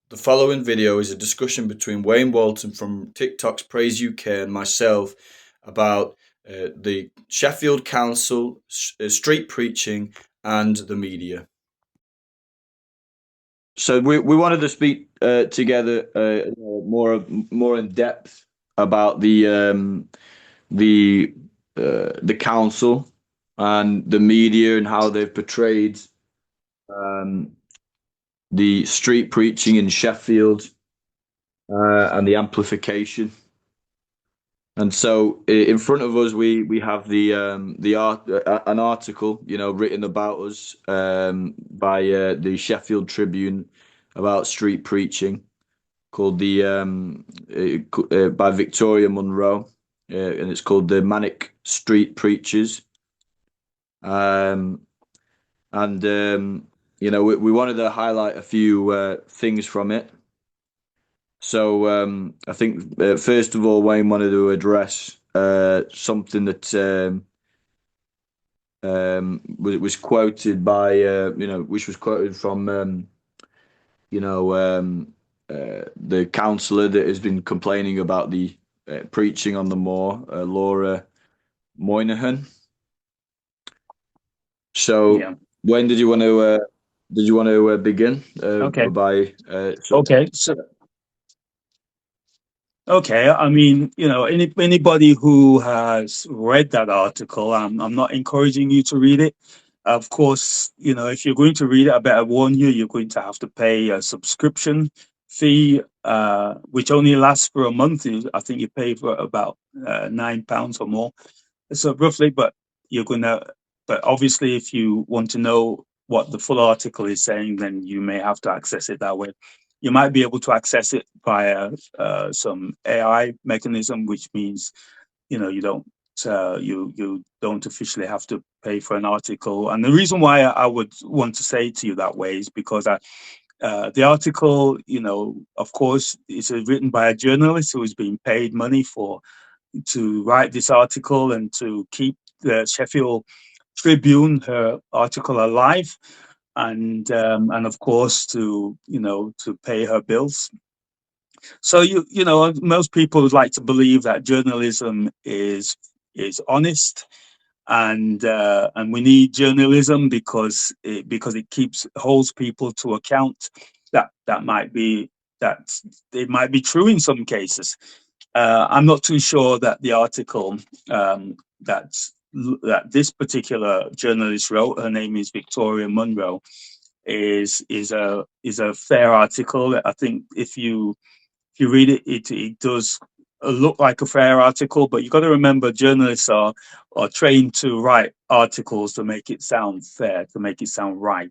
The following video is a discussion between Wayne Walton from TikTok's PraiseUK and myself about the Sheffield Council, street preaching, and the media. So we wanted to speak together more in depth about the council and the media and how they've portrayed the street preaching in Sheffield and the amplification. And so in front of us, we have an article, written about us by the Sheffield Tribune about street preaching, called by Victoria Munro, and it's called the Manic Street Preachers. We wanted to highlight a few things from it. So I think first of all, Wayne wanted to address something that was quoted by which was quoted from the councillor that has been complaining about the preaching on the moor, Laura Moynahan. So yeah. Wayne, did you want to begin? Okay. Okay. I mean, anybody who has read that article, I'm not encouraging you to read it. Of course, if you're going to read it, I better warn you, you're going to have to pay a subscription fee, which only lasts for a month. I think you pay for about £9 or more. So roughly, but obviously, if you want to know what the full article is saying, then you may have to access it that way. You might be able to access it via some AI mechanism, which means, you don't officially have to pay for an article. And the reason why I would want to say to you that way is because the article, of course, is written by a journalist who is being paid money to write this article and to keep the Sheffield Tribune, her article, alive, and of course to pay her bills. So most people would like to believe that journalism is honest, and we need journalism because it holds people to account. That might be true in some cases. I'm not too sure that the article that this particular journalist wrote, her name is Victoria Munro, is a fair article. I think if you read it, it does look like a fair article, but you've got to remember journalists are trained to write articles to make it sound fair, to make it sound right,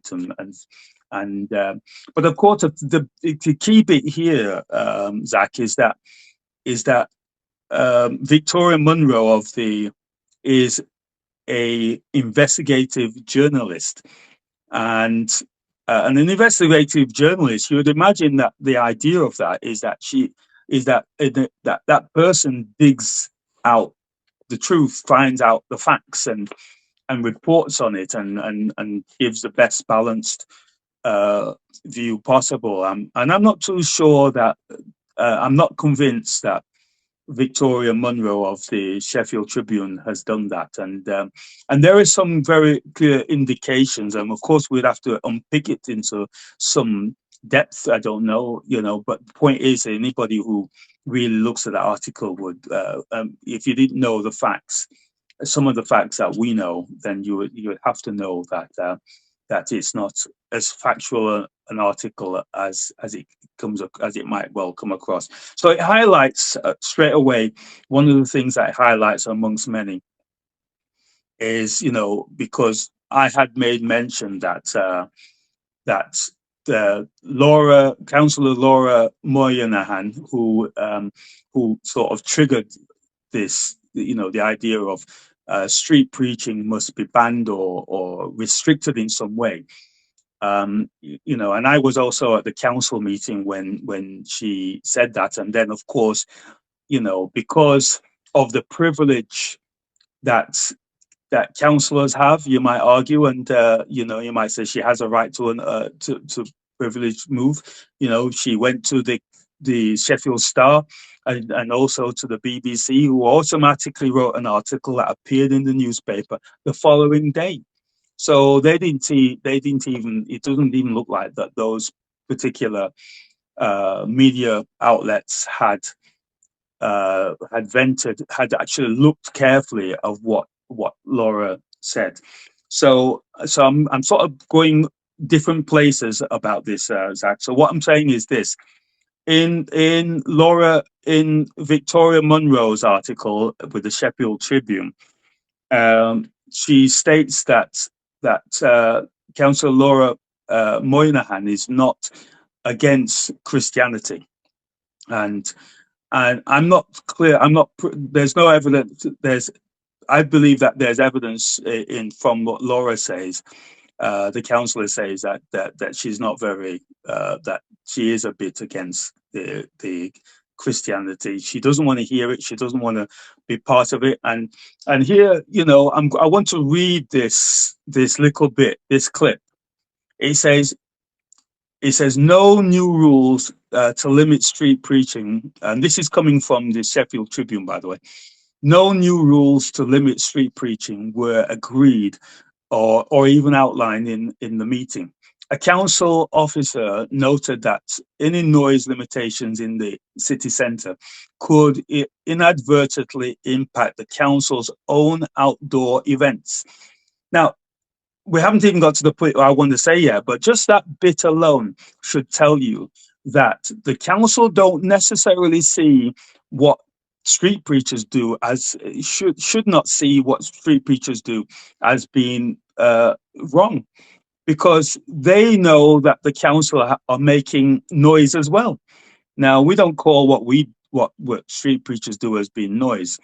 but of course the key bit here, Zach, is that Victoria Munro is a investigative journalist, and an investigative journalist, you would imagine that the idea of that is that that person digs out the truth, finds out the facts, and reports on it, and gives the best balanced view possible. And I'm not too sure that I'm not convinced that Victoria Munro of the Sheffield Tribune has done that, and there is some very clear indications, and of course we'd have to unpick it into some depth. I don't know, but the point is, anybody who really looks at that article would, if you didn't know the facts, some of the facts that we know, then you would have to know that it's not as factual an article as it might well come across. So it highlights straight away, one of the things that it highlights amongst many is, because I had made mention that Councillor Laura Moynahan, who sort of triggered this, the idea of street preaching must be banned or restricted in some way. And I was also at the council meeting when she said that. And then, of course, because of the privilege that councillors have, you might argue, and you might say she has a right to privileged move. You know, she went to the Sheffield Star and also to the BBC, who automatically wrote an article that appeared in the newspaper the following day. So they didn't even, it doesn't even look like that those particular media outlets had actually looked carefully of what Laura said. So I'm sort of going different places about this, Zach. So what I'm saying is this: in Victoria Munro's article with the Sheffield Tribune, she states that Councillor Laura Moynahan is not against Christianity, and I'm not clear. There's no evidence. I believe that there's evidence from what Laura says. The councillor says that she's not very that she is a bit against the Christianity. She doesn't want to hear it. She doesn't want to be part of it. And here, you know, I want to read this little bit, this clip. It says no new rules to limit street preaching, and this is coming from the Sheffield Tribune, by the way. No new rules to limit street preaching were agreed or even outlined in the meeting. A council officer noted that any noise limitations in the city centre could inadvertently impact the council's own outdoor events. Now, we haven't even got to the point I want to say yet, but just that bit alone should tell you that the council don't necessarily see what street preachers do as should not see what street preachers do as being wrong, because they know that the council are making noise as well. Now, we don't call what street preachers do as being noise.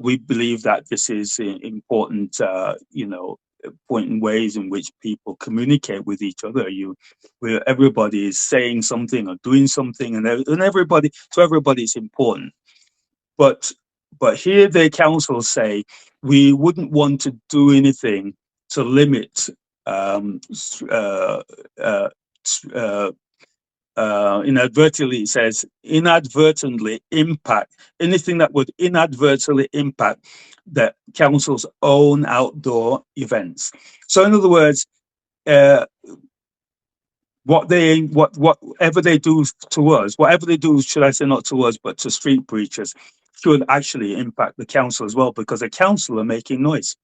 We believe that this is important, you know, point in ways in which people communicate with each other. Where everybody is saying something or doing something, and everybody, to everybody, it's important. But here the council say we wouldn't want to do anything to limit inadvertently, it says inadvertently impact anything that would inadvertently impact the council's own outdoor events. So in other words, whatever they do to us, whatever they do, should I say, not to us, but to street preachers, should actually impact the council as well, because the council are making noise.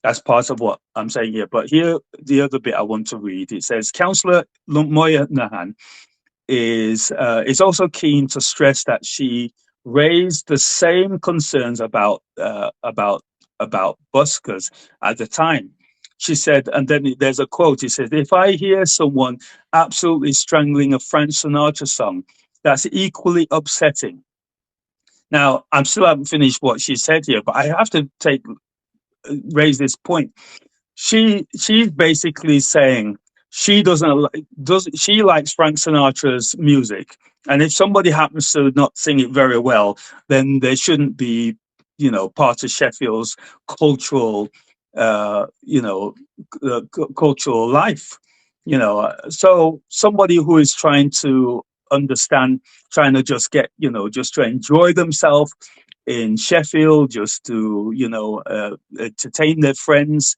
That's part of what I'm saying here. But here, the other bit I want to read, it says, Councillor Moynahan is also keen to stress that she raised the same concerns about buskers at the time. She said, and then there's a quote, it says, if I hear someone absolutely strangling a Frank Sinatra song, that's equally upsetting. Now, I still haven't finished what she said here, but I have to raise this point. She's basically saying she she likes Frank Sinatra's music, and if somebody happens to not sing it very well, then they shouldn't be, you know, part of Sheffield's cultural, cultural life, you know. So somebody who is trying to understand, trying to just get, you know, just to enjoy themselves in Sheffield, just to, you know, entertain their friends.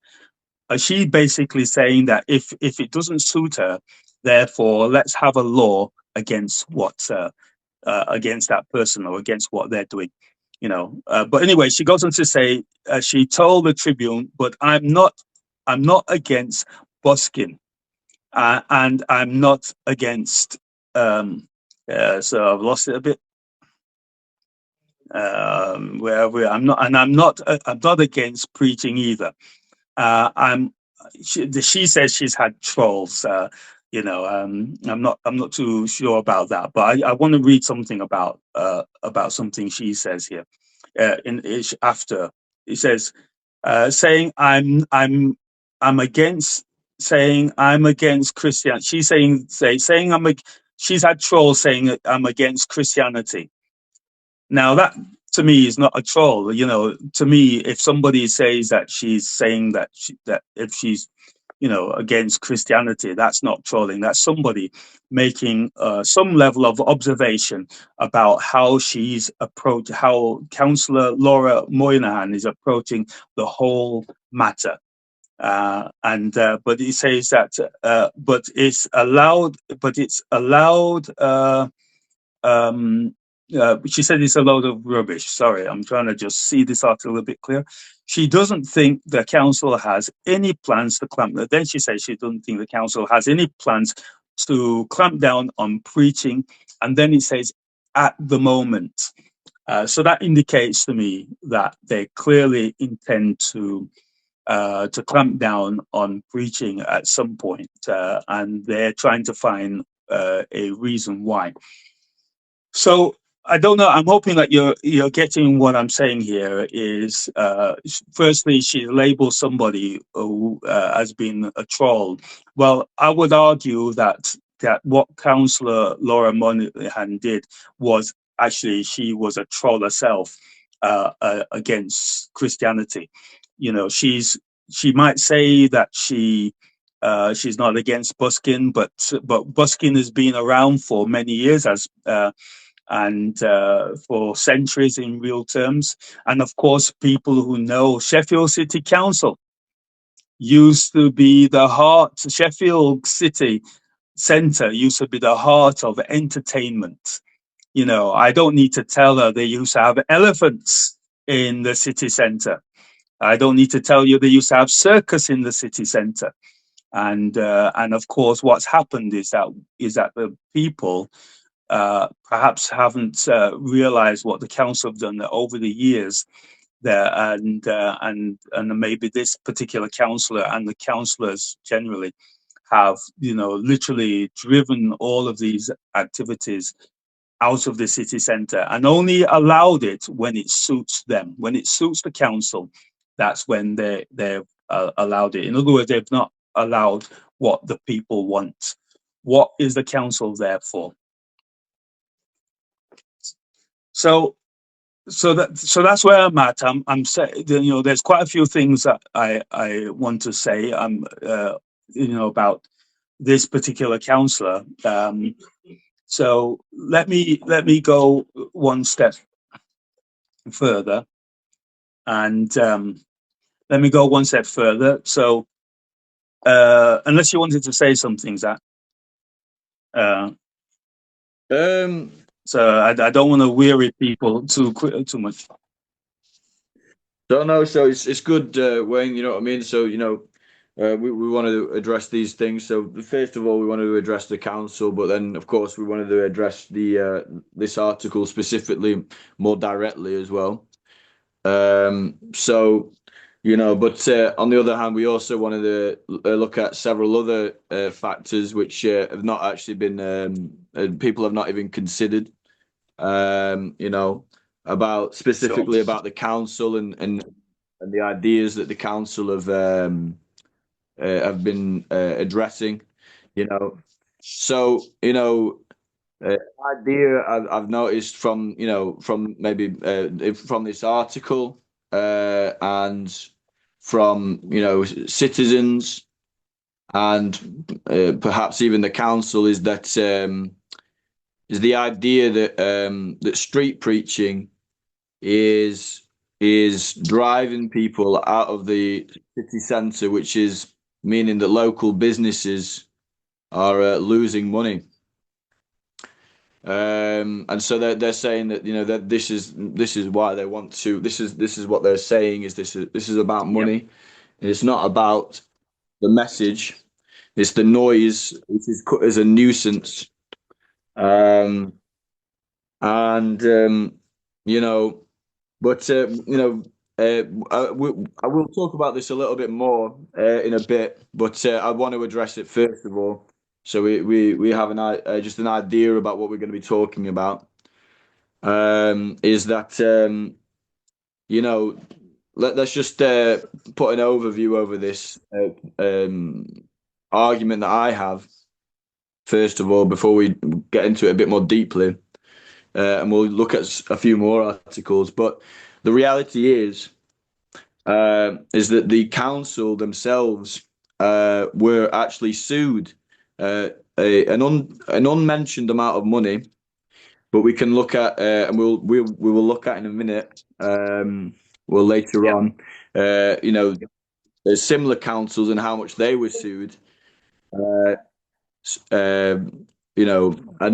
She basically saying that if it doesn't suit her, therefore let's have a law against against that person or against what they're doing, you know. But anyway, she goes on to say she told the Tribune, but I'm not against busking, and I'm not against. So I've lost it a bit. I'm not against preaching either. She says she's had trolls. You know, I'm not too sure about that, but I want to read something about something she says here. After it says, saying I'm against Christianity. She's saying she's had trolls saying I'm against Christianity. Now that, to me, is not a troll. You know, to me, if somebody says that she's saying that if she's against Christianity. That's not trolling. That's somebody making some level of observation about how how Councillor Laura Moynahan is approaching the whole matter. But he says that, but it's allowed. She said it's a load of rubbish. Sorry, I'm trying to just see this article a bit clear. She doesn't think the council has any plans to clamp. Then she says she doesn't think the council has any plans to clamp down on preaching. And then it says at the moment. So that indicates to me that they clearly intend to clamp down on preaching at some point, and they're trying to find a reason why. So I don't know. I'm hoping that you're getting what I'm saying here. Is firstly, she labels somebody who has been a troll. Well, I would argue that what Councillor Laura Moynahan did was actually she was a troll herself against Christianity. She might say that she's not against busking, but busking has been around for many years and for centuries in real terms. And of course, people who know Sheffield City Council used to be the heart. Sheffield City Centre used to be the heart of entertainment. I don't need to tell her they used to have elephants in the city centre. I don't need to tell you they used to have circus in the city centre. And of course, what's happened is that the people perhaps haven't realised what the council have done over the years there, and maybe this particular councillor and the councillors generally have literally driven all of these activities out of the city centre and only allowed it when it suits them, when it suits the council. That's when they've allowed it. In other words, they've not allowed what the people want. What is the council there for? So that's where I'm at. I'm saying, there's quite a few things that I want to say. About this particular councillor. So let me go one step further, and let me go one step further. So unless you wanted to say something, Zach. So I don't want to weary people too much. So no, so it's good, Wayne. You know what I mean. So we want to address these things. So first of all, we want to address the council, but then of course we wanted to address the this article specifically more directly as well. So but on the other hand, we also wanted to look at several other factors which have not actually been people have not even considered. About specifically about the council and the ideas that the council have been addressing. So idea I've noticed from maybe from this article and from citizens and perhaps even the council is that is the idea that that street preaching is driving people out of the city centre, which is meaning that local businesses are losing money. And so they're saying that that this is why they want to. This is what they're saying is this is about money. Yep. It's not about the message. It's the noise, which is cut as a nuisance. But I will talk about this a little bit more in a bit, but I want to address it first of all, so we have just an idea about what we're going to be talking about. Is that let's just put an overview over this argument that I have first of all before we get into it a bit more deeply. And we'll look at a few more articles. But the reality is that the council themselves were actually sued an unmentioned amount of money, but we can look at and we will look at in a minute. Well, later on, similar councils and how much they were sued. And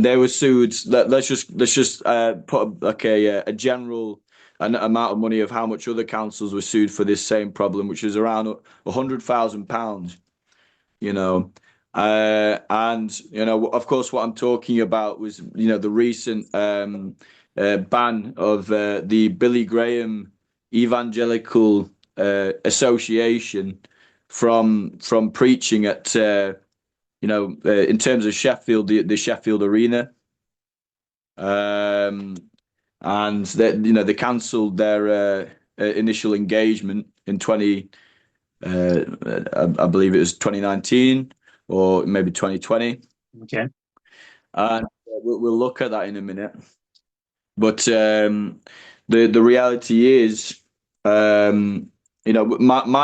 they were sued. Let's just put like a general amount of money of how much other councils were sued for this same problem, which is around £100,000. And of course, what I'm talking about was the recent ban of the Billy Graham Evangelical Association from preaching at in terms of Sheffield, the Sheffield Arena, and that they cancelled their initial engagement in I believe it was 2019 or maybe 2020. Okay. And we'll look at that in a minute. But the reality is, my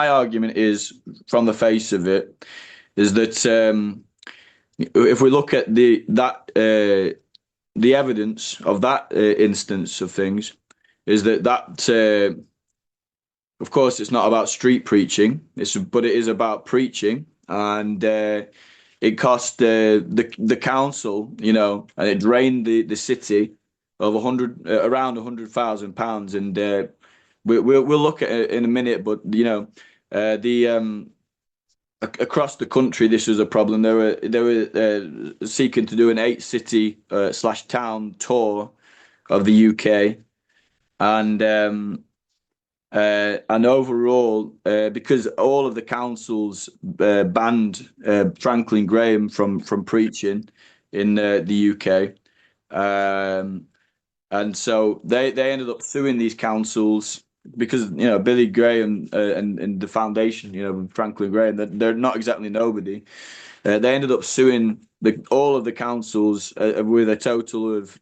argument is, from the face of it, is that if we look at the evidence of that instance of things, is that of course it's not about street preaching, but it is about preaching, and it cost the council, and it drained the city of around £100,000, and we'll look at it in a minute. But across the country, this was a problem. They were seeking to do an 8-city / town tour of the UK, and overall, because all of the councils banned Franklin Graham from preaching in the UK, and so they ended up suing these councils. Because Billy Graham and the foundation, Franklin Graham, they're not exactly nobody. They ended up suing all of the councils with a total of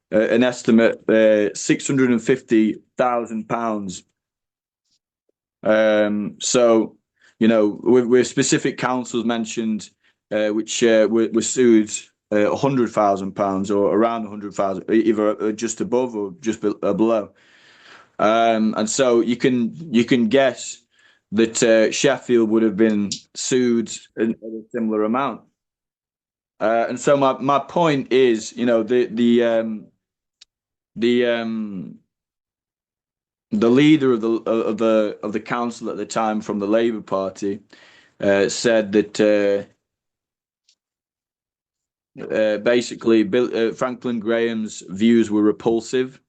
an estimate £650,000. So with specific councils mentioned, which were sued £100,000 or around 100,000, either just above or just below. And so you can guess that Sheffield would have been sued at a similar amount. And so my point is, the leader of the council at the time from the Labour Party said that basically Franklin Graham's views were repulsive.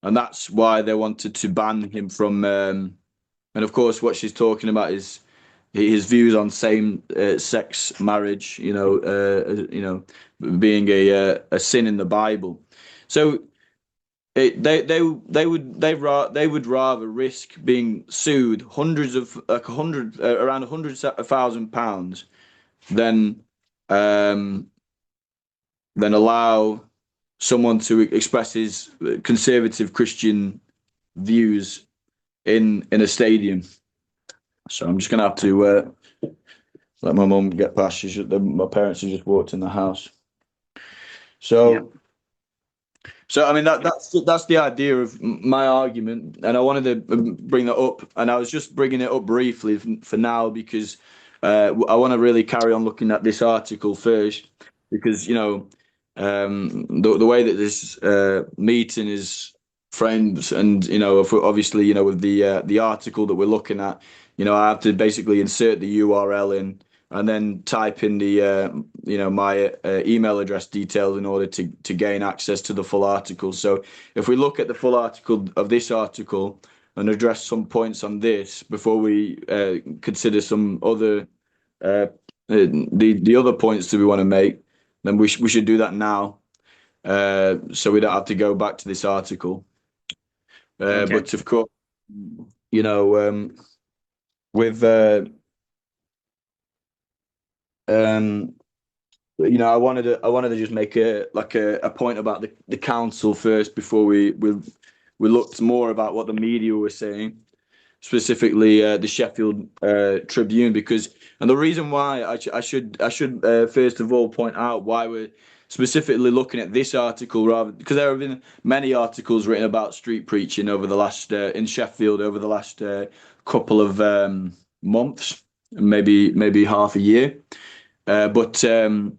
And that's why they wanted to ban him from. And of course, what she's talking about is his views on same-sex marriage. Being a sin in the Bible. So they would rather risk being sued around £100,000 than allow someone to express his conservative Christian views in a stadium. So I'm just going to have to let my mum get past. My parents have just walked in the house. So, yeah. So I mean that's the idea of my argument, and I wanted to bring that up, and I was just bringing it up briefly for now because I want to really carry on looking at this article first, because the way that this meeting is framed, and obviously with the article that we're looking at, I have to basically insert the URL in and then type in the my email address details in order to gain access to the full article. So if we look at the full article of this article and address some points on this before we consider some other the other points that we want to make, then we should do that now, so we don't have to go back to this article. Okay. But of course, with I wanted to just make a point about the council first before we looked more about what the media were saying. specifically the Sheffield Tribune, and the reason why I should first of all point out why we're specifically looking at this article, rather, because there have been many articles written about street preaching over the last in Sheffield over the last couple of months, maybe half a year, but the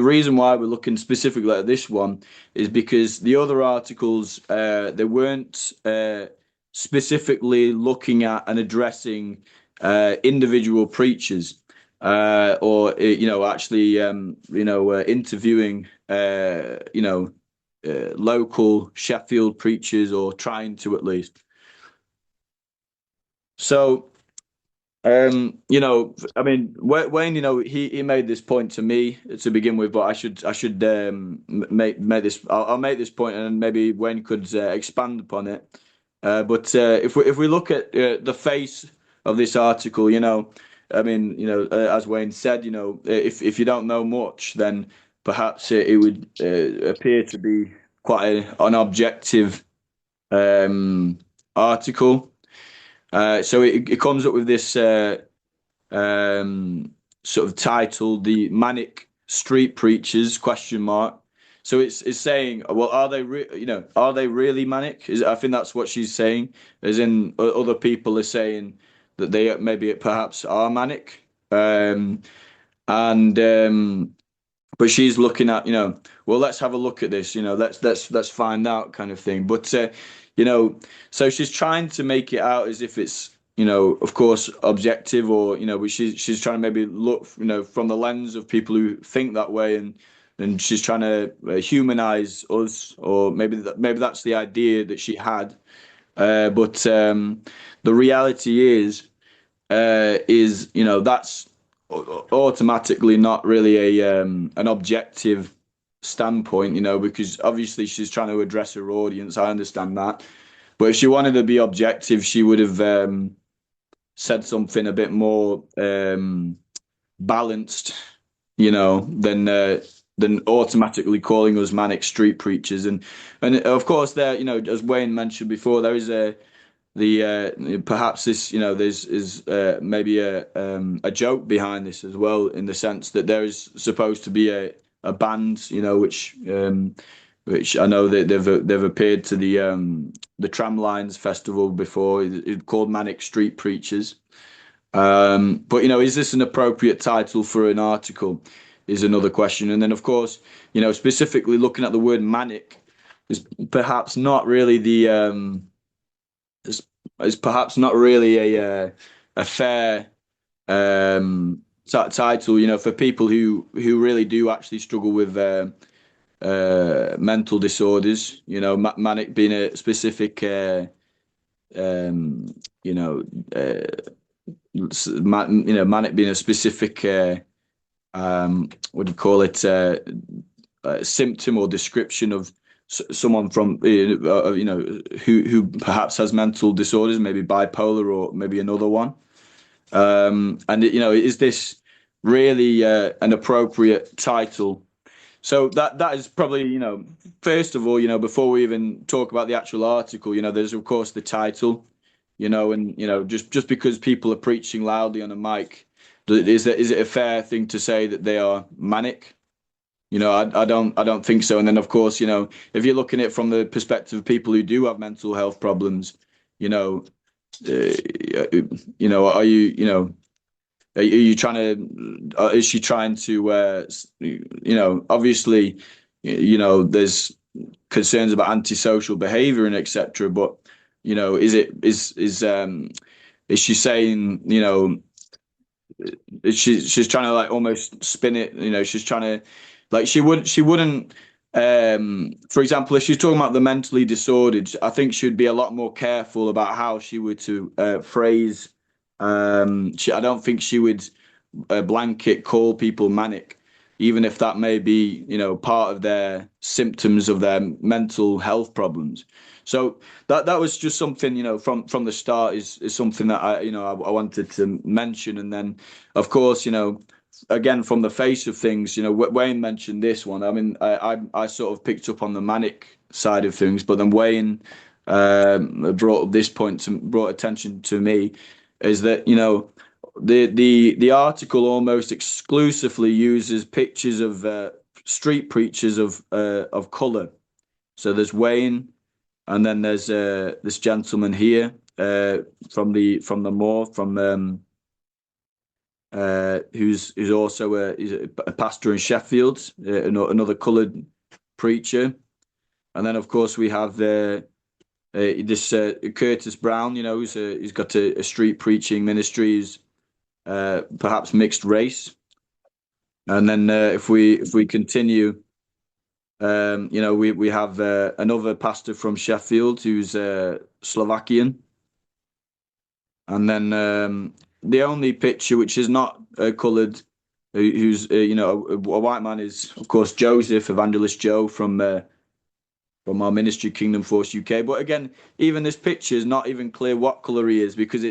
reason why we're looking specifically at this one is because the other articles they weren't specifically looking at and addressing individual preachers. Or actually interviewing local Sheffield preachers, or trying to at least. So I mean, Wayne, he made this point to me to begin with, but I should make this. I'll make this point, and maybe Wayne could expand upon it. But if we look at the face of this article, I mean, as Wayne said, if you don't know much, then perhaps it would appear to be quite an objective article. So it comes up with this sort of title, "The Manic Street Preachers?" ? So it's saying, well, are they really manic? I think that's what she's saying, as in other people are saying that they maybe perhaps are manic, but she's looking at, well, let's have a look at this, let's find out, kind of thing. But so she's trying to make it out as if it's of course objective, or but she's trying to maybe look from the lens of people who think that way, and she's trying to humanize us, or maybe that's the idea that she had, but the reality is that's automatically not really an objective standpoint, because obviously she's trying to address her audience. I understand that, but if she wanted to be objective, she would have said something a bit more balanced, than automatically calling us manic street preachers. And of course, there, as Wayne mentioned before, there is perhaps this, there's maybe a joke behind this as well, in the sense that there is supposed to be a band, which I know that they've appeared to the Tramlines Festival before. It's called Manic Street Preachers. But is this an appropriate title for an article? Is another question. And then, of course, specifically looking at the word manic is perhaps not really is perhaps not really a fair title, for people who really do actually struggle with mental disorders. Manic being a specific manic being a specific what do you call it, symptom or description of someone from who perhaps has mental disorders, maybe bipolar or maybe another one. And is this really an appropriate title? So that is probably, first of all, before we even talk about the actual article, there's of course the title, and just because people are preaching loudly on a mic, is it a fair thing to say that they are manic? I don't think so. And then, of course, if you're looking at it from the perspective of people who do have mental health problems, are you trying to? Is she trying to? Obviously, there's concerns about antisocial behaviour and etc. But is she saying she's trying to like almost spin it? She's trying to. Like she wouldn't, for example, if she's talking about the mentally disordered, I think she'd be a lot more careful about how she were to phrase. I don't think she would blanket call people manic, even if that may be, part of their symptoms of their mental health problems. So that was just something, from the start is something that I wanted to mention. And then, of course, again, from the face of things, Wayne mentioned this one. I mean, I sort of picked up on the manic side of things, but then Wayne brought attention to me, is that, you know, the article almost exclusively uses pictures of street preachers of colour. So there's Wayne, and then there's this gentleman here from the moor, who's also a pastor in Sheffield, another coloured preacher. And then, of course, we have this Curtis Brown, you know, who's got a street preaching ministry, who's perhaps mixed race. And then if we continue, you know, we have another pastor from Sheffield who's Slovakian. And then the only picture which is not coloured, who's you know, a white man, is of course Joseph, Evangelist Joe from our ministry, Kingdom Force UK. But again, even this picture is not even clear what colour he is, because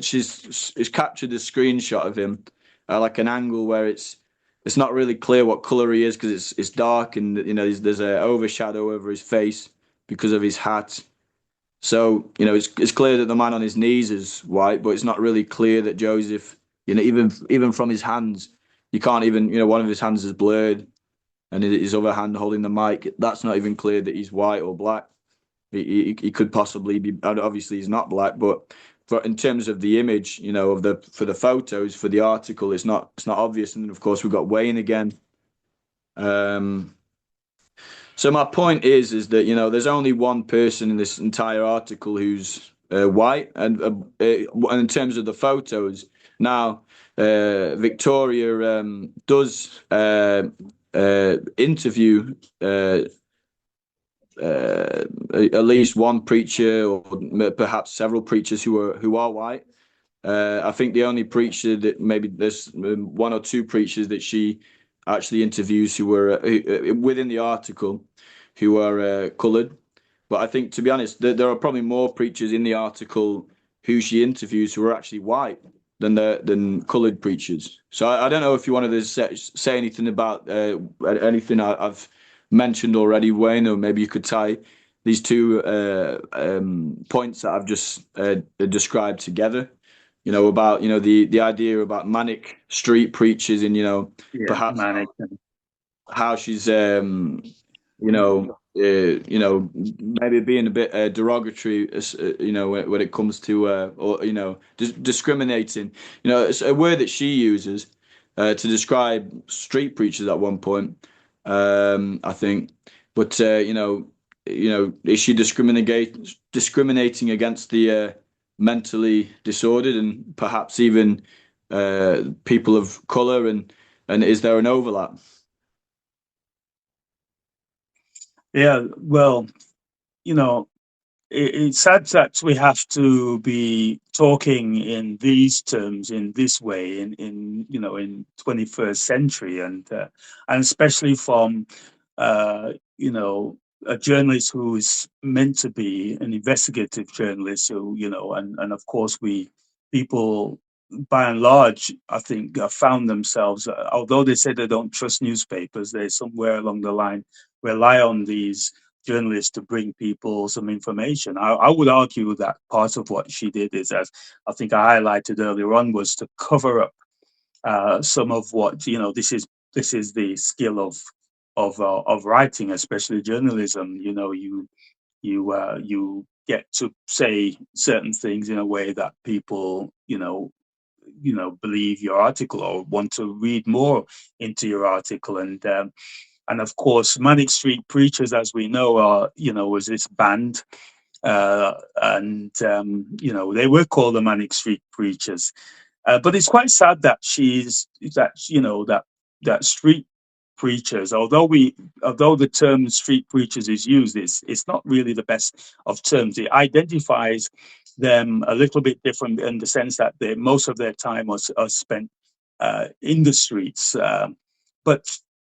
she's captured a screenshot of him like an angle where it's not really clear what colour he is, because it's dark, and you know there's an overshadow over his face because of his hat. So, you know, it's clear that the man on his knees is white, but it's not really clear that Joseph, you know, even from his hands, you can't even, you know, one of his hands is blurred, and his other hand holding the mic, that's not even clear that he's white or black. He could possibly be, obviously he's not black, but in terms of the image, you know, for the photos, for the article, it's not obvious. And then, of course, we've got Wayne again. So my point is that, you know, there's only one person in this entire article who's white, and in terms of the photos, now Victoria does interview at least one preacher, or perhaps several preachers who are white. I think the only preacher that, maybe there's one or two preachers that she actually interviews who were within the article who are coloured. But I think, to be honest, there are probably more preachers in the article who she interviews who are actually white than coloured preachers. So I don't know if you wanted to say anything about anything I've mentioned already, Wayne, or maybe you could tie these two points that I've just described together. You know, about, you know, the idea about manic street preachers, and, you know, perhaps Manic, how she's maybe being a bit derogatory, you know, when it comes to or, you know, discriminating. You know, it's a word that she uses to describe street preachers at one point, I think. But you know, is she discriminating against the mentally disordered, and perhaps even people of colour, and is there an overlap? Yeah, well, you know, it's sad that we have to be talking in these terms, in this way, in you know, in 21st century, and especially from you know, a journalist who is meant to be an investigative journalist, who, you know, and of course people by and large, I think, found themselves, although they say they don't trust newspapers, they somewhere along the line rely on these journalists to bring people some information. I would argue that part of what she did is, as I think I highlighted earlier on, was to cover up some of what, you know, this is the skill of writing, especially journalism. You know, you get to say certain things in a way that people, you know, believe your article or want to read more into your article. And of course, Manic Street Preachers, as we know, are, you know, was this band, and you know, they were called the Manic Street Preachers. But it's quite sad that that street preachers, although the term street preachers is used, it's not really the best of terms. It identifies them a little bit different, in the sense that most of their time are spent in the streets.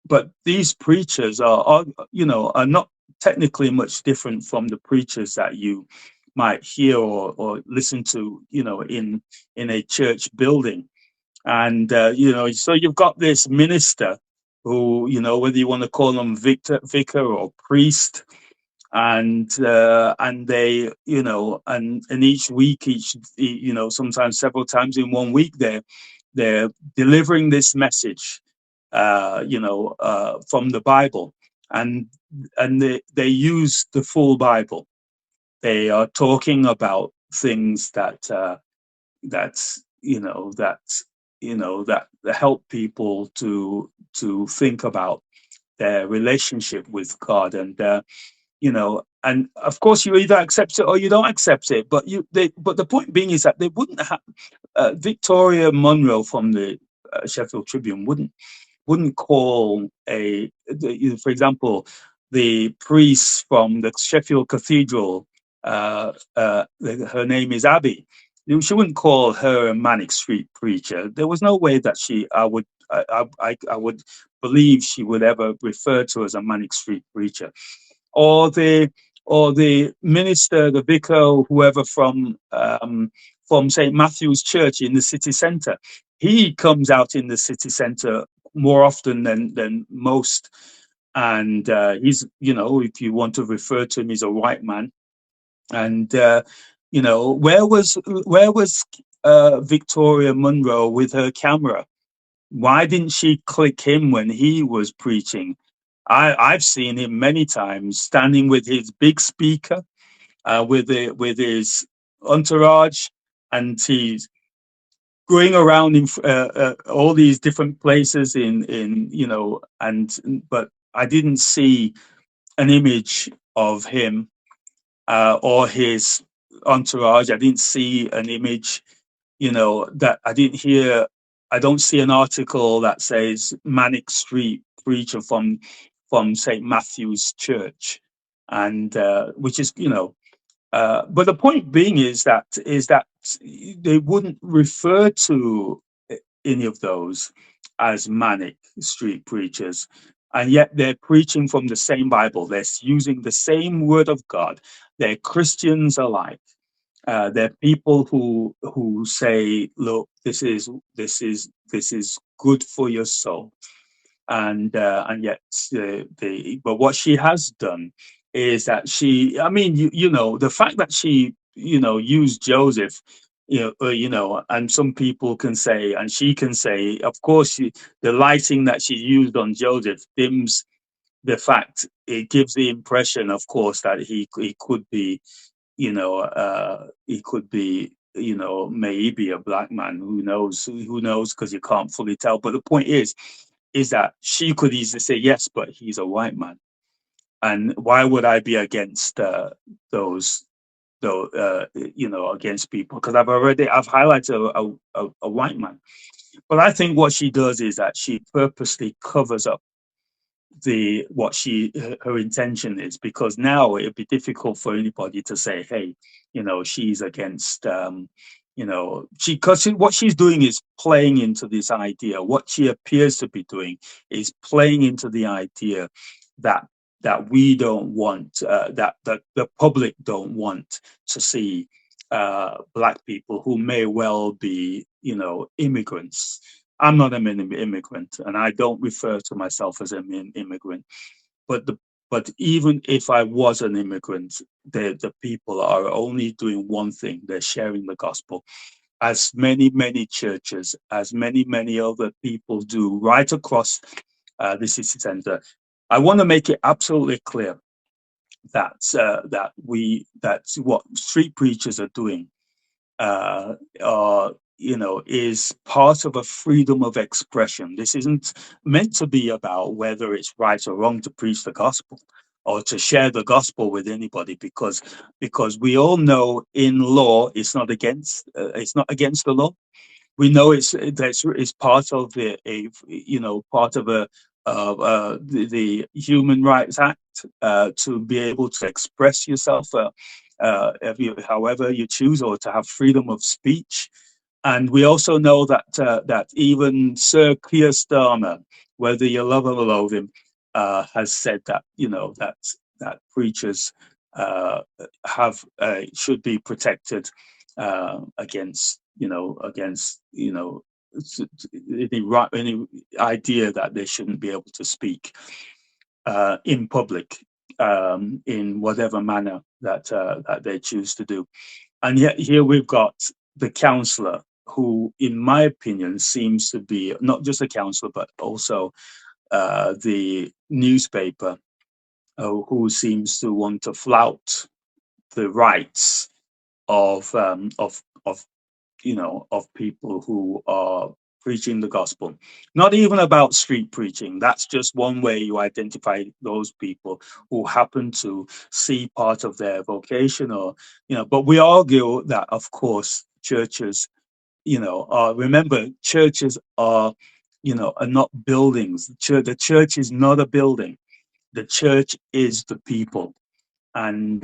But these preachers are not technically much different from the preachers that you might hear or listen to, you know, in a church building. And you know, so you've got this minister who, you know, whether you want to call him vicar or priest, and they, you know, and each week, you know, sometimes several times in one week, they're delivering this message, you know, from the Bible, and they use the full Bible. They are talking about things that that help people to think about their relationship with God, and you know, and of course you either accept it or you don't accept it. But but the point being is that they wouldn't have Victoria Munro from the Sheffield Tribune wouldn't call for example, the priest from the Sheffield Cathedral, her name is Abby. She wouldn't call her a Manic Street preacher. There was no way that I would believe she would ever refer to as a Manic Street preacher, or the minister, the vicar, whoever from St. Matthew's Church in the city centre. He comes out in the city centre more often than most, and he's, you know, if you want to refer to him, he's a white man. And you know, where was Victoria Munro with her camera? Why didn't she click him when he was preaching? I've seen him many times standing with his big speaker, with his entourage, and he's going around in all these different places in you know, but I didn't see an image of him or his entourage. I didn't see an image, you know, that I don't see an article that says Manic Street preacher from St. Matthew's Church, and which is, you know, but the point being is that they wouldn't refer to any of those as Manic Street preachers, and yet they're preaching from the same Bible. They're using the same Word of God. They're Christians alike. They're people who say, "Look, this is good for your soul," and yet but what she has done is that I mean, you know, the fact that she, you know, used Joseph, you know, and some people can say, and she can say, of course, the lighting that she used on Joseph dims the fact. It gives the impression, of course, that he could be, you know, he could be, you know, maybe a black man. Who knows? Who knows? Because you can't fully tell. But the point is that she could easily say, yes, but he's a white man. And why would I be against those, you know, against people? Because I've highlighted a white man. But I think what she does is that she purposely covers up her intention is, because now it'd be difficult for anybody to say, hey, you know, she's against you know, because what she's doing is playing into this idea. What she appears to be doing is playing into the idea that we don't want, that the public don't want to see black people who may well be, you know, immigrants. I'm not an immigrant, and I don't refer to myself as an immigrant. But even if I was an immigrant, the people are only doing one thing: they're sharing the gospel, as many churches, as many other people do right across the city centre. I want to make it absolutely clear that what street preachers are doing you know, is part of a freedom of expression. This isn't meant to be about whether it's right or wrong to preach the gospel or to share the gospel with anybody, because we all know in law it's not against the law. We know it's part of part of the Human Rights Act, to be able to express yourself however you choose, or to have freedom of speech. And we also know that that even Sir Keir Starmer, whether you love him or loathe him, has said that, you know, that preachers should be protected against any idea that they shouldn't be able to speak in public. in whatever manner that that they choose to do. And yet here we've got the councillor, who, in my opinion, seems to be not just a councillor, but also the newspaper, who seems to want to flout the rights of of people who are preaching the gospel. Not even about street preaching. That's just one way you identify those people who happen to see part of their vocation, or but we argue that, of course, churches, remember, churches are not buildings. The church is not a building. The church is the people. And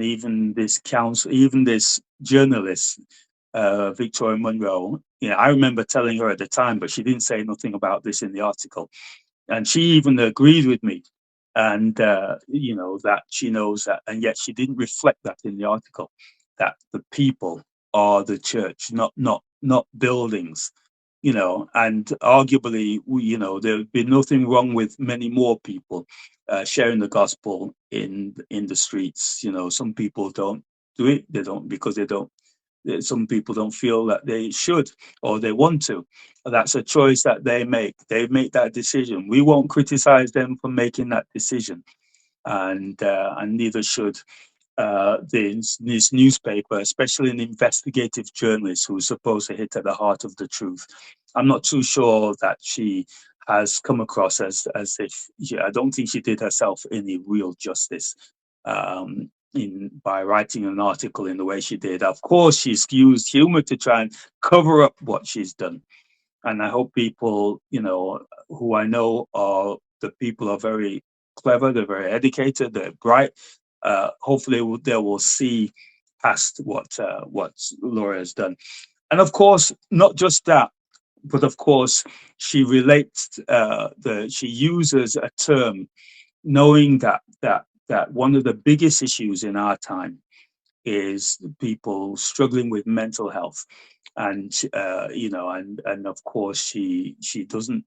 even this council, even this journalist, Victoria Monroe, I remember telling her at the time, but she didn't say nothing about this in the article. And she even agreed with me. And, that she knows that, and yet she didn't reflect that in the article, that the people are the church, not buildings. And arguably, there would be nothing wrong with many more people sharing the gospel in the streets. Some people don't do it. They don't, because they don't. Some people don't feel that they should, or they want to. That's a choice that they make. They make that decision. We won't criticize them for making that decision, and neither should this newspaper, especially an investigative journalist who's supposed to hit at the heart of the truth. I'm not too sure that she has come across as if, I don't think she did herself any real justice by writing an article in the way she did. Of course, she's used humor to try and cover up what she's done. And I hope people, who I know are the people are very clever, they're very educated, they're bright. Hopefully they will see past what Laura has done. And of course, not just that, but of course, she relates she uses a term, knowing that one of the biggest issues in our time is people struggling with mental health. And and of course she doesn't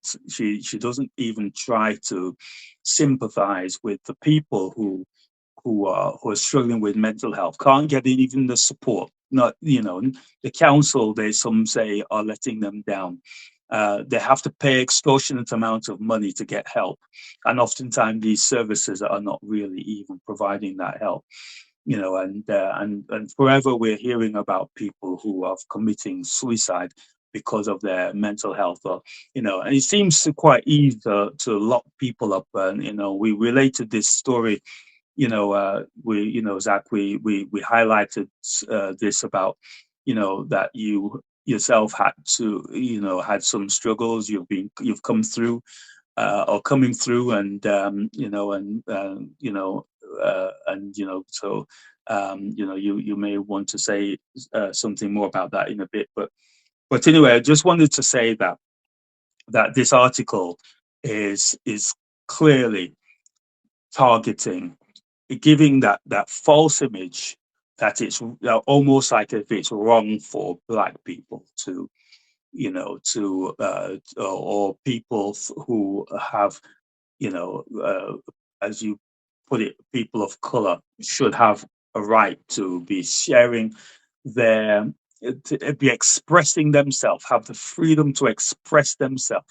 even try to sympathize with the people who are struggling with mental health, can't get even the support. Not, the council, some say, are letting them down. They have to pay extortionate amounts of money to get help, and oftentimes these services are not really even providing that help. And forever we're hearing about people who are committing suicide because of their mental health, or and it seems quite easy to lock people up. And we related this story, Zach, we highlighted this about, that you yourself had to, had some struggles you've come through, or coming through, and so you may want to say something more about that in a bit, but anyway, I just wanted to say that this article is clearly targeting, giving that false image that it's almost like if it's wrong for Black people to, or people who have, as you put it, people of color should have a right to be sharing to be expressing themselves, have the freedom to express themselves,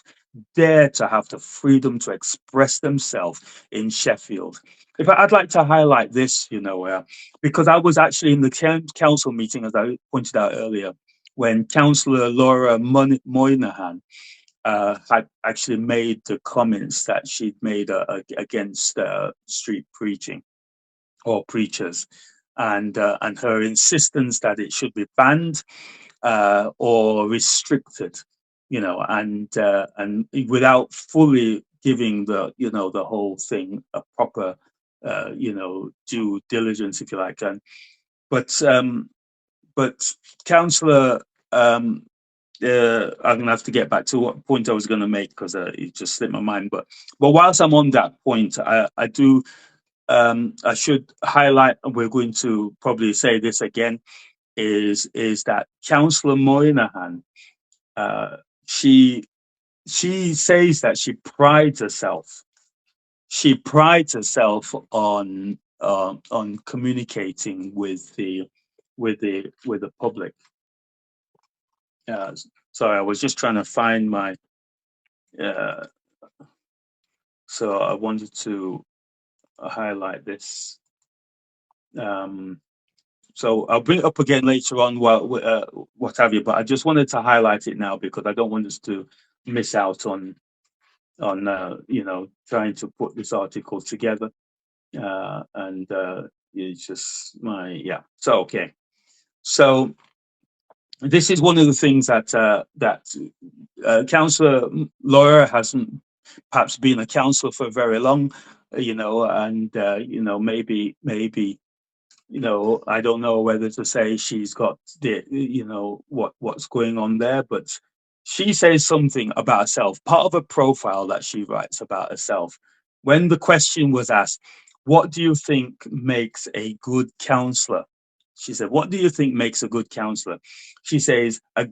dare to have the freedom to express themselves in Sheffield. I'd like to highlight this, because I was actually in the council meeting, as I pointed out earlier, when Councillor Laura Moynahan had actually made the comments that she'd made against street preaching or preachers, and her insistence that it should be banned or restricted, and without fully giving the whole thing a proper due diligence, if you like. And but Councillor, I'm gonna have to get back to what point I was gonna make, because it just slipped my mind. But whilst I'm on that point, I do. I should highlight, and we're going to probably say this again, is that Councillor Moynahan, she says that she prides herself she prides herself on communicating with the public. Sorry, I was just trying to find my. So I wanted to highlight this. So I'll bring it up again later on, what have you. But I just wanted to highlight it now because I don't want us to miss out on you know, trying to put this article together. And it's just So okay, so this is one of the things that Councillor Laura hasn't perhaps been a councillor for very long, you know, and you know, maybe you know, I don't know whether to say she's got the, you know, what's going on there, but she says something about herself, part of a profile that she writes about herself. When the question was asked, what do you think makes a good councillor? She said, what do you think makes a good councillor? She says, a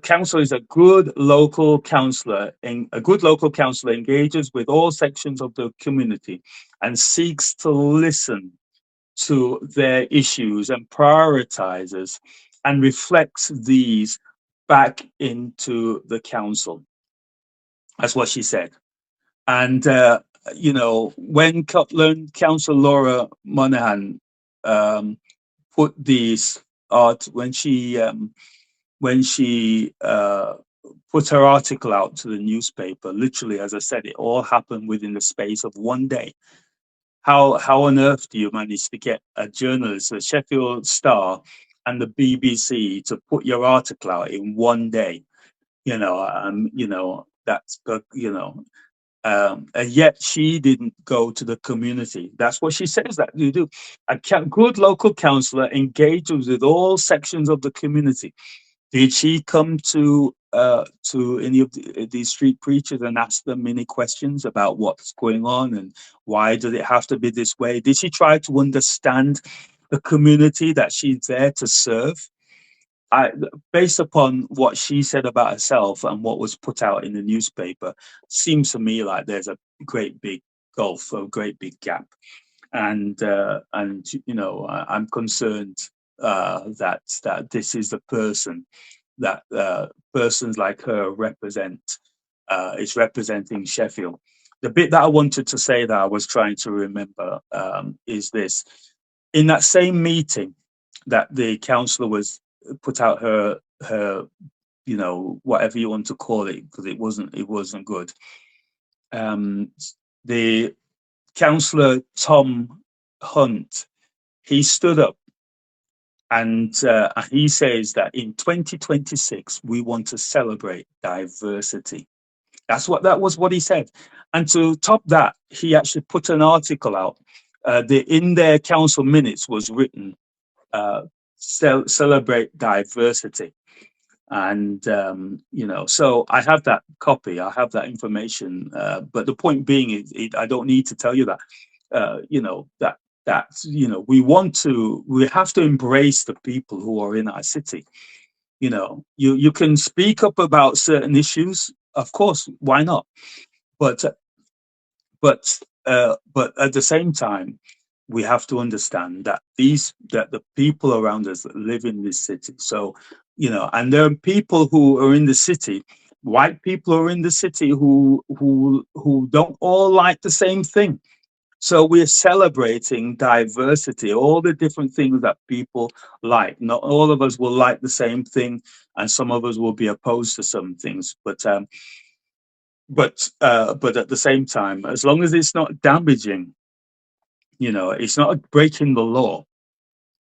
councillor is a good local councillor, and a good local councillor engages with all sections of the community and seeks to listen to their issues and prioritizes and reflects these back into the council. That's what she said. And, you know, when Councillor Laura Moynahan put these art, when she put her article out to the newspaper, literally, as I said, it all happened within the space of one day. How on earth do you manage to get a journalist, a Sheffield Star and the BBC to put your article out in one day? You know, that's, you know, and yet she didn't go to the community. That's what she says that you do. A good local councillor engages with all sections of the community. Did she come to any of these street preachers and ask them many questions about what's going on and why does it have to be this way? Did she try to understand the community that she's there to serve? Based upon what she said about herself and what was put out in the newspaper, seems to me like there's a great big gulf, a great big gap, and you know, I'm concerned that this is the person that persons like her is representing Sheffield. The bit that I wanted to say that I was trying to remember is this. In that same meeting that the councillor was put out her you know, whatever you want to call it, because it wasn't good. The councillor Tom Hunt, he stood up and he says that in 2026 we want to celebrate diversity. That was what he said. And to top that, he actually put an article out. In their council minutes was written, celebrate diversity. And you know, so I have that copy, I have that information, but the point being is, I don't need to tell you that, you know, that you know, we have to embrace the people who are in our city. You know, you can speak up about certain issues, of course, why not? But at the same time, we have to understand that the people around us live in this city. So, you know, and there are people who are in the city, white people are in the city who don't all like the same thing. So we're celebrating diversity, all the different things that people like. Not all of us will like the same thing, and some of us will be opposed to some things. But at the same time, as long as it's not damaging, you know, it's not breaking the law,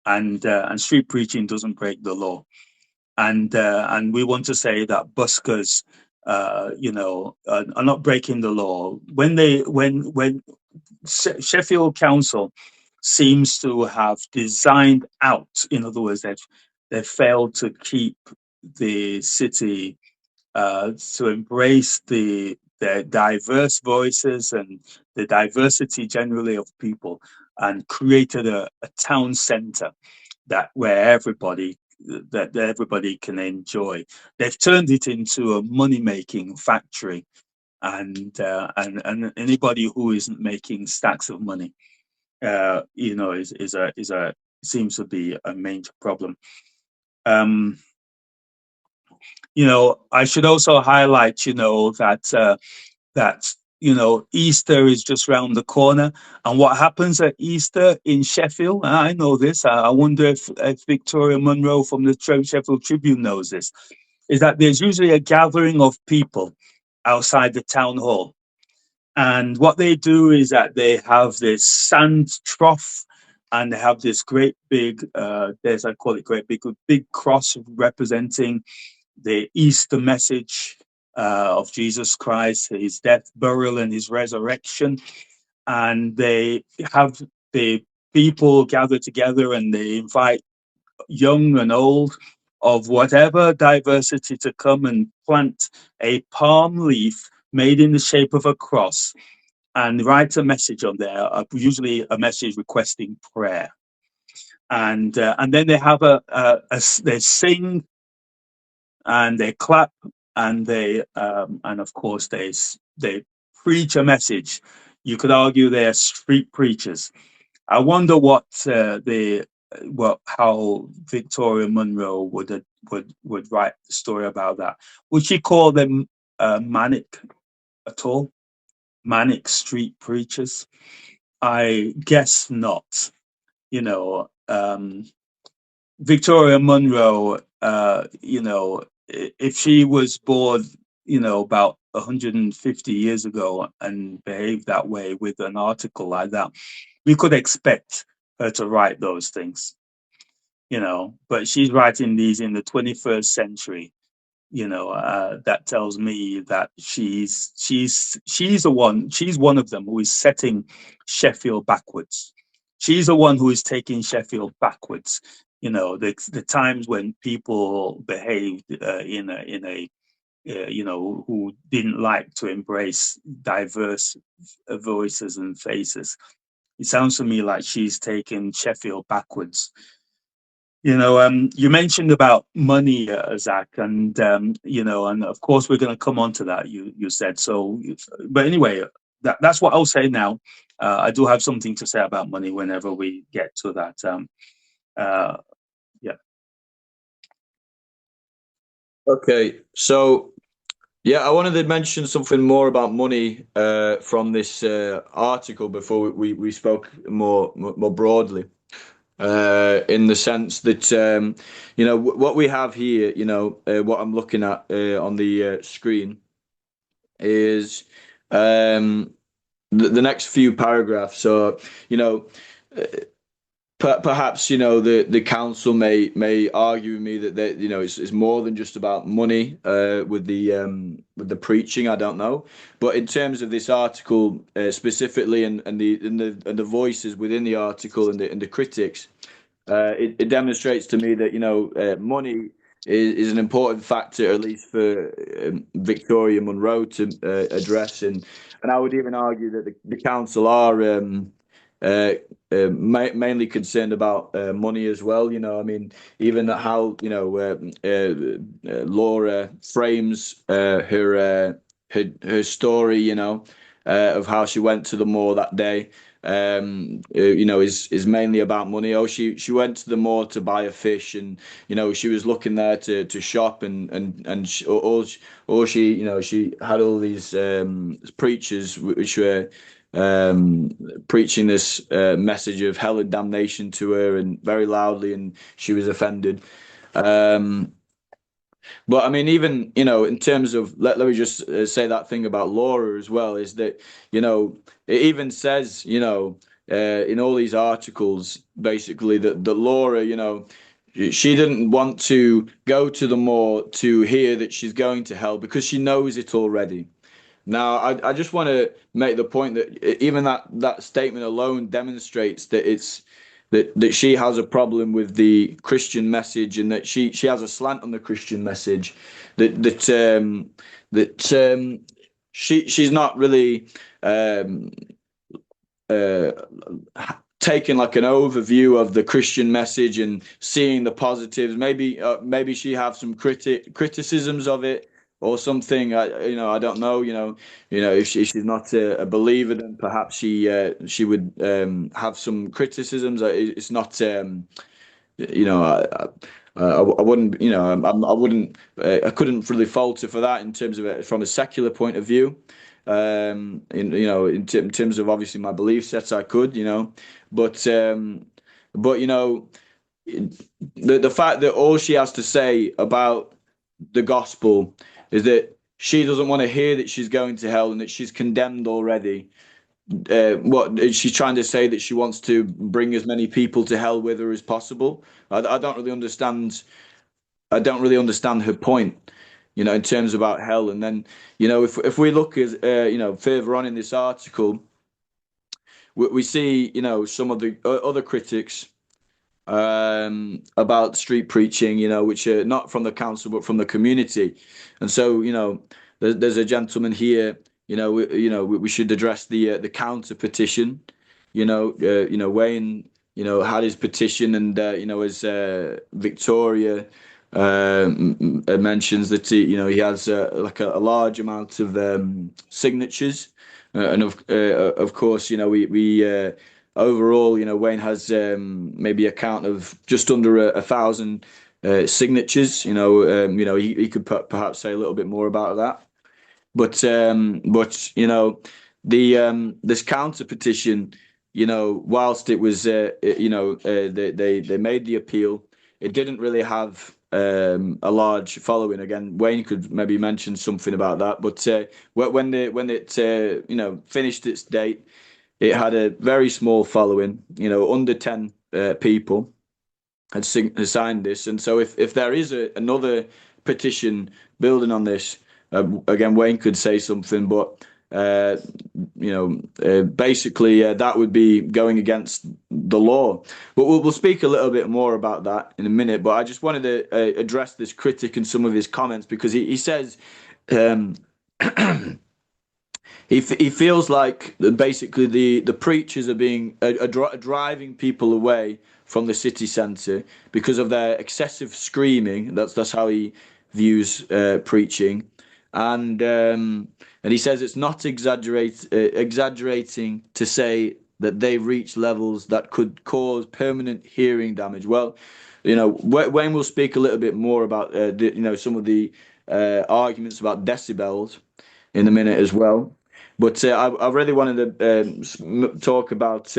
and street preaching doesn't break the law, and we want to say that buskers, you know, are not breaking the law when Sheffield Council seems to have designed out. In other words, they've failed to keep the city to embrace the diverse voices and the diversity generally of people, and created a town centre where everybody can enjoy. They've turned it into a money-making factory, and anybody who isn't making stacks of money, you know, is a seems to be a major problem. You know, I should also highlight, you know, that you know, Easter is just round the corner, and what happens at Easter in Sheffield, and I know this, I wonder if Victoria Munro from the Sheffield Tribune knows this, is that there's usually a gathering of people outside the town hall. And what they do is that they have this sand trough, and they have this great big, I call it great big cross representing the Easter message of Jesus Christ, his death, burial, and his resurrection. And they have the people gather together, and they invite young and old of whatever diversity to come and plant a palm leaf made in the shape of a cross and write a message on there, usually a message requesting prayer. And then they have they sing and they clap and and of course they preach a message. You could argue they're street preachers. I wonder how Victoria Munro would write the story about that. Would she call them manic at all? Manic street preachers? I guess not. You know, Victoria Munro, you know, if she was born, you know, about 150 years ago and behaved that way with an article like that, we could expect her to write those things, you know, but she's writing these in the 21st century. You know, that tells me that she's one of them who is setting Sheffield backwards. She's the one who is taking Sheffield backwards. You know, the times when people behaved in a you know, who didn't like to embrace diverse voices and faces. It sounds to me like she's taking Sheffield backwards. You know, you mentioned about money, Zach, and you know, and of course we're going to come on to that. You said so, but anyway, that's what I'll say now. I do have something to say about money whenever we get to that. Yeah. Okay, so yeah, I wanted to mention something more about money from this article before we spoke more broadly. In the sense that you know what we have here, you know, what I'm looking at on the screen is the next few paragraphs. So you know, perhaps you know the council may argue with me that you know it's more than just about money with the preaching. I don't know, but in terms of this article specifically and the voices within the article and the critics. It demonstrates to me that you know money is an important factor, at least for Victoria Munro to address, and I would even argue that the council are mainly concerned about money as well. You know, I mean, even how you know Laura frames her story. You know, of how she went to the mall that day. You know, is mainly about money. Oh, she went to the mall to buy a fish, and you know she was looking there to shop, and she you know she had all these preachers which were preaching this message of hell and damnation to her, and very loudly, and she was offended. But I mean, even you know, in terms of let me just say that thing about Laura as well is that you know it even says you know in all these articles basically that Laura you know she didn't want to go to the mall to hear that she's going to hell because she knows it already. Now, I just want to make the point that even that statement alone demonstrates that that she has a problem with the Christian message and that she has a slant on the Christian message that she's not really uh, taking like an overview of the Christian message and seeing the positives. Maybe she have some criticisms of it, or something. I don't know. If she's not a believer, then perhaps she would have some criticisms. It's not. I wouldn't. I wouldn't. I couldn't really fault her for that in terms of it from a secular point of view. In terms of obviously my belief sets, I could. But the fact that all she has to say about the gospel is that she doesn't want to hear that she's going to hell and that she's condemned already. What she's trying to say, that she wants to bring as many people to hell with her as possible. I don't really understand. I don't really understand her point, in terms about hell. And then, if we look at further on in this article, we see some of the other critics about street preaching, which are not from the council but from the community. And so, there's a gentleman here. We should address the counter petition. Wayne, had his petition, and as Victoria mentions that he has like a large amount of signatures, and of course, we overall, Wayne has maybe a count of just under 1,000 signatures. He could perhaps say a little bit more about that. But this counter petition, whilst it was they made the appeal, it didn't really have a large following. Again, Wayne could maybe mention something about that. But when it finished its date, it had a very small following. Under 10 people had signed this. And so if there is another petition building on this, again, Wayne could say something, but basically that would be going against the law. But we'll speak a little bit more about that in a minute. But I just wanted to address this critic and some of his comments, because he says he feels like basically the preachers are being driving people away from the city centre because of their excessive screaming. That's how he views preaching. And he says it's not exaggerating to say that they reach levels that could cause permanent hearing damage. Well, Wayne will speak a little bit more about some of the arguments about decibels in a minute as well. But I really wanted to talk about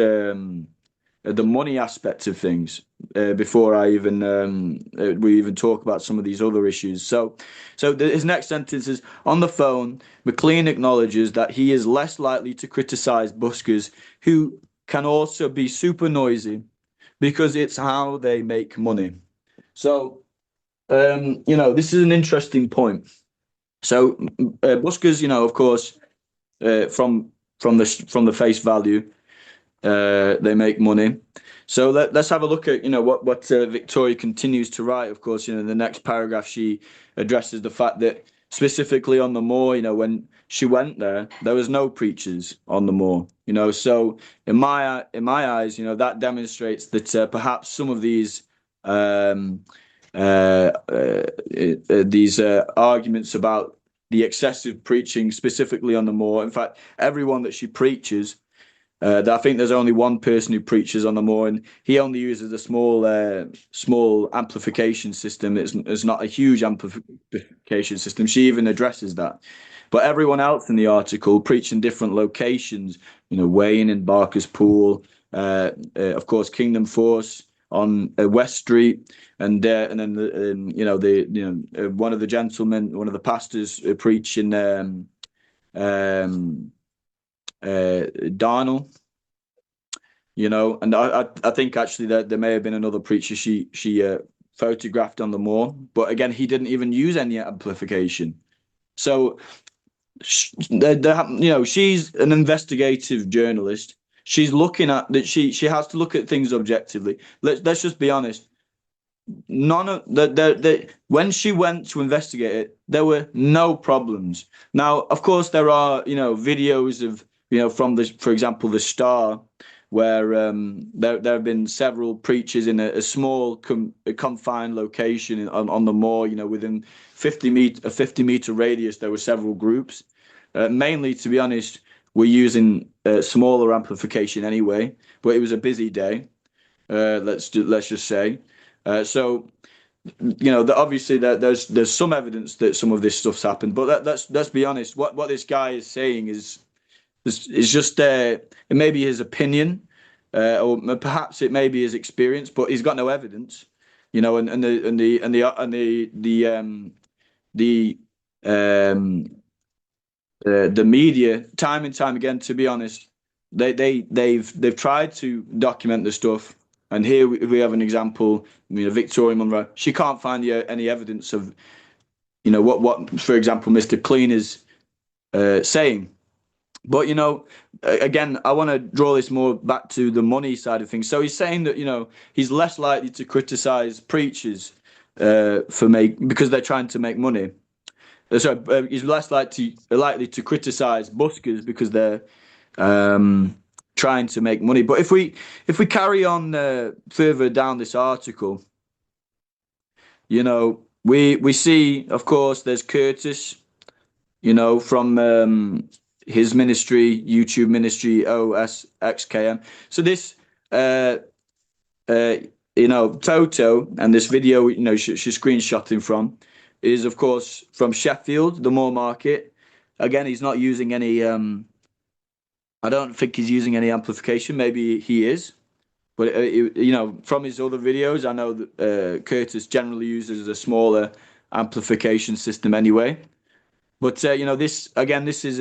the money aspect of things before I we even talk about some of these other issues. So his next sentence is, on the phone, McLean acknowledges that he is less likely to criticise buskers who can also be super noisy because it's how they make money. So, this is an interesting point. So buskers, of course, from the face value, they make money. So let's have a look at what Victoria continues to write. Of course, in the next paragraph she addresses the fact that specifically on the moor, when she went there was no preachers on the moor. So in my eyes, that demonstrates that perhaps some of these arguments about the excessive preaching specifically on the moor. In fact, everyone that she preaches, I think there's only one person who preaches on the moor, and he only uses a small amplification system. It's not a huge amplification system. She even addresses that. But everyone else in the article preach in different locations. Wayne in Barker's Pool, of course, Kingdom Force on West Street, and then one of the gentlemen, one of the pastors, preach in Darnell, and I think actually that there may have been another preacher she photographed on the moor, but again, he didn't even use any amplification. So, she's an investigative journalist. She's looking at that. She has to look at things objectively. Let's just be honest. None of when she went to investigate it, there were no problems. Now, of course, there are videos of from for example, the Star, where there have been several preachers in a small confined location on the moor. Within 50-meter radius, there were several groups. Mainly, to be honest, we're using smaller amplification anyway, but it was a busy day. Let's just say. So, obviously there's some evidence that some of this stuff's happened, but let's be honest. What this guy is saying is just it may be his opinion, or perhaps it may be his experience, but he's got no evidence. And the media, time and time again, to be honest, they've tried to document the stuff. And here we have an example. Victoria Munro. She can't find any evidence of, what for example, Mr. Clean is saying. But again, I want to draw this more back to the money side of things. So he's saying that he's less likely to criticize preachers because they're trying to make money. So he's less likely to criticize buskers because they're trying to make money. But if we carry on further down this article, we see, of course, there's Curtis, from his ministry, YouTube ministry, OSXKM. So this, Toto, and this video, she's screenshotting from, is of course from Sheffield, the Moor Market. Again, he's not using any. I don't think he's using any amplification. Maybe he is, but from his other videos, I know that Curtis generally uses a smaller amplification system anyway. But this is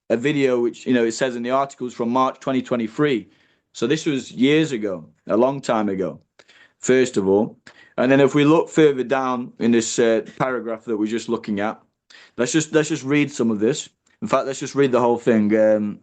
a video which it says in the articles from March 2023. So this was years ago, a long time ago. First of all, and then if we look further down in this paragraph that we're just looking at, let's just read some of this. In fact, let's just read the whole thing.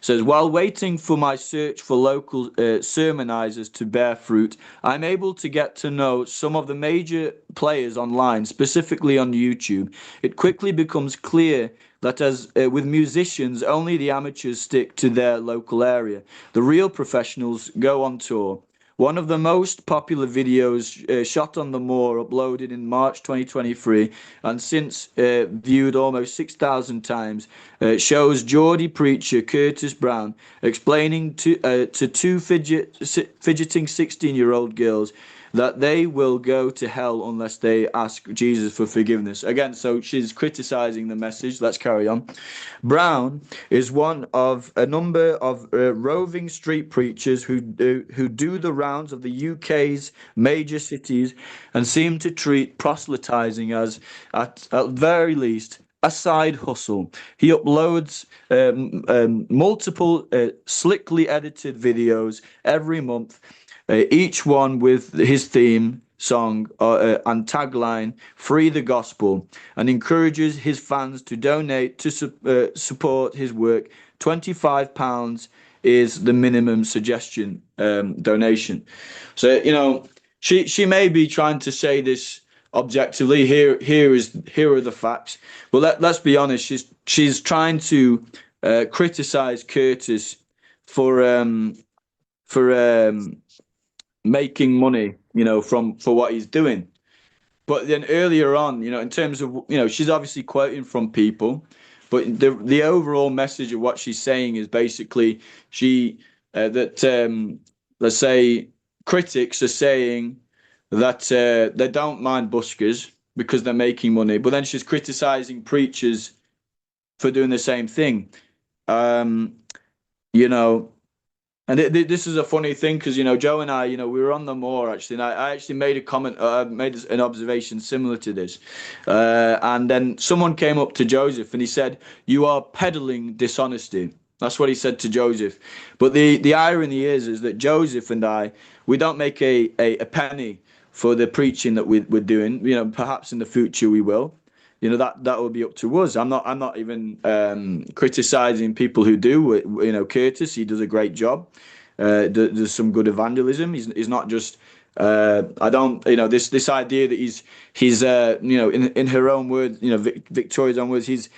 Says, while waiting for my search for local sermonizers to bear fruit, I'm able to get to know some of the major players online, specifically on YouTube. It quickly becomes clear that as with musicians, only the amateurs stick to their local area. The real professionals go on tour. One of the most popular videos shot on the moor, uploaded in March 2023, and since viewed almost 6,000 times, shows Geordie preacher Curtis Brown explaining to two fidgeting 16-year-old girls that they will go to hell unless they ask Jesus for forgiveness. Again, so she's criticizing the message. Let's carry on. Brown is one of a number of roving street preachers who do the rounds of the UK's major cities and seem to treat proselytizing as, at very least, a side hustle. He uploads multiple slickly edited videos every month, each one with his theme song and tagline, Free the Gospel, and encourages his fans to donate to support his work. £25 is the minimum suggestion donation. So, she may be trying to say this objectively. Here are the facts. But let's be honest, she's trying to criticize Curtis for making money, for what he's doing. But then earlier on, in terms of, she's obviously quoting from people, but the overall message of what she's saying is basically that let's say critics are saying that they don't mind buskers because they're making money, but then she's criticizing preachers for doing the same thing. And this is a funny thing because, Joe and I, we were on the moor actually, and I actually made a comment, made an observation similar to this. And then someone came up to Joseph and he said, "You are peddling dishonesty." That's what he said to Joseph. But the irony is that Joseph and I, we don't make a penny for the preaching that we're doing. Perhaps in the future we will. That will be up to us. I'm not even criticizing people who do. Curtis, he does a great job. There's some good evangelism. He's not just. I don't. This idea that he's in her own words. Victoria's own words. He's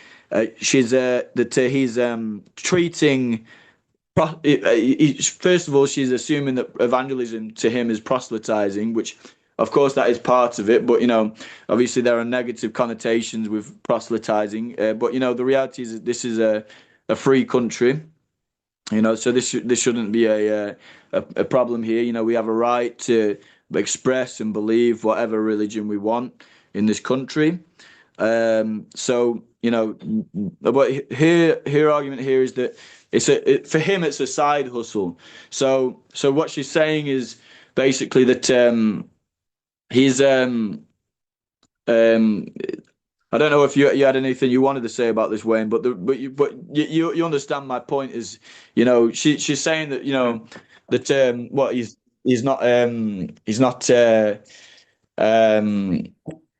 treating first of all, she's assuming that evangelism to him is proselytizing, which, of course, that is part of it. But obviously there are negative connotations with proselytizing. But the reality is that this is a free country. So this shouldn't be a problem here. We have a right to express and believe whatever religion we want in this country. So but her argument here is that for him it's a side hustle. So what she's saying is basically that he's I don't know if you had anything you wanted to say about this, Wayne, but you understand my point is, she's saying that that what he's not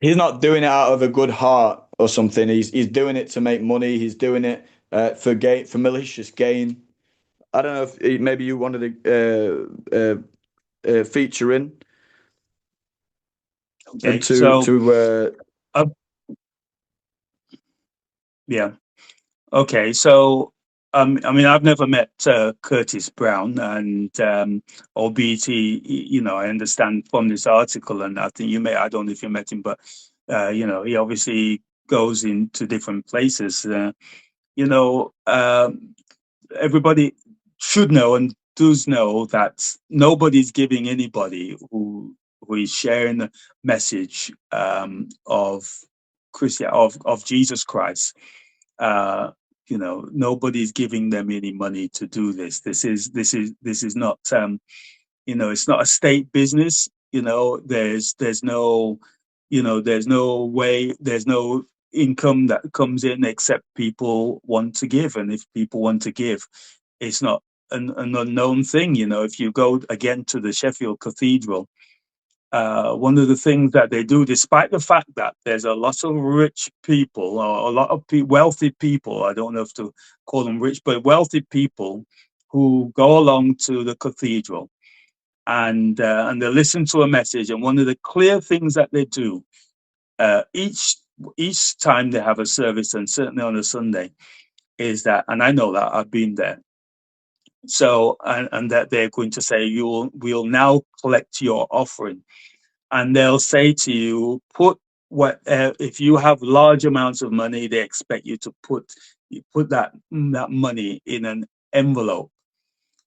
he's not doing it out of a good heart or something. He's doing it to make money. He's doing it for malicious gain. I don't know if maybe you wanted to feature in. Okay, yeah. Okay, so I mean, I've never met Curtis Brown, and albeit I understand from this article, and I think I don't know if you met him, but he obviously goes into different places. Everybody should know and does know that nobody's giving anybody who is sharing the message of Jesus Christ. Nobody's giving them any money to do this. This is not it's not a state business. There's no way, there's no income that comes in except people want to give, and if people want to give, it's not an unknown thing. If you go again to the Sheffield Cathedral, one of the things that they do, despite the fact that there's a lot of rich people or a lot of wealthy people, I don't know if to call them rich, but wealthy people who go along to the cathedral and they listen to a message. And one of the clear things that they do each time they have a service, and certainly on a Sunday, is that, and I know that I've been there. So, and that they're going to say, we'll now collect your offering. And they'll say to you, if you have large amounts of money, they expect you to put that money in an envelope.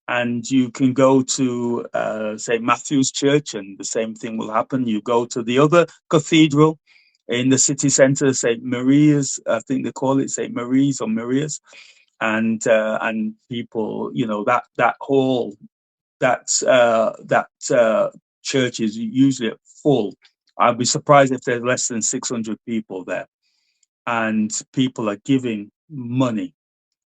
And you can go to, say, Matthew's Church, and the same thing will happen. You go to the other cathedral in the city centre, St. Maria's, I think they call it St. Marie's or Maria's. And people, that hall, that church is usually full. I'd be surprised if there's less than 600 people there, and people are giving money.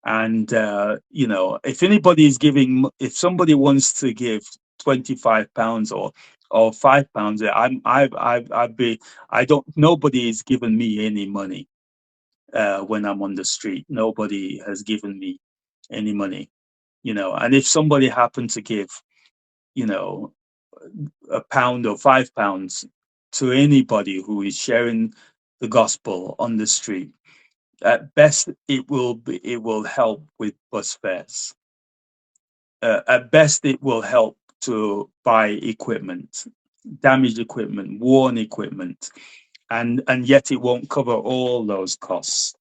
And if anybody is giving, if somebody wants to give £25 or £5, nobody is giving me any money. When I'm on the street, nobody has given me any money, and if somebody happened to give, £1 or £5 to anybody who is sharing the gospel on the street, at best it will help with bus fares. At best it will help to buy equipment, damaged equipment, worn equipment, and yet it won't cover all those costs.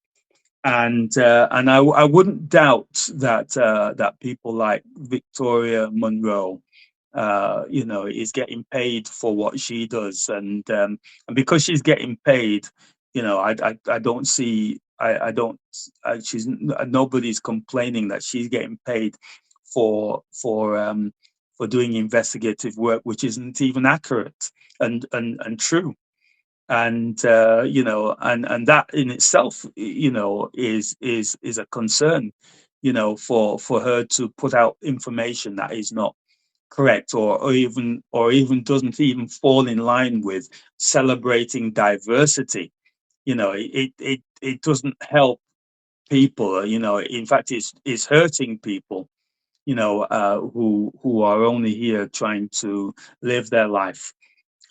And I wouldn't doubt that people like Victoria Monroe, is getting paid for what she does, and because she's getting paid, I don't see, nobody's complaining that she's getting paid for doing investigative work, which isn't even accurate and true. And and that in itself, is a concern, for her to put out information that is not correct, or even doesn't even fall in line with celebrating diversity. It doesn't help people. In fact, it's hurting people. Who are only here trying to live their life.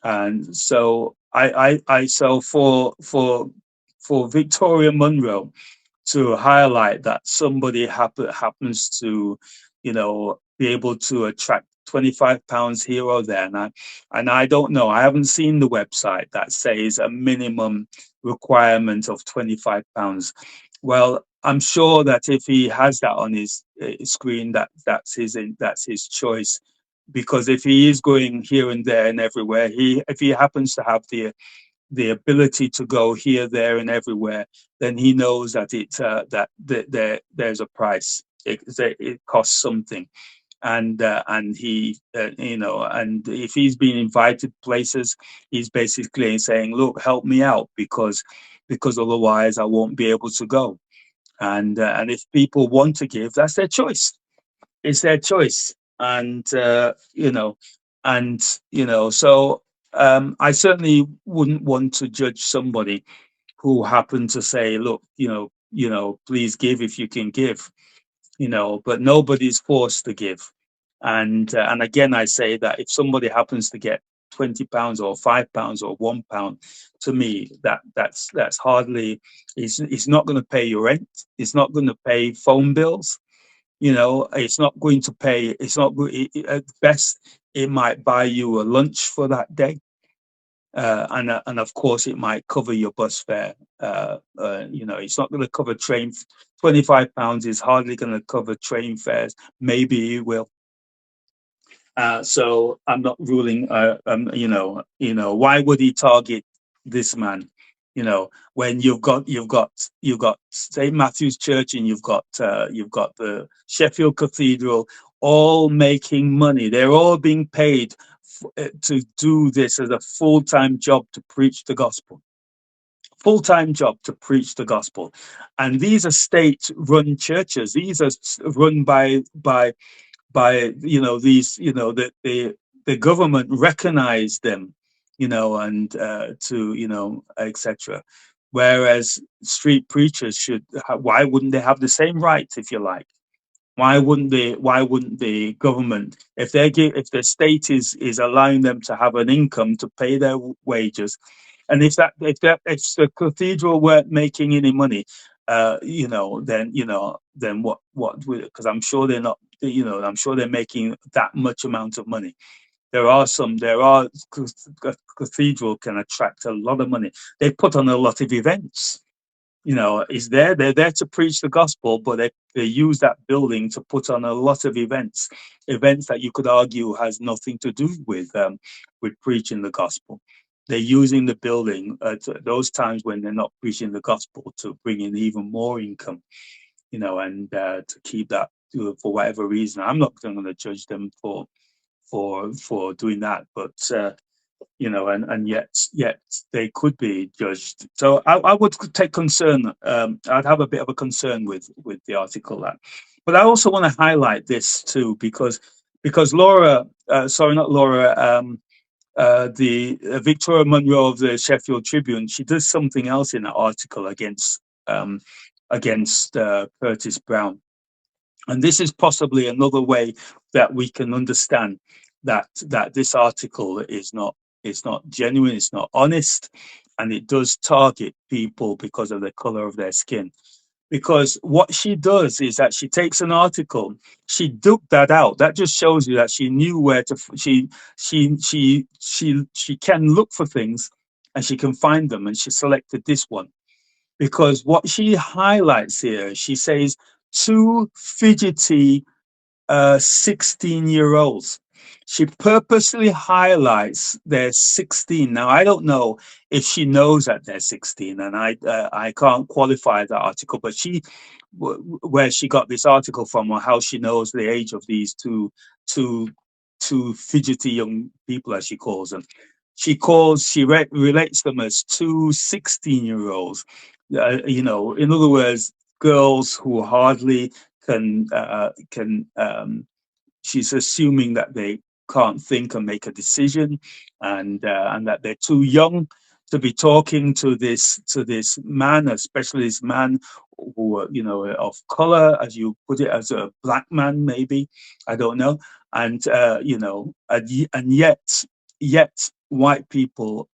And so so for Victoria Monroe to highlight that somebody happens to be able to attract £25 here or there. And I don't know, I haven't seen the website that says a minimum requirement of £25. Well, I'm sure that if he has that on his screen, that's his choice. Because if he is going here and there and everywhere, if he happens to have the ability to go here, there, and everywhere, then he knows that there's a price. It costs something, and he, and if he's been invited places, he's basically saying, "Look, help me out, because otherwise I won't be able to go." And if people want to give, that's their choice. It's their choice, and so I certainly wouldn't want to judge somebody who happened to say, "Look, please give if you can give," but nobody's forced to give. And again, I say that if somebody happens to get £20 or £5 or £1, to me, that's hardly. It's not going to pay your rent. It's not going to pay phone bills. It's not going to pay. It's not at best. It might buy you a lunch for that day, and of course, it might cover your bus fare. It's not going to cover train. £25 is hardly going to cover train fares. Maybe it will. So I'm not ruling. Why would he target this man? When you've got St. Matthew's Church, and you've got the Sheffield Cathedral, all making money. They're all being paid to do this as a full-time job to preach the gospel. Full-time job to preach the gospel. And these are state-run churches. These are run by these, the government recognize them, and etc. Whereas street preachers why wouldn't they have the same rights, if you like? Why wouldn't the government, if the state is allowing them to have an income to pay their wages, and if the cathedral weren't making any money, then what? Because I'm sure they're not. I'm sure they're making that much amount of money. Cathedral can attract a lot of money. They put on a lot of events. They're there to preach the gospel, but they use that building to put on a lot of events that you could argue has nothing to do with preaching the gospel. They're using the building at those times when they're not preaching the gospel to bring in even more income, and to keep that for whatever reason. I'm not going to judge them for doing that, but and yet they could be judged. So I would take concern. I'd have a bit of a concern with the article but I also want to highlight this too, because Laura, not Laura, the Victoria Munro of the Sheffield Tribune, she does something else in that article against Curtis Brown. And this is possibly another way that we can understand that this article is not genuine, it's not honest, and it does target people because of the color of their skin. Because what she does is that she takes an article, she dug that out. That just shows you that she knew where to. She can look for things, and she can find them, and she selected this one. Because what she highlights here, she says, two fidgety 16-year-olds. She purposely highlights they're 16. Now, I don't know if she knows that they're 16, and I can't qualify that article, but where she got this article from, or how she knows the age of these two fidgety young people, as she calls them. She relates them as two 16-year-olds. In other words, girls who hardly can she's assuming that they can't think and make a decision, and that they're too young to be talking to this man, especially this man who of color, as you put it, as a black man, maybe, I don't know, and and yet white people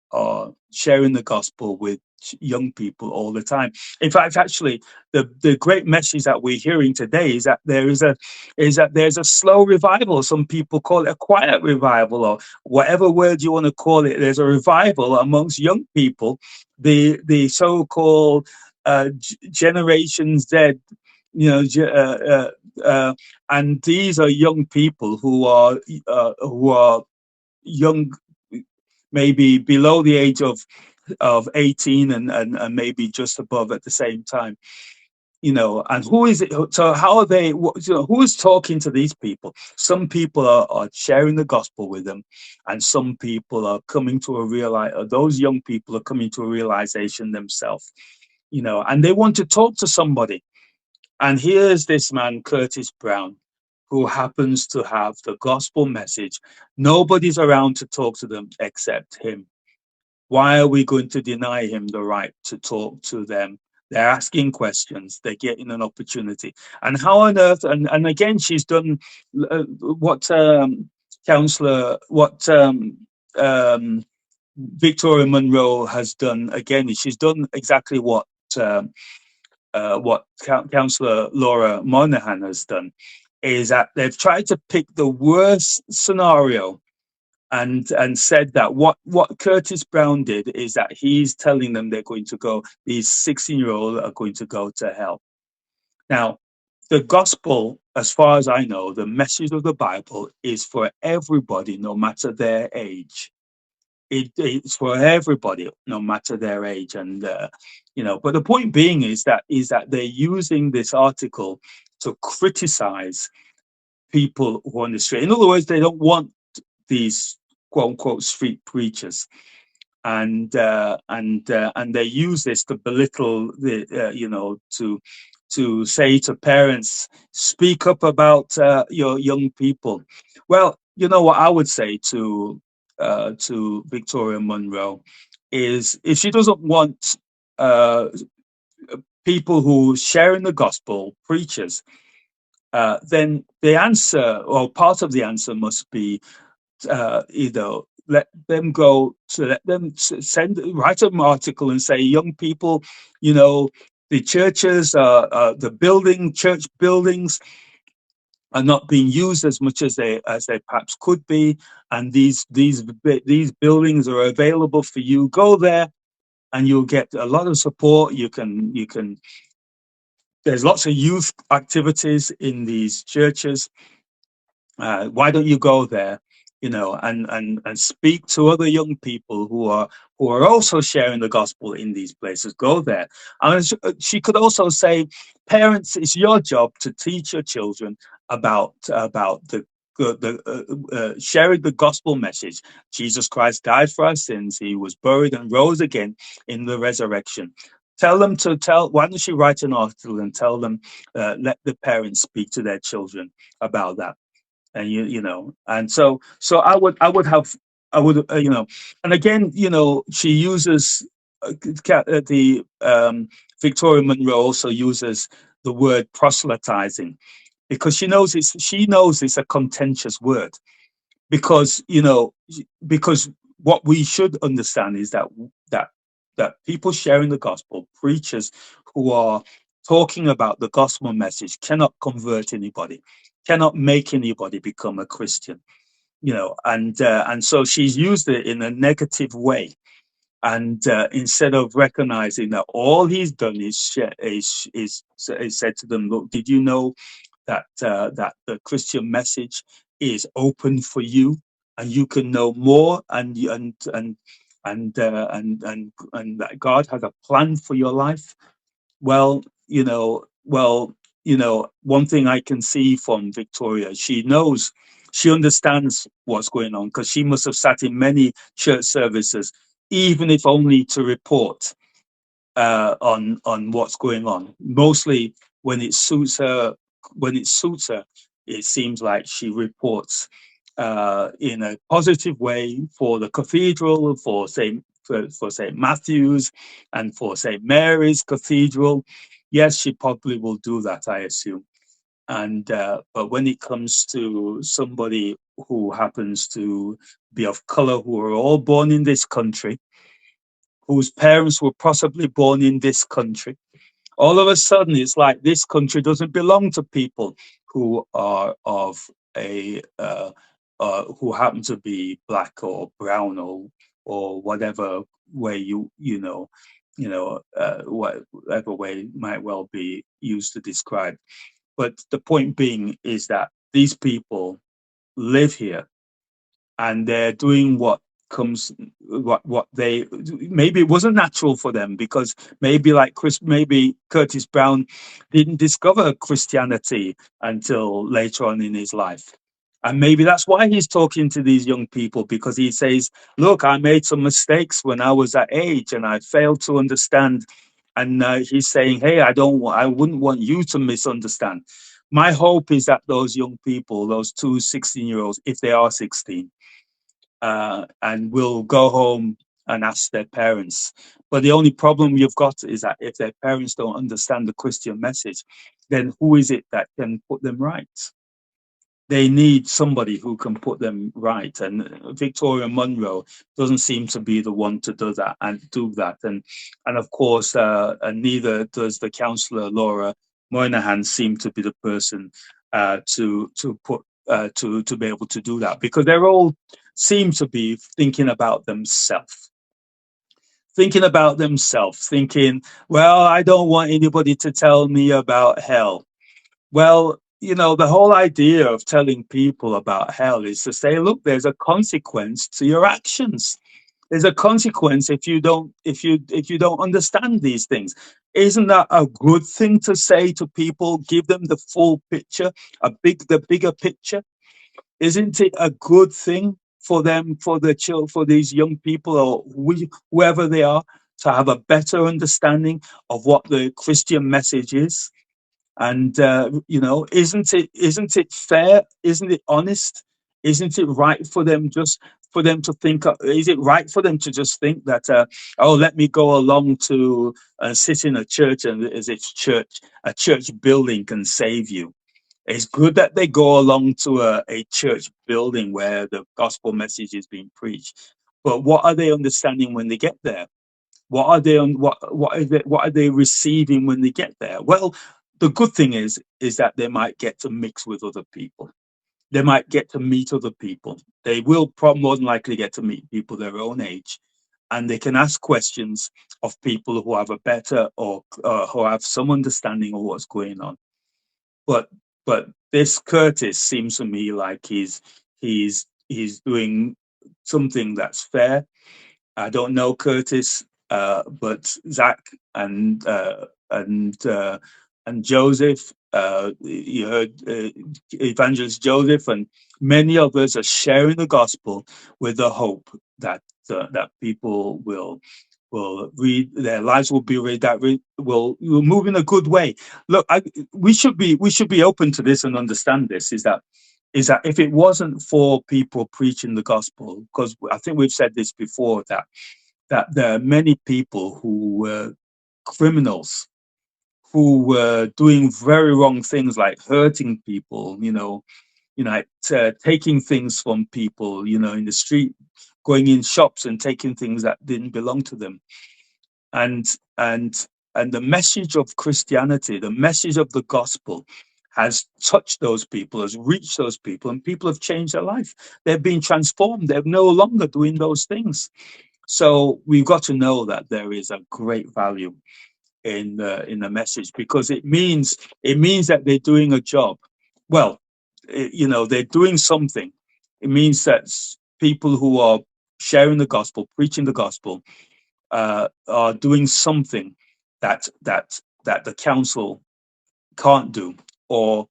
sharing the gospel with young people all the time. In fact, actually, the great message that we're hearing today is that there's a slow revival. Some people call it a quiet revival, or whatever word you want to call it. There's a revival amongst young people, the so-called Generation Z, and these are young people who are young, maybe below the age of 18 and maybe just above at the same time. And who is it? So how are they? Who is talking to these people? Some people are sharing the gospel with them, and some people are coming to those young people are coming to a realization themselves. And they want to talk to somebody. And here's this man, Curtis Brown, who happens to have the gospel message. Nobody's around to talk to them except him. Why are we going to deny him the right to talk to them? They're asking questions. They're getting an opportunity. And how on earth? And again, she's done what Victoria Monroe has done. Again, she's done exactly what Councillor Laura Moynahan has done. Is that they've tried to pick the worst scenario and said that what Curtis Brown did is that he's telling them they're going to go, these 16-year-olds are going to go to hell. Now, the gospel, as far as I know, the message of the Bible is for everybody, no matter their age. It's for everybody, no matter their age. And, but the point being is that they're using this article to criticize people who are on the street. In other words, they don't want these quote unquote street preachers, and they use this to belittle to say to parents, speak up about your young people. Well, what I would say to Victoria Monroe is, if she doesn't want people who sharing the gospel, preachers, then the answer, or part of the answer, must be let them write an article and say, young people, the churches, church buildings are not being used as much as they perhaps could be, and these buildings are available for you. Go there, and you'll get a lot of support. You can. There's lots of youth activities in these churches. Why don't you go there? And speak to other young people who are also sharing the gospel in these places. Go there. And she could also say, parents, it's your job to teach your children about the sharing the gospel message. Jesus Christ died for our sins. He was buried and rose again in the resurrection. Why don't she write an article and tell them, let the parents speak to their children about that. And and so I would and again, she uses Victoria Monroe also uses the word proselytizing, because she knows it's a contentious word, because what we should understand is that people sharing the gospel, preachers who are talking about the gospel message, cannot convert anybody, cannot make anybody become a Christian, and so she's used it in a negative way. And instead of recognizing that all he's done is said to them, look, did you know that the Christian message is open for you, and you can know more, and that God has a plan for your life? Well, one thing I can see from Victoria, she understands what's going on, because she must have sat in many church services, even if only to report on what's going on. Mostly when it suits her, it seems like she reports in a positive way for the cathedral, for St. Matthew's, and for St. Mary's Cathedral. Yes, she probably will do that, I assume. And but when it comes to somebody who happens to be of color, who are all born in this country, whose parents were possibly born in this country. All of a sudden, it's like this country doesn't belong to people who are of a who happen to be black or brown or whatever way whatever way might well be used to describe. But the point being is that these people live here and they're doing what they maybe it wasn't natural for them, because maybe maybe Curtis Brown didn't discover Christianity until later on in his life. And maybe that's why he's talking to these young people, because he says, look, I made some mistakes when I was that age and I failed to understand. And he's saying, hey, I wouldn't want you to misunderstand. My hope is that those young people, those two 16-year-olds, if they are 16, and will go home and ask their parents. But the only problem you've got is that if their parents don't understand the Christian message, then who is it that can put them right? They need somebody who can put them right. And Victoria Munro doesn't seem to be the one to do that. And of course, and neither does the councillor Laura Moynahan seem to be the person to be able to do that, because they're all seem to be thinking about themselves. Thinking, well, I don't want anybody to tell me about hell. Well, the whole idea of telling people about hell is to say, look, there's a consequence to your actions. There's a consequence if you don't understand these things. Isn't that a good thing to say to people? Give them the full picture, the bigger picture. Isn't it a good thing for them, for these young people, or whoever they are, to have a better understanding of what the Christian message is? And isn't it fair? Isn't it honest? Isn't it right for them to think? Is it right for them to just think that let me go along to sit in a church, and as if a church building can save you? It's good that they go along to a church building where the gospel message is being preached, but what are they understanding when they get there? What are they receiving when they get there? Well, the good thing is that they might get to mix with other people. They might get to meet other people. They will more than likely get to meet people their own age, and they can ask questions of people who have a better or who have some understanding of what's going on. But this Curtis seems to me like he's doing something that's fair. I don't know Curtis, but Zach and Joseph, you heard Evangelist Joseph, and many others are sharing the gospel with the hope that people will read, their lives will be read, that will move in a good way. Look, we should be open to this and understand this. Is that if it wasn't for people preaching the gospel, because I think we've said this before, that there are many people who were criminals, who were doing very wrong things like hurting people, taking things from people, in the street, going in shops and taking things that didn't belong to them. And the message of Christianity, the message of the gospel, has touched those people, has reached those people, and people have changed their life. They've been transformed. They're no longer doing those things. So we've got to know that there is a great value in the message, because it means that they're doing a job. Well, they're doing something. It means that people who are sharing the gospel, preaching the gospel, are doing something that the council can't do or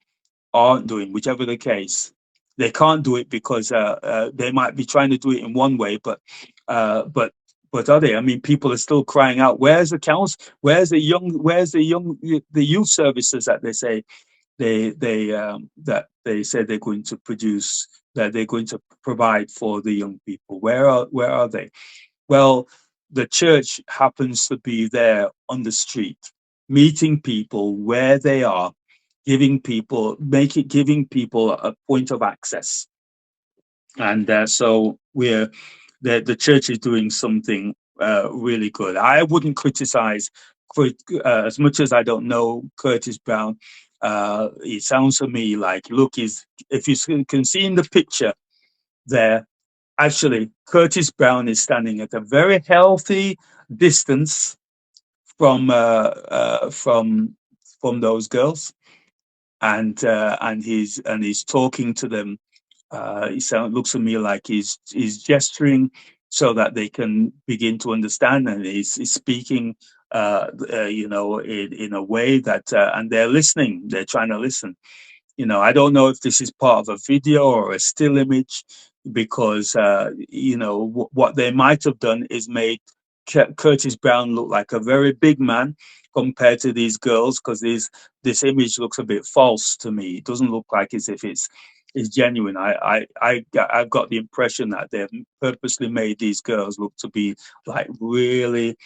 aren't doing, whichever the case. They can't do it because they might be trying to do it in one way, but are they? I mean, people are still crying out, "Where's the council? Where's the youth services that they say they said they're going to produce, that they're going to provide for the young people? Where are they?" Well, the church happens to be there on the street, meeting people where they are, giving people a point of access. And so the church is doing something really good. I wouldn't criticize, as much as I don't know Curtis Brown. It sounds to me like, look, if you can see in the picture there, actually, Curtis Brown is standing at a very healthy distance from those girls, and he's talking to them. Looks to me like he's gesturing so that they can begin to understand, and he's speaking, in a way that, and they're listening. They're trying to listen. I don't know if this is part of a video or a still image, because what they might have done is made Curtis Brown look like a very big man compared to these girls, because this image looks a bit false to me. It doesn't look like as if it's genuine. I've got the impression that they've purposely made these girls look to be like really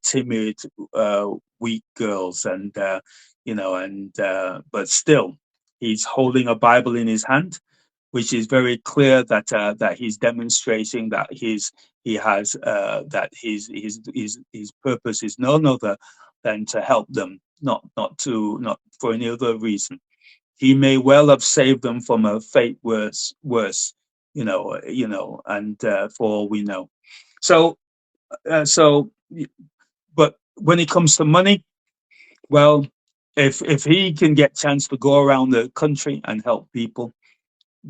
timid, weak girls, and but still, he's holding a Bible in his hand, which is very clear that he's demonstrating that his purpose is none other than to help them, not for any other reason. He may well have saved them from a fate worse, and for all we know. So, but when it comes to money, well, if he can get chance to go around the country and help people,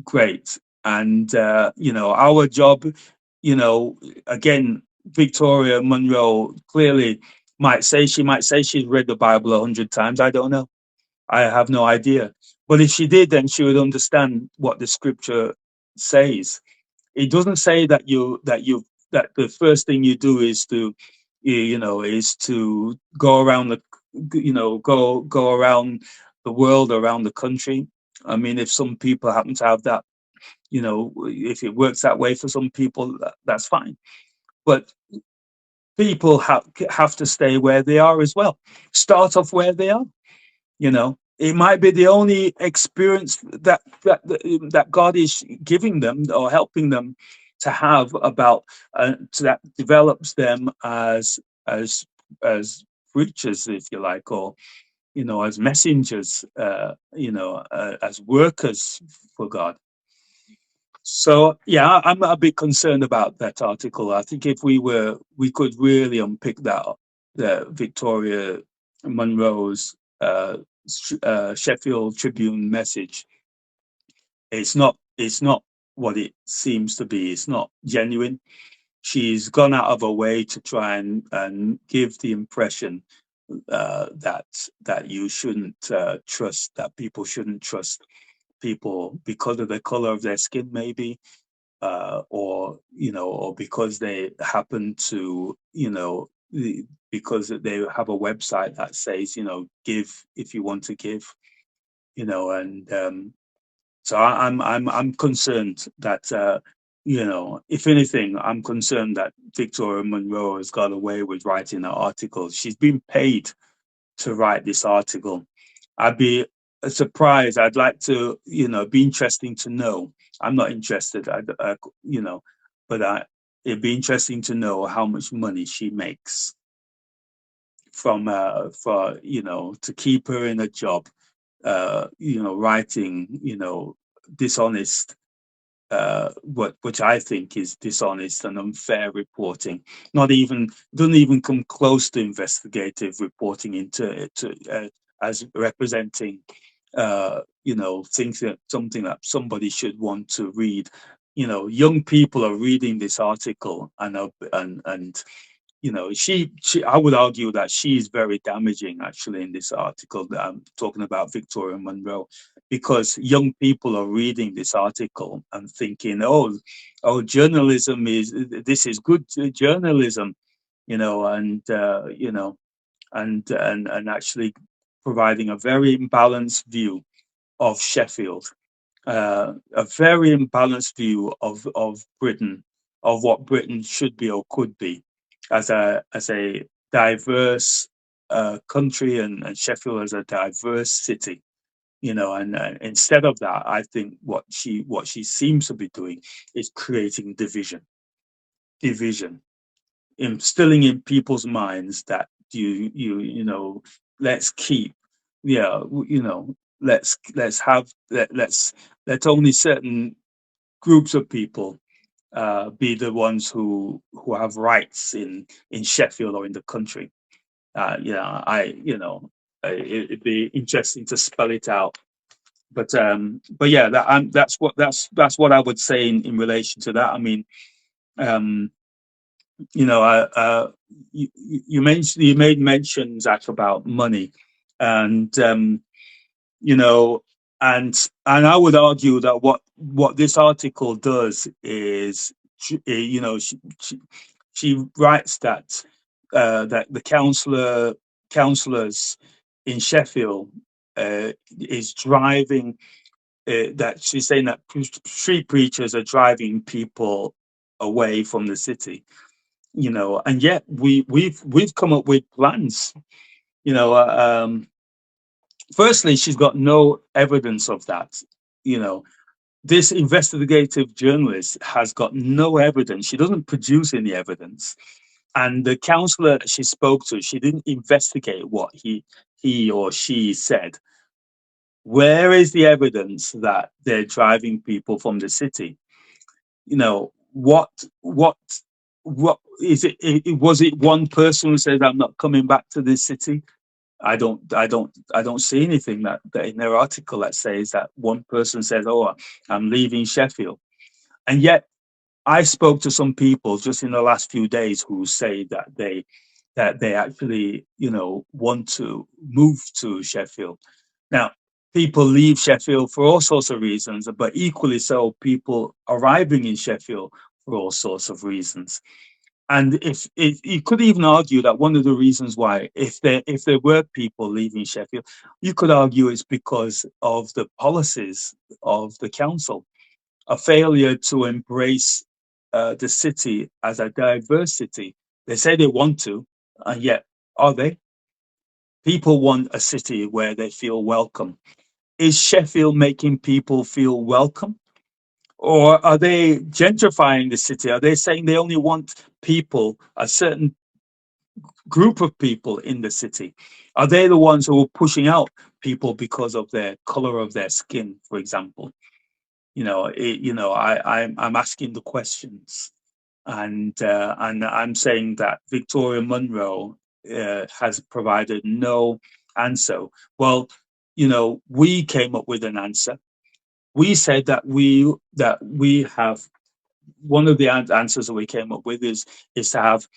great. And our job, again, Victoria Monroe clearly might say she's read the Bible 100 times. I don't know. I have no idea. But if she did, then she would understand what the scripture says. It doesn't say that the first thing you do is to go around go around the world, around the country. I mean, if some people happen to have that, if it works that way for some people, that's fine. But people have to stay where they are as well. Start off where they are. It might be the only experience that God is giving them or helping them to have about that develops them as preachers, if you like, or as messengers, as workers for God. So yeah, I'm a bit concerned about that article. I think if we could really unpick that, the Victoria Monroe's Sheffield Tribune message. It's not what it seems to be. It's not genuine. She's gone out of her way to try and give the impression that you shouldn't trust, that people shouldn't trust people because of the color of their skin, maybe, or because they happen to, because they have a website that says, give if you want to give, and so I'm concerned that if anything, I'm concerned that Victoria Monroe has got away with writing an article. She's been paid to write this article. I'd be surprised. I'd like to, be interesting to know. I'm not interested, but it'd be interesting to know how much money she makes from to keep her in a job, writing, dishonest, which I think is dishonest and unfair reporting. Doesn't even come close to investigative reporting as representing, something that somebody should want to read. Young people are reading this article, and I would argue that she's very damaging, actually, in this article that I'm talking about, Victoria Monroe, because young people are reading this article and thinking, oh, journalism this is good journalism, and actually providing a very imbalanced view of Sheffield, a very imbalanced view of Britain, of what Britain should be or could be as a diverse country, and Sheffield as a diverse city. you know, and instead of that, I think what she seems to be doing is creating division, instilling in people's minds that you know, let's keep, yeah, you know, let only certain groups of people be the ones who have rights in Sheffield or in the country. It'd be interesting to spell it out. But yeah, that's what I would say in relation to that. I mean, you know, you made mention, Zach, about money, and you know, and I would argue that what this article does is, you know, she writes that that the councillors in Sheffield is driving. That she's saying that street preachers are driving people away from the city, you know, and yet we've come up with plans, you know. Firstly, she's got no evidence of that, you know. This investigative journalist has got no evidence. She doesn't produce any evidence. And the councillor that she spoke to, she didn't investigate what he or she said. Where is the evidence that they're driving people from the city? You know, what is it? Was it one person who said, "I'm not coming back to this city"? I don't see anything that in their article that says that one person says, "Oh, I'm leaving Sheffield." And yet I spoke to some people just in the last few days who say that they actually, you know, want to move to Sheffield. Now, people leave Sheffield for all sorts of reasons, but equally so, people arriving in Sheffield for all sorts of reasons. And if you could even argue that one of the reasons why, if there were people leaving Sheffield, you could argue it's because of the policies of the council, a failure to embrace the city as a diverse city. They say they want to, and yet are they? People want a city where they feel welcome. Is Sheffield making people feel welcome? Or are they gentrifying the city? Are they saying they only want people, a certain group of people in the city? Are they the ones who are pushing out people because of their color of their skin, for example? You know, I'm asking the questions, and I'm saying that Victoria Munro has provided no answer. Well, you know, we came up with an answer. We said that we have, one of the answers that we came up with is to have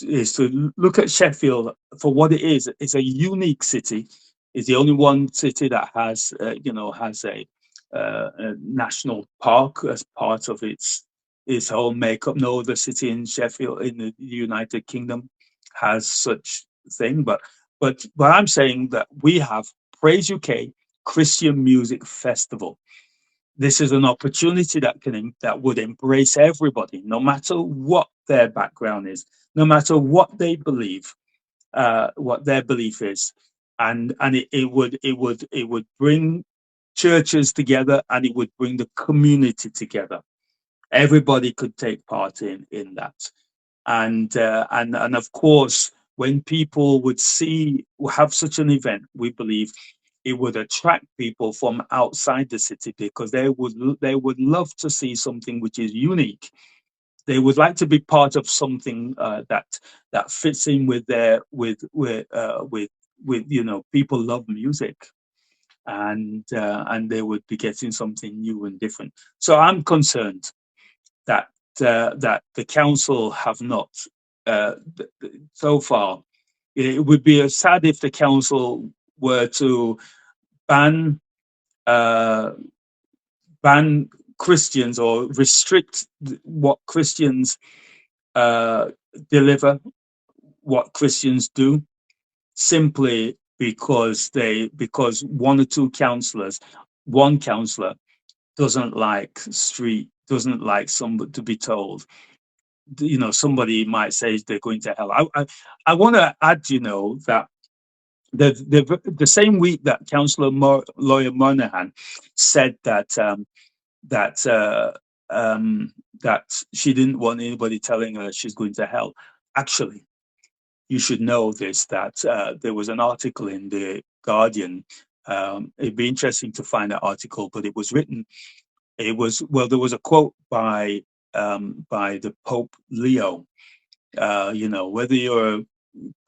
is to look at Sheffield for what it is. It's a unique city. It's the only one city that has has a national park as part of its whole makeup. No other city in Sheffield in the United Kingdom has such thing. But I'm saying that we have PraiseUK Christian Music Festival. This is an opportunity that would embrace everybody, no matter what their background is, no matter what they believe, what their belief is, and it would bring churches together, and it would bring the community together. Everybody could take part in that, and of course, when people would have such an event, we believe it would attract people from outside the city, because they would love to see something which is unique. They would like to be part of something that fits in with their with you know, people love music, and they would be getting something new and different. So I'm concerned that that the council have not so far. It would be sad if the council were to ban ban Christians, or restrict what Christians deliver, what Christians do, simply because one or two councillors, one councillor doesn't like somebody to be told, you know, somebody might say they're going to hell. I want to add, you know, that the same week that Councillor Lawyer Moynahan said that she didn't want anybody telling her she's going to hell. Actually, you should know this, that there was an article in the Guardian. It'd be interesting to find that article, but it was written. There was a quote by the Pope Leo. Whether you're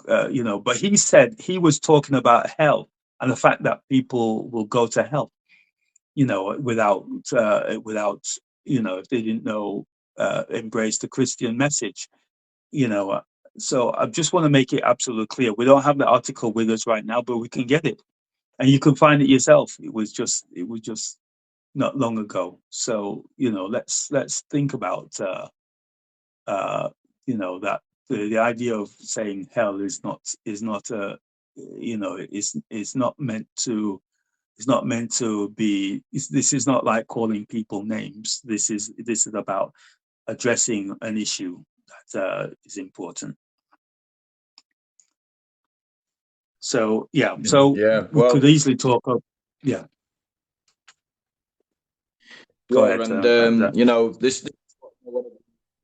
but he said he was talking about hell and the fact that people will go to hell, without if they didn't embrace the Christian message, So I just want to make it absolutely clear. We don't have the article with us right now, but we can get it, and you can find it yourself. It was just not long ago. So let's think about that the idea of saying hell is not meant to be. This is not like calling people names. This is about addressing an issue that is important. So we could easily talk of Go ahead. And this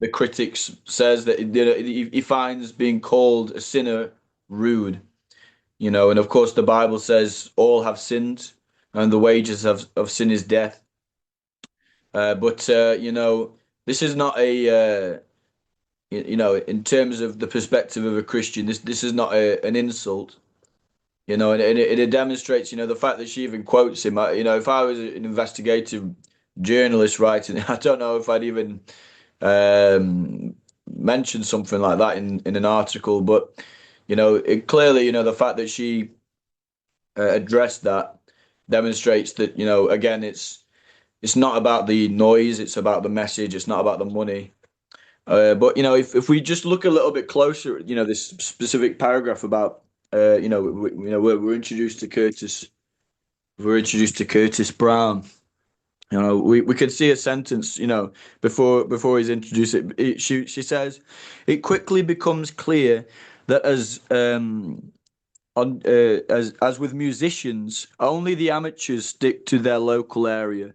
the critics says that he finds being called a sinner rude, and of course the Bible says all have sinned, and the wages of sin is death. But this is not a in terms of the perspective of a Christian, this is not an insult. And it demonstrates, the fact that she even quotes him. If I was an investigative journalist writing, I don't know if I'd even mention something like that in an article. But it clearly, the fact that she addressed that demonstrates that, again, it's not about the noise, it's about the message, it's not about the money. But if we just look a little bit closer, this specific paragraph about we're introduced to Curtis. We're introduced to Curtis Brown. We could see a sentence. Before he's introduced she says, it quickly becomes clear that as with musicians, only the amateurs stick to their local area.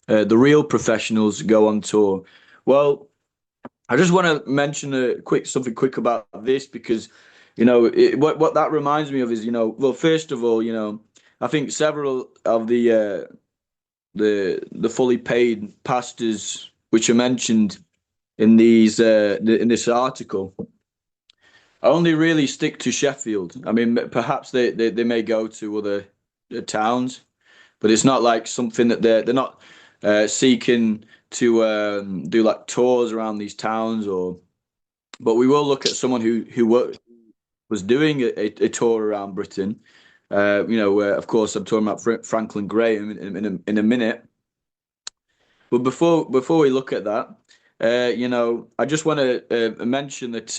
The real professionals go on tour. Well, I just want to mention something quick about this, because what that reminds me of is, well, first of all, I think several of the fully paid pastors which are mentioned in in this article only really stick to Sheffield. I mean, perhaps they may go to other towns, but it's not like something that they're not seeking to do like tours around these towns. But we will look at someone who was doing a tour around Britain. Where, of course, I'm talking about Franklin Graham in a minute. But before we look at that, I just want to mention that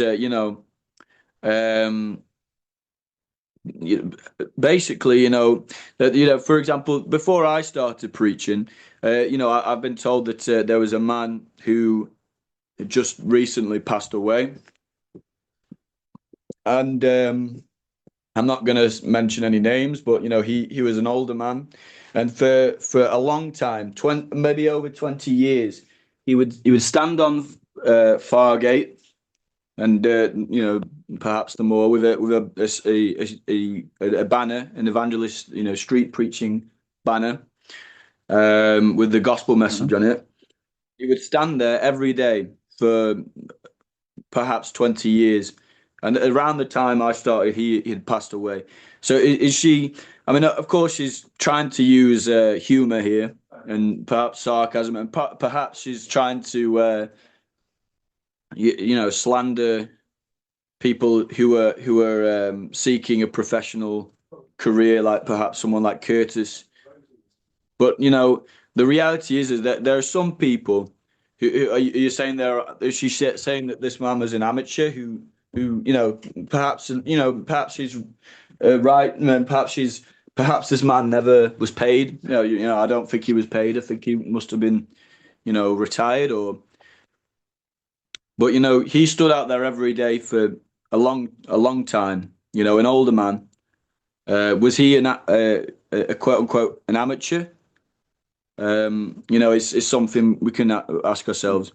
basically, that for example, before I started preaching, I've been told that there was a man who just recently passed away, and I'm not going to mention any names, but he was an older man, and for a long time, maybe over 20 years, he would stand on Fargate, and perhaps the more, with a banner, an Evangelist, street preaching banner, with the gospel message on it. He would stand there every day for perhaps 20 years. And around the time I started, he had passed away. So is she? I mean, of course, she's trying to use humor here and perhaps sarcasm, and perhaps she's trying to, slander people who are seeking a professional career, like perhaps someone like Curtis. But the reality is that there are some people who are you saying there? Is she saying that this man was an amateur who perhaps she's right, and perhaps this man never was paid. I don't think he was paid. I think he must have been retired, but he stood out there every day for a long time, an older man, Was he a quote unquote an amateur? It's something we can ask ourselves.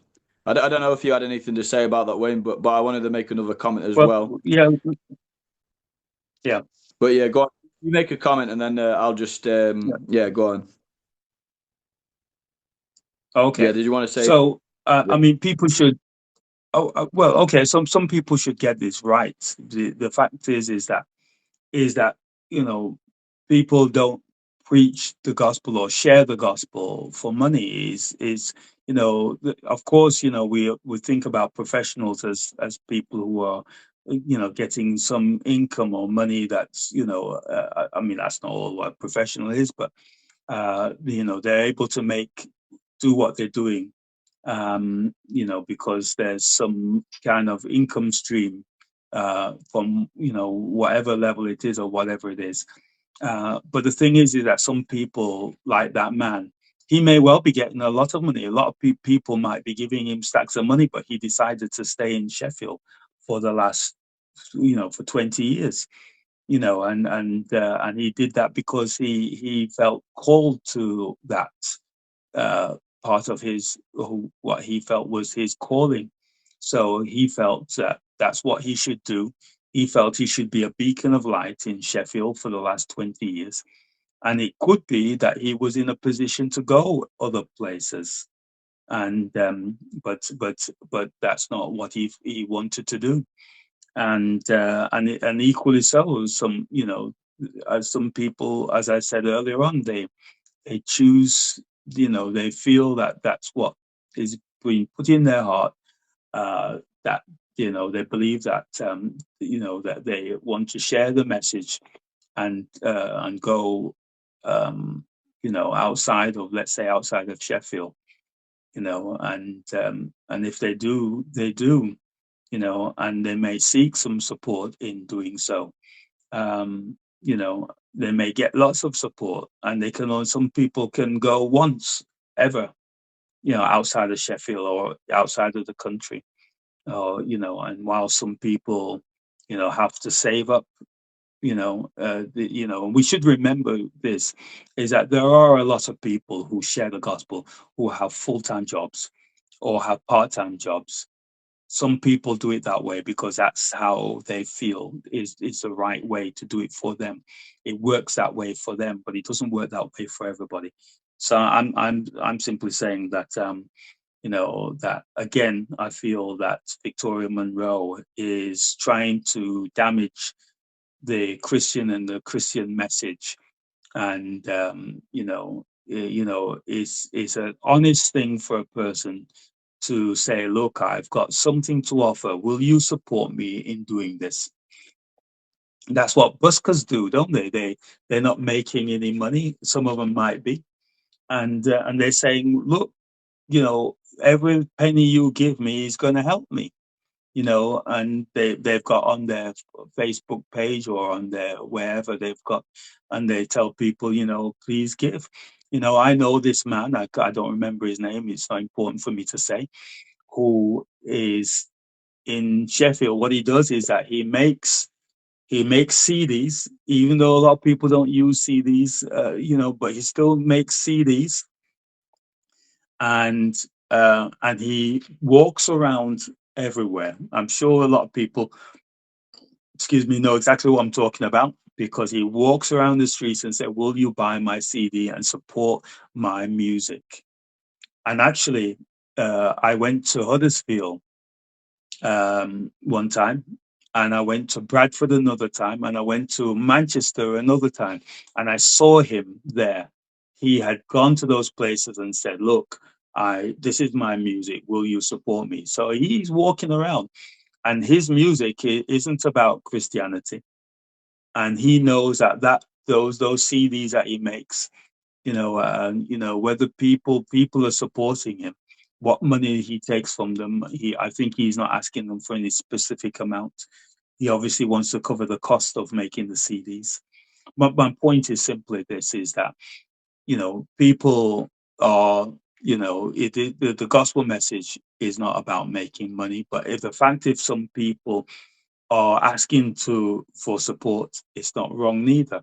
I don't know if you had anything to say about that, Wayne, but I wanted to make another comment as well. Yeah. But yeah, go on. You make a comment, and then I'll just go on. Okay. Yeah, did you want to say? So I mean, people should. Well, okay. Some people should get this right. The fact is that people don't preach the gospel or share the gospel for money. Of course, we think about professionals as people who are getting some income or money. That's I mean, that's not all what a professional is, but they're able to do what they're doing because there's some kind of income stream from whatever level it is or whatever it is. But the thing is that some people, like that man, he may well be getting a lot of money. A lot of people might be giving him stacks of money, but he decided to stay in Sheffield for the last, for 20 years. And he did that because he felt called to that part of what he felt was his calling. So he felt that that's what he should do. He felt he should be a beacon of light in Sheffield for the last 20 years. And it could be that he was in a position to go other places. And but that's not what he wanted to do. And equally so, as some people, as I said earlier on, they choose, they feel that that's what is being put in their heart, that they believe that that they want to share the message and go outside of, let's say, outside of Sheffield, and if they do, and they may seek some support in doing so. They may get lots of support, and some people can go once ever, outside of Sheffield or outside of the country, or and while some people, have to save up, we should remember this, is that there are a lot of people who share the gospel who have full-time jobs or have part-time jobs. Some people do it that way because that's how they feel is the right way to do it for them. It works that way for them, but it doesn't work that way for everybody. So I'm simply saying that that again, I feel that Victoria Monroe is trying to damage the Christian and the Christian message, and it's an honest thing for a person to say, look, I've got something to offer. Will you support me in doing this? That's what buskers do, don't they? They're not making any money. Some of them might be. And they're saying, look, every penny you give me is going to help me. And they've got on their Facebook page or on their wherever they've got, and they tell people, please give. I know this man, I don't remember his name, it's not important for me to say, who is in Sheffield. What he does is that he makes CDs, even though a lot of people don't use CDs, but he still makes CDs, and he walks around everywhere. I'm sure a lot of people, know exactly what I'm talking about, because he walks around the streets and says, will you buy my CD and support my music? And actually, I went to Huddersfield one time, and I went to Bradford another time, and I went to Manchester another time, and I saw him there. He had gone to those places and said, look, this is my music, will you support me? So he's walking around, and his music isn't about Christianity, and he knows that those CDs that he makes, whether people are supporting him, what money he takes from them, I think he's not asking them for any specific amount. He obviously wants to cover the cost of making the CDs. My point is simply this, is that, people are, the gospel message is not about making money, but if some people are asking for support, it's not wrong neither.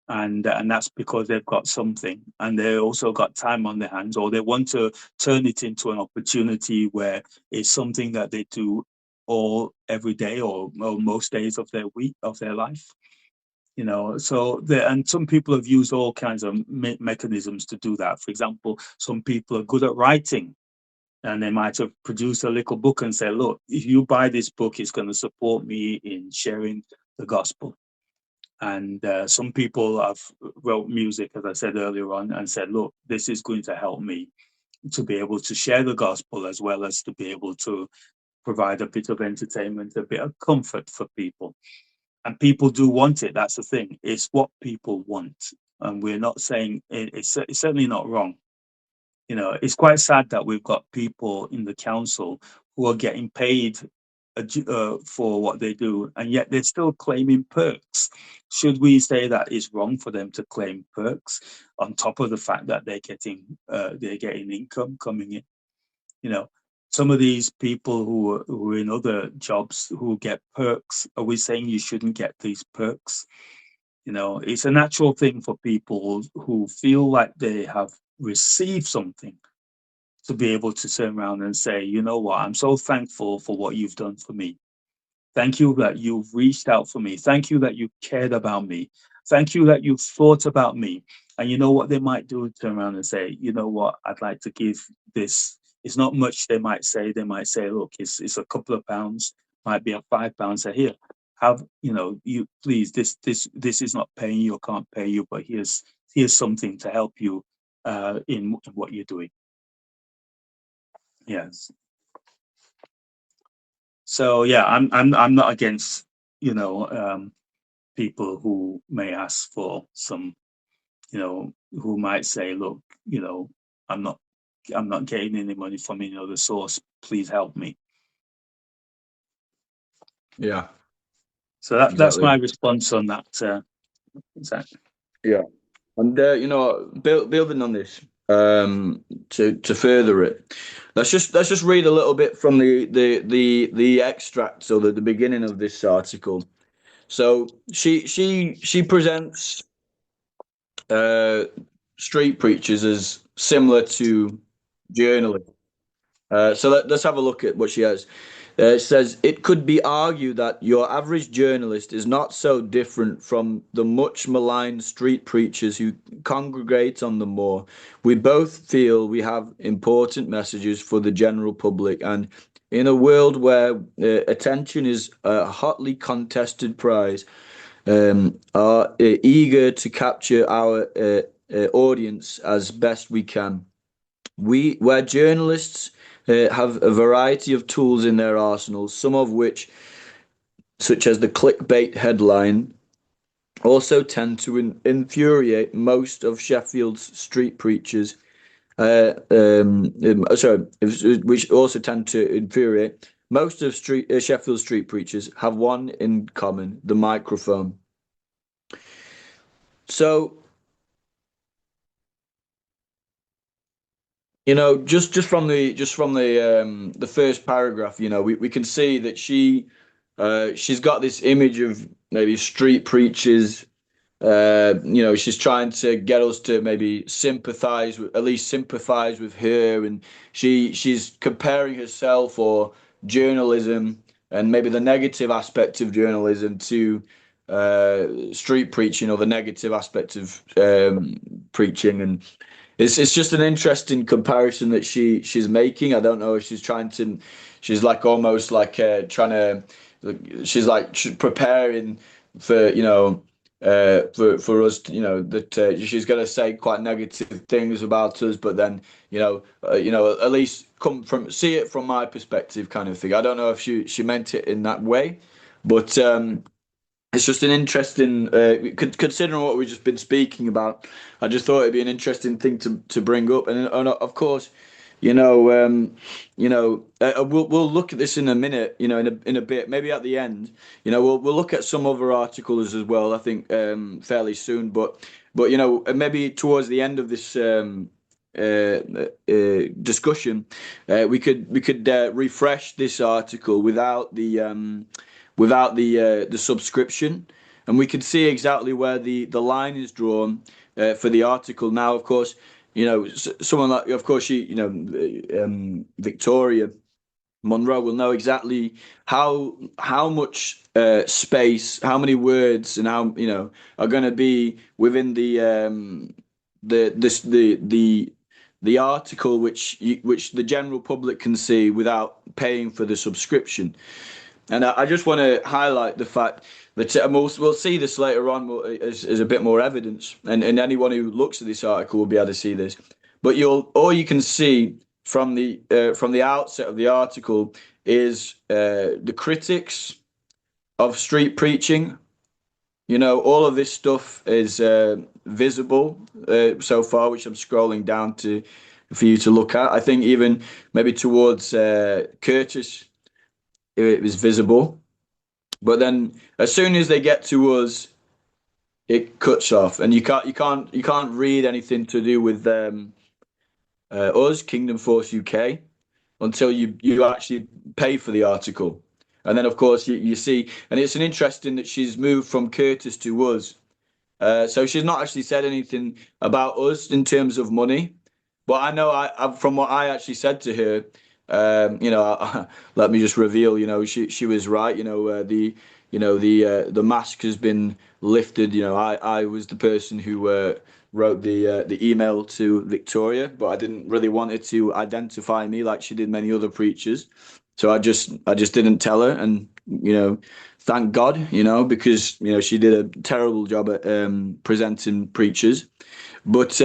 And that's because they've got something, and they also got time on their hands, or they want to turn it into an opportunity where it's something that they do every day or most days of their week, of their life. You know, so and some people have used all kinds of mechanisms to do that. For example, some people are good at writing, and they might have produced a little book and say, look, if you buy this book, it's going to support me in sharing the gospel. And some people have wrote music, as I said earlier on, and said, look, this is going to help me to be able to share the gospel, as well as to be able to provide a bit of entertainment, a bit of comfort for people. And people do want it. That's the thing. It's what people want. And we're not saying it's certainly not wrong. You know, it's quite sad that we've got people in the council who are getting paid for what they do, and yet they're still claiming perks. Should we say that it's wrong for them to claim perks on top of the fact that they're getting income coming in? You know, some of these people who are in other jobs who get perks, are we saying you shouldn't get these perks? You know, it's a natural thing for people who feel like they have received something to be able to turn around and say, you know what, I'm so thankful for what you've done for me. Thank you that you've reached out for me. Thank you that you cared about me. Thank you that you've thought about me. And you know what they might do? Turn around and say, you know what, I'd like to give this. It's not much. They might say, look, it's a couple of pounds, might be a £5. Say, here, have, you know, you please, this is not paying you or can't pay you, but here's something to help you in what you're doing. Yes. So yeah, I'm not against, you know, people who may ask for some, you know, who might say, look, you know, I'm not getting any money from any other source. Please help me. Yeah. So that's my response on that. Exactly. Yeah, and you know, building on this, to further it, let's just read a little bit from the extract, so the beginning of this article. So she presents street preachers as similar to journalists. So let's have a look at what she has. It says, it could be argued that your average journalist is not so different from the much maligned street preachers who congregate on the moor. We both feel we have important messages for the general public, and in a world where attention is a hotly contested prize, are eager to capture our audience as best we can. Where journalists have a variety of tools in their arsenals, some of which, such as the clickbait headline, also tend to infuriate most of Sheffield's street preachers. Which also tend to infuriate most of Sheffield street preachers, have one in common: the microphone. So, you know, just from the first paragraph, you know, we can see that she's got this image of maybe street preachers. You know, she's trying to get us to maybe at least sympathize with her, and she's comparing herself or journalism and maybe the negative aspect of journalism to street preaching, or the negative aspect of preaching. And it's just an interesting comparison that she's making. I don't know if she's like almost like trying to, she's like preparing for, you know, for us, you know, that she's going to say quite negative things about us, but then, you know, at least see it from my perspective, kind of thing. I don't know if she meant it in that way, but it's just an interesting, considering what we've just been speaking about. I just thought it'd be an interesting thing to bring up, and of course, you know, we'll look at this in a minute, you know, in a bit, maybe at the end, you know, we'll look at some other articles as well. I think fairly soon, but you know, maybe towards the end of this discussion, we could refresh this article without the subscription, and we can see exactly where the line is drawn for the article. Now, of course, someone like, of course, Victoria Monroe will know exactly how much space, how many words, and how are going to be within the article, which the general public can see without paying for the subscription. And I just want to highlight the fact that we'll see this later on as a bit more evidence, and anyone who looks at this article will be able to see this. But all you can see from the outset of the article is the critics of street preaching. All of this stuff is visible so far, which I'm scrolling down for you to look at. I think even maybe towards Curtis, it was visible. But then as soon as they get to us, it cuts off, and you can't read anything to do with us, Kingdom Force UK, until you actually pay for the article. And then, of course, you see, and it's an interesting that she's moved from Curtis to us. So she's not actually said anything about us in terms of money. But I know from what I actually said to her, let me just reveal, she was right. The mask has been lifted. I was the person who wrote the email to Victoria, but I didn't really want her to identify me like she did many other preachers. So I just didn't tell her, and thank God, because she did a terrible job at presenting preachers. But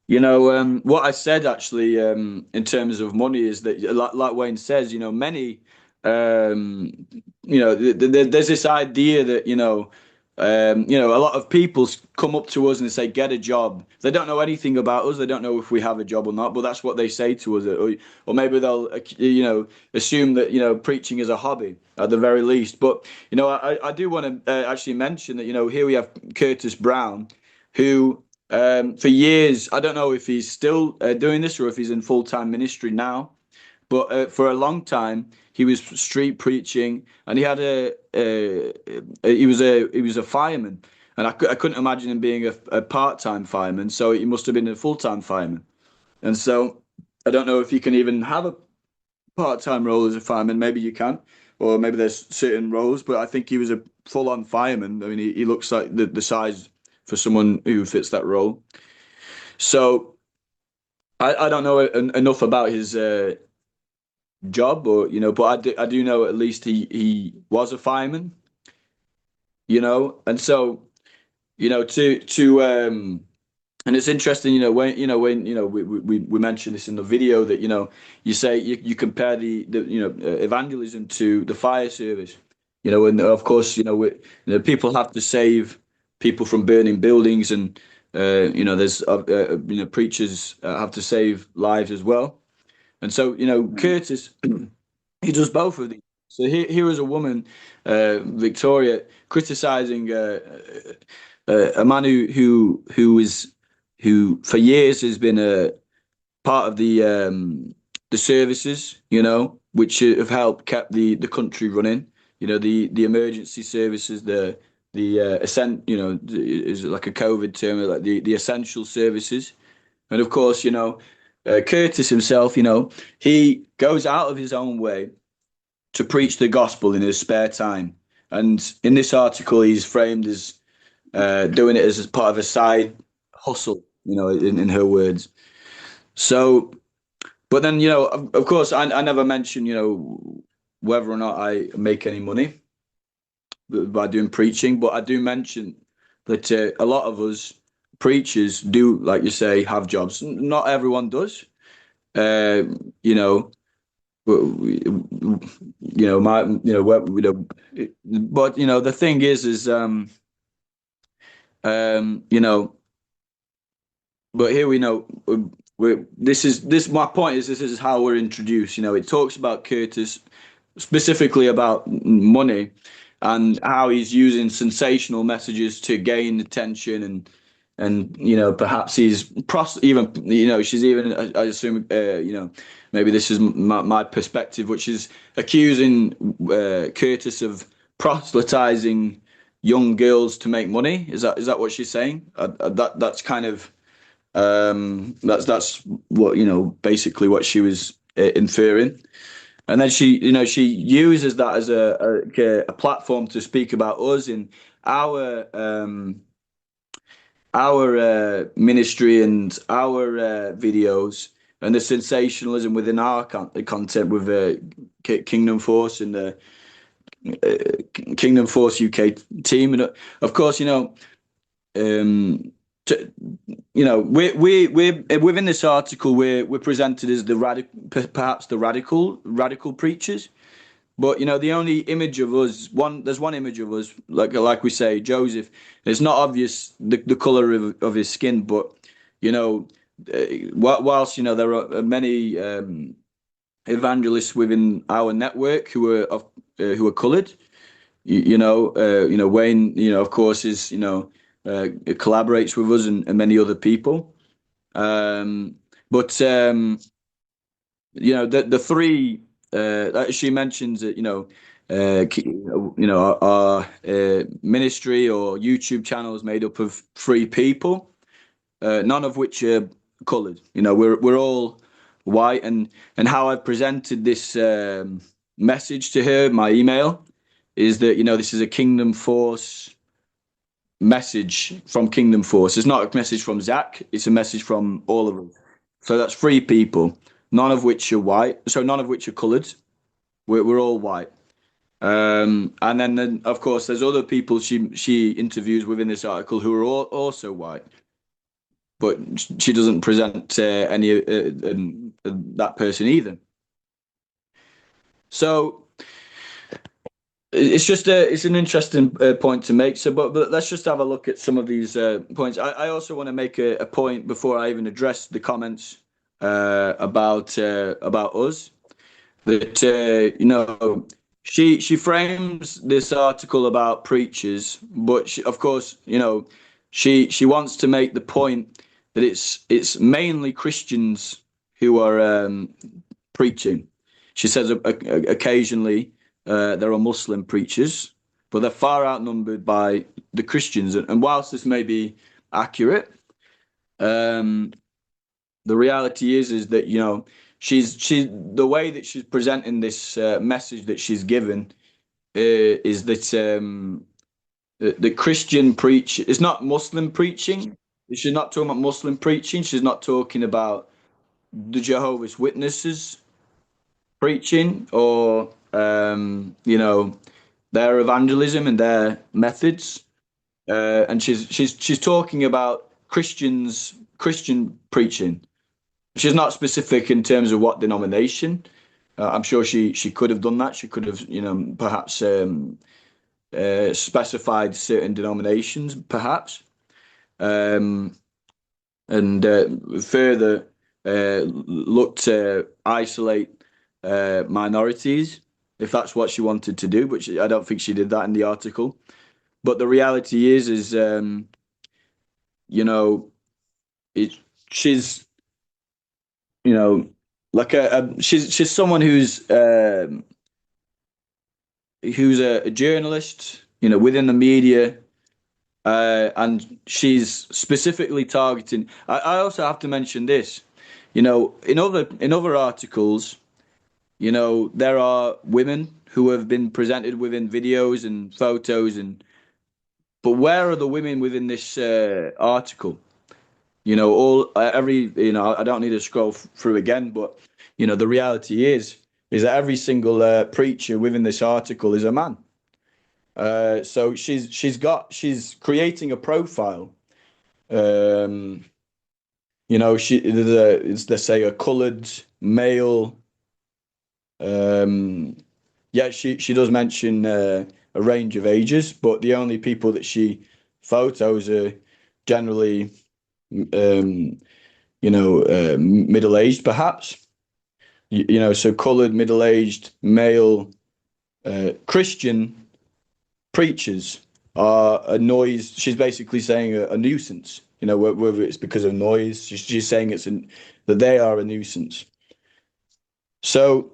what I said actually in terms of money is that, like Wayne says, many there's this idea that a lot of people come up to us and they say, get a job. They don't know anything about us. They don't know if we have a job or not, but that's what they say to us. Or maybe they'll, assume that, preaching is a hobby at the very least. But, I do want to actually mention that, here we have Curtis Brown, who for years, I don't know if he's still doing this or if he's in full-time ministry now, but for a long time, he was street preaching, and he had he was a fireman, and I couldn't imagine him being a part-time fireman. So he must have been a full-time fireman, and so I don't know if you can even have a part-time role as a fireman. Maybe you can, or maybe there's certain roles. But I think he was a full-on fireman. I mean, he looks like the size for someone who fits that role. So I don't know enough about his job, or but I do know at least he was a fireman, and so to and it's interesting, when we mentioned this in the video that you say you compare the evangelism to the fire service, and of course people have to save people from burning buildings, and there's preachers have to save lives as well. And so, Curtis, he does both of these. So here is a woman, Victoria, criticizing a man who for years has been a part of the services, which have helped kept the country running. The emergency services, the is like a COVID term, like the essential services, and of course, Curtis himself, he goes out of his own way to preach the gospel in his spare time. And in this article, he's framed as doing it as part of a side hustle, in her words. So, but then, of course, I never mention, whether or not I make any money by doing preaching, but I do mention that a lot of us preachers do, like you say, have jobs. Not everyone does. But the thing is but here we know my point is this is how we're introduced. It talks about Curtis, specifically about money, and how he's using sensational messages to gain attention, and and perhaps he's even she's even I assume maybe this is my perspective, which is accusing Curtis of proselytizing young girls to make money. Is that what she's saying? That's kind of that's what basically what she was inferring. And then she uses that as a platform to speak about us in our ministry and our videos, and the sensationalism within our content with Kingdom Force and the Kingdom Force UK team. And of course, we're within this article we're presented as perhaps the radical preachers. But the only image of us, there's one image of us, like we say, Joseph. It's not obvious the color of his skin, but whilst there are many evangelists within our network who are coloured. Wayne, of course, is collaborates with us and many other people. But the three. She mentions that our ministry or YouTube channel is made up of 3 people, none of which are coloured. We're all white, and how I've presented this message to her, my email, is that this is a Kingdom Force message from Kingdom Force. It's not a message from Zach; it's a message from all of us. So that's 3 people. None of which are white, so none of which are coloured. We're all white, and then of course there's other people she interviews within this article who are also white, but she doesn't present any that person either. So it's an interesting point to make. So, but let's just have a look at some of these points. I also want to make a point before I even address the comments about us, that she frames this article about preachers, but of course she wants to make the point that it's mainly Christians who are preaching. She says occasionally there are Muslim preachers, but they're far outnumbered by the Christians. And whilst this may be accurate, the reality is that she's the way that she's presenting this message that she's given is that the Christian preach. It's not Muslim preaching. She's not talking about Muslim preaching. She's not talking about the Jehovah's Witnesses preaching or their evangelism and their methods. And she's talking about Christian preaching. She's not specific in terms of what denomination. I'm sure she could have done that. She could have, perhaps specified certain denominations, perhaps, and further looked to isolate minorities, if that's what she wanted to do. But I don't think she did that in the article. But the reality is she's she's someone who's a journalist, within the media, and she's specifically targeting. I also have to mention this, in other articles, there are women who have been presented within videos and photos, but where are the women within this article? I don't need to scroll through again, but the reality is that every single preacher within this article is a man. So she's creating a profile. They say a coloured male. She does mention a range of ages, but the only people that she photos are generally middle-aged, perhaps. So coloured, middle-aged, male Christian preachers are a noise. She's basically saying a nuisance. you know, whether it's because of noise. She's saying that they are a nuisance. So,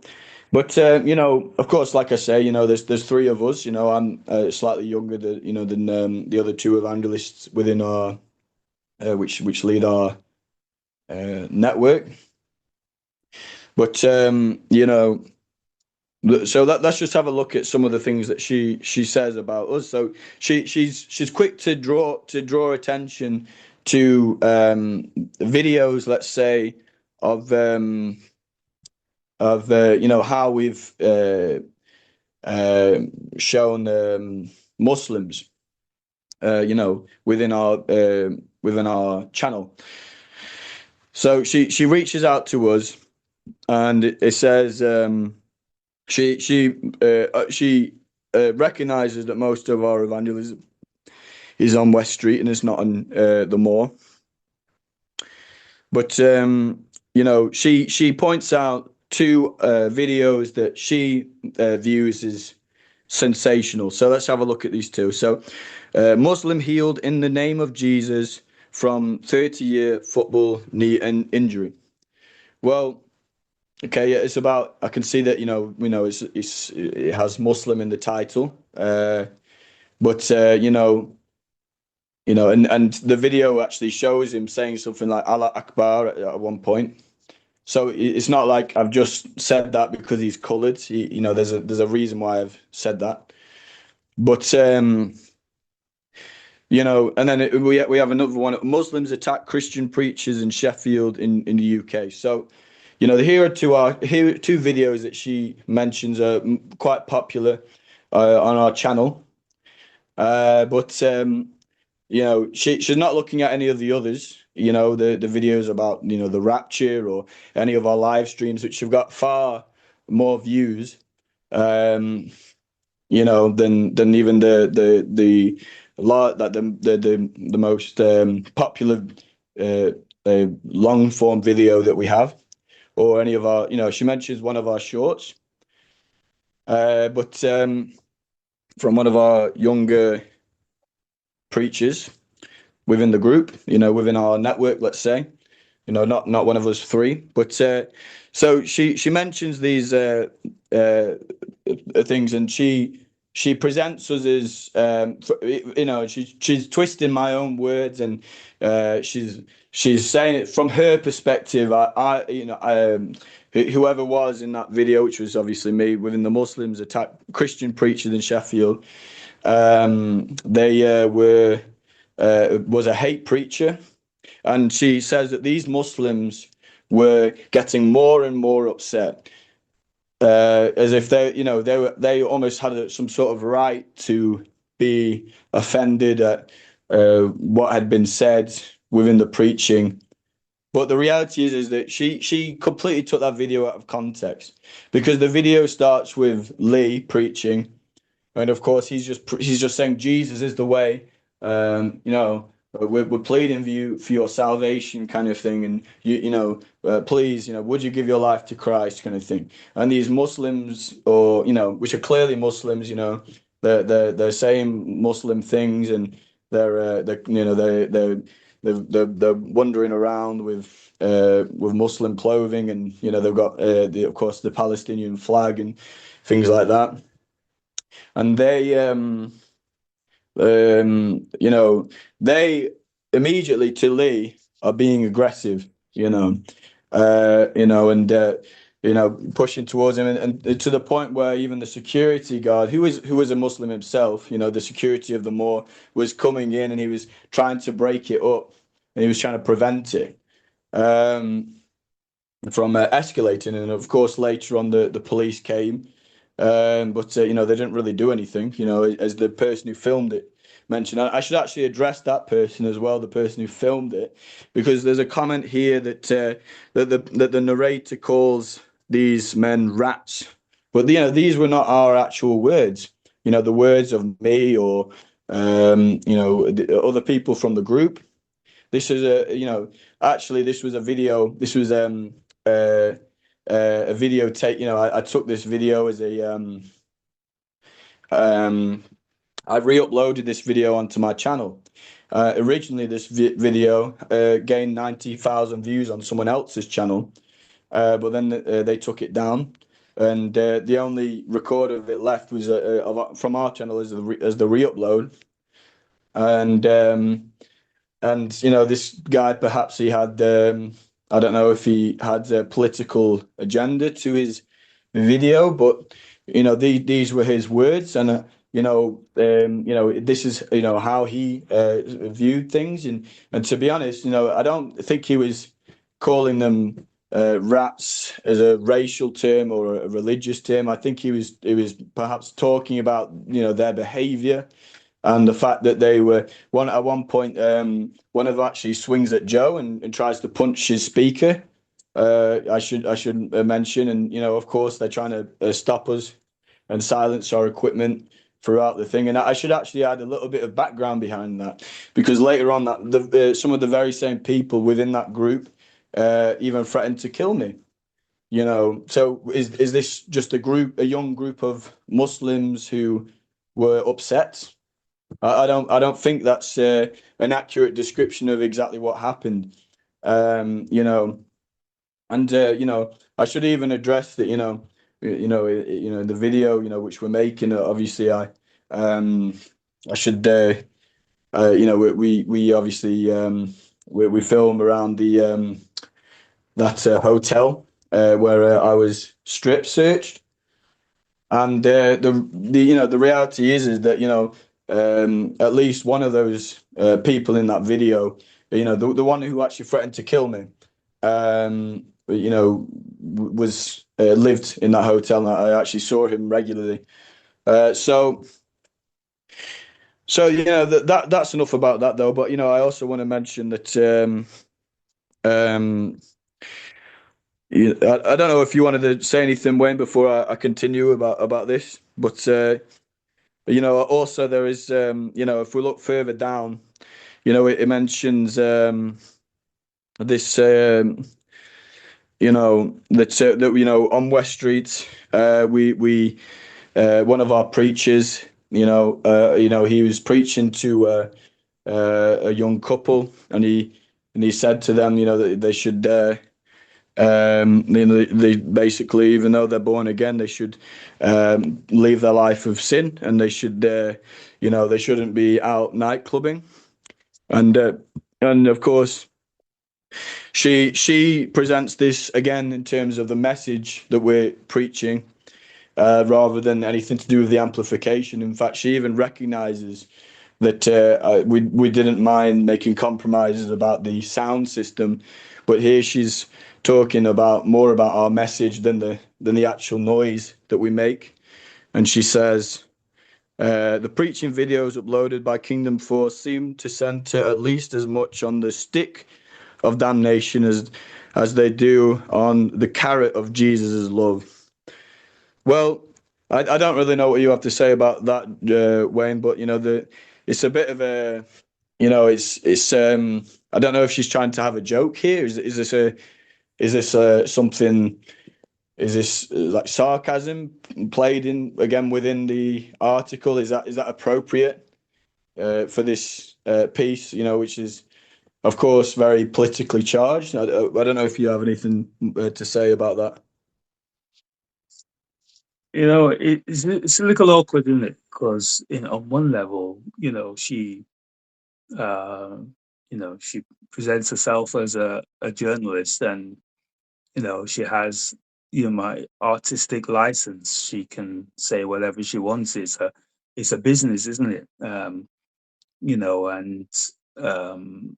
but you know, of course, like I say, you know, there's three of us. You know, I'm slightly younger than the other two evangelists within our which lead our network. But you know, so let's just have a look at some of the things that she says about us. So she's quick to draw attention to videos, let's say, of you know, how we've shown Muslims, you know, within our channel. So she reaches out to us, and it says she recognizes that most of our evangelism is on West Street and it's not on the Moor. But you know, she points out two videos that she views as sensational. So let's have a look at these two. So Muslim healed in the name of Jesus from 30-year football knee injury. Well, okay, yeah, it's about. I can see that you know it has Muslim in the title, but and the video actually shows him saying something like Allah Akbar at one point. So it's not like I've just said that because he's coloured. You know, there's a reason why I've said that. But you know, and then we have another one. Muslims attack Christian preachers in Sheffield in the UK. So, you know, here are two videos that she mentions are quite popular on our channel. But you know, she's not looking at any of the others. You know, the videos about, you know, the rapture or any of our live streams, which have got far more views, you know, than even the most popular long form video that we have, or any of our, you know, she mentions one of our shorts, but from one of our younger preachers within the group, you know, within our network, let's say, you know, not one of us three, but so she mentions these things, and she presents us as you know, she's twisting my own words, and she's saying it from her perspective. I you know, whoever was in that video, which was obviously me, within the Muslims attack Christian preachers in Sheffield, they was a hate preacher, and she says that these Muslims were getting more and more upset, as if they, you know, they almost had some sort of right to be offended at what had been said within the preaching. But the reality is that she completely took that video out of context, because the video starts with Lee preaching, and of course he's just saying Jesus is the way. You know, we're pleading for your salvation, kind of thing, and you know, please, you know, would you give your life to Christ, kind of thing. And these Muslims, or you know, which are clearly Muslims, you know, they're saying Muslim things, and they're you know, they're wandering around with Muslim clothing, and you know, they've got of course the Palestinian flag and things like that, and they you know, they immediately to Lee are being aggressive, you know, and you know, pushing towards him, and to the point where even the security guard, who was a Muslim himself, you know, the security of the Moor, was coming in, and he was trying to break it up, and he was trying to prevent it from escalating. And of course, later on, the police came. But you know, they didn't really do anything, you know, as the person who filmed it mentioned. I should actually address that person as well, the person who filmed it, because there's a comment here that that the narrator calls these men rats, but you know, these were not our actual words. You know, the words of me, or you know, the other people from the group. This is you know, actually this was a video. This was a videotape. You know, I took this video as a I re-uploaded this video onto my channel, Originally, this video gained 90,000 views on someone else's channel, but then they took it down, and the only record of it left was from our channel as the re-upload, and you know, this guy, perhaps he had I don't know if he had a political agenda to his video, but you know, these were his words, and you know, this is, you know, how he viewed things, and to be honest, you know, I don't think he was calling them rats as a racial term or a religious term. I think he was perhaps talking about, you know, their behaviour and the fact that they were at one point, one of them actually swings at Joe and tries to punch his speaker. I should mention, and you know, of course, they're trying to stop us and silence our equipment throughout the thing. And I should actually add a little bit of background behind that, because later on, that some of the very same people within that group even threatened to kill me. You know, so is this just a young group of Muslims who were upset? I don't think that's an accurate description of exactly what happened. You know, and you know, I should even address that. You know, the video, you know, which we're making. Obviously, I should. You know, we obviously we film around the that hotel where I was strip searched. And the you know, the reality is that, you know, at least one of those people in that video, you know, the one who actually threatened to kill me, you know, was lived in that hotel, and I actually saw him regularly. So you know, that's enough about that though. But you know, I also want to mention that um, I don't know if you wanted to say anything, Wayne, before I continue about this, but. You know, also there is, you know, if we look further down, you know, it mentions this, you know, that you know, on West Street, we one of our preachers, you know, he was preaching to a young couple, and he said to them, you know, that they should. You know, they basically, even though they're born again, they should leave their life of sin, and they should, you know, they shouldn't be out night clubbing. And of course, she presents this again in terms of the message that we're preaching, rather than anything to do with the amplification. In fact, she even recognizes that we didn't mind making compromises about the sound system, but here she's talking about more about our message than the actual noise that we make. And she says, the preaching videos uploaded by Kingdom Force seem to center at least as much on the stick of damnation as they do on the carrot of Jesus' love. Well, I don't really know what you have to say about that, Wayne, but you know, it's a bit of a, you know, it's I don't know if she's trying to have a joke here. Is this something? Is this like sarcasm played in again within the article? Is that appropriate for this piece? You know, which is of course very politically charged. I don't know if you have anything to say about that. You know, it's a little awkward, isn't it? Because on one level, uh, she presents herself as a journalist, and she has my artistic license. She can say whatever she wants. It's a business, isn't it? And um,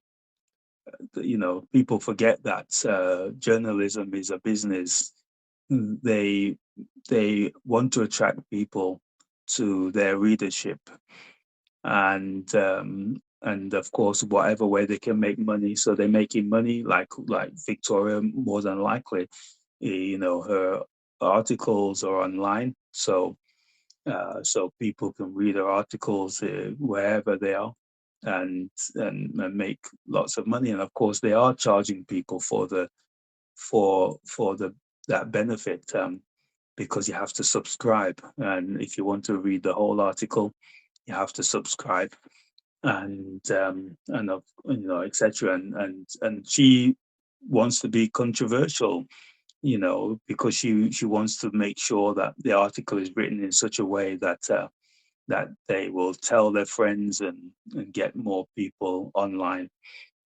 people forget that journalism is a business. They want to attract people to their readership, and of course, whatever way they can make money. So they're making money, like Victoria, more than likely. Her articles are online, so people can read her articles wherever they are, and make lots of money. And of course, they are charging people for that benefit, because you have to subscribe, and if you want to read the whole article, you have to subscribe. etc. And she wants to be controversial, because she wants to make sure that the article is written in such a way that that they will tell their friends and get more people online,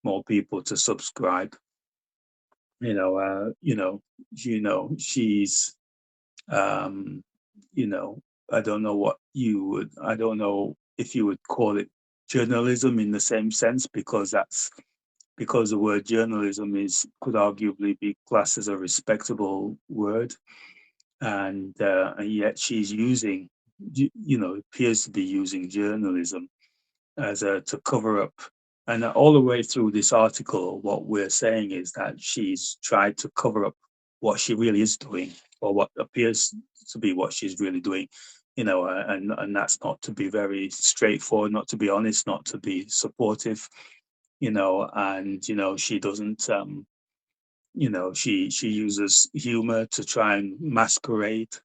more people to subscribe. She's I don't know I don't know if you would call it journalism in the same sense, because the word journalism could arguably be classed as a respectable word, and yet she's using, appears to be using journalism as to cover up. And all the way through this article, what we're saying is that she's tried to cover up what she really is doing, or what appears to be what she's really doing, and that's not to be very straightforward, not to be honest, not to be supportive, and she doesn't, she uses humor to try and masquerade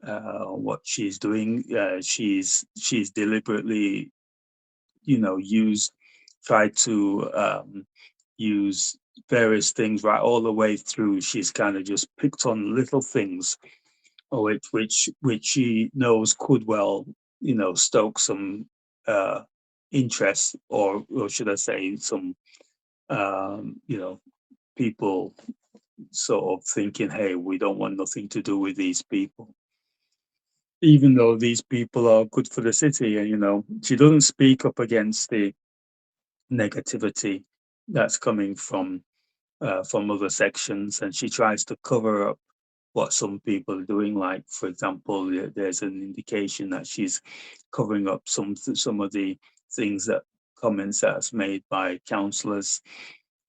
what she's doing. She's deliberately, tried to use various things right all the way through. She's kind of just picked on little things, which she knows could well, stoke some interest, or should I say, some people sort of thinking, hey, we don't want nothing to do with these people, even though these people are good for the city. And she doesn't speak up against the negativity that's coming from other sections, and she tries to cover up what some people are doing. Like, for example, there's an indication that she's covering up some of the things, that comments that's made by councillors,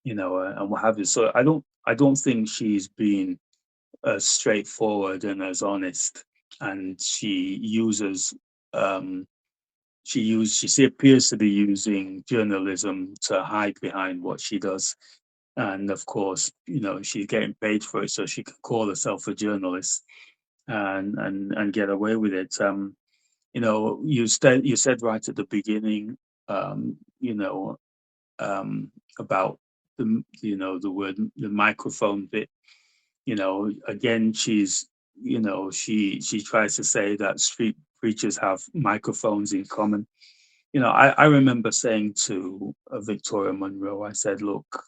and what have you. So I don't think she's been as straightforward and as honest, and she appears to be using journalism to hide behind what she does. And of course, she's getting paid for it, so she can call herself a journalist and get away with it. You said right at the beginning, about the word, the microphone bit. Again, she tries to say that street preachers have microphones in common. I remember saying to Victoria Monroe, I said, look,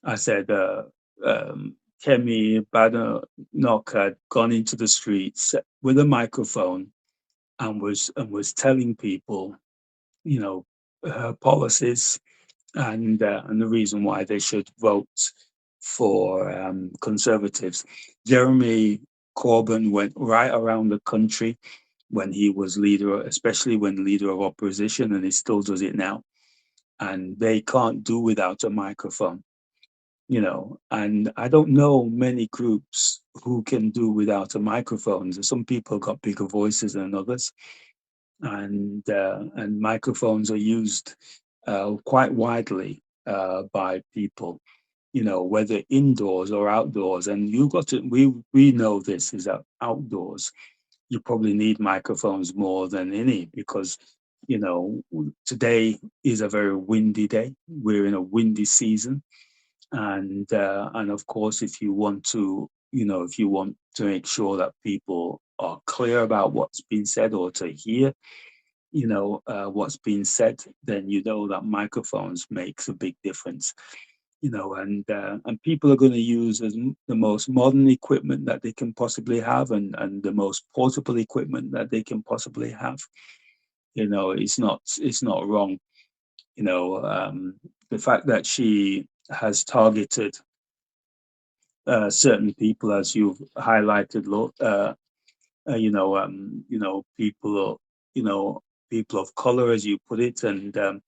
Kemi Badenoch had gone into the streets with a microphone and was telling people, her policies and the reason why they should vote for Conservatives. Jeremy Corbyn went right around the country when he was leader, especially when leader of opposition, and he still does it now. And they can't do without a microphone, and I don't know many groups who can do without a microphone. Some people got bigger voices than others, and microphones are used quite widely by people, whether indoors or outdoors. And we know this is that outdoors, you probably need microphones more than any, because today is a very windy day. We're in a windy season, and of course, if you want to make sure that people are clear about what's been said, or to hear what's being said, then that microphones makes a big difference. And people are going to use the most modern equipment that they can possibly have, and the most portable equipment that they can possibly have. It's not wrong. The fact that she has targeted certain people, as you've highlighted, people, people of color, as you put it, and the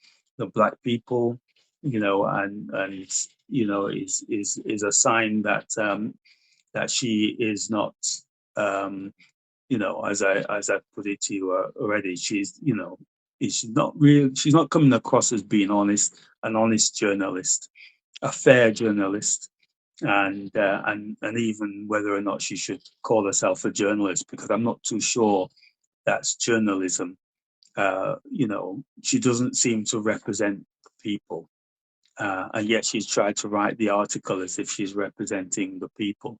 black people, and is a sign that that she is not, as I put it to you already, she's not coming across as being honest, an honest journalist, a fair journalist. And even whether or not she should call herself a journalist, because I'm not too sure that's journalism. you know, she doesn't seem to represent people. And yet she's tried to write the article as if she's representing the people,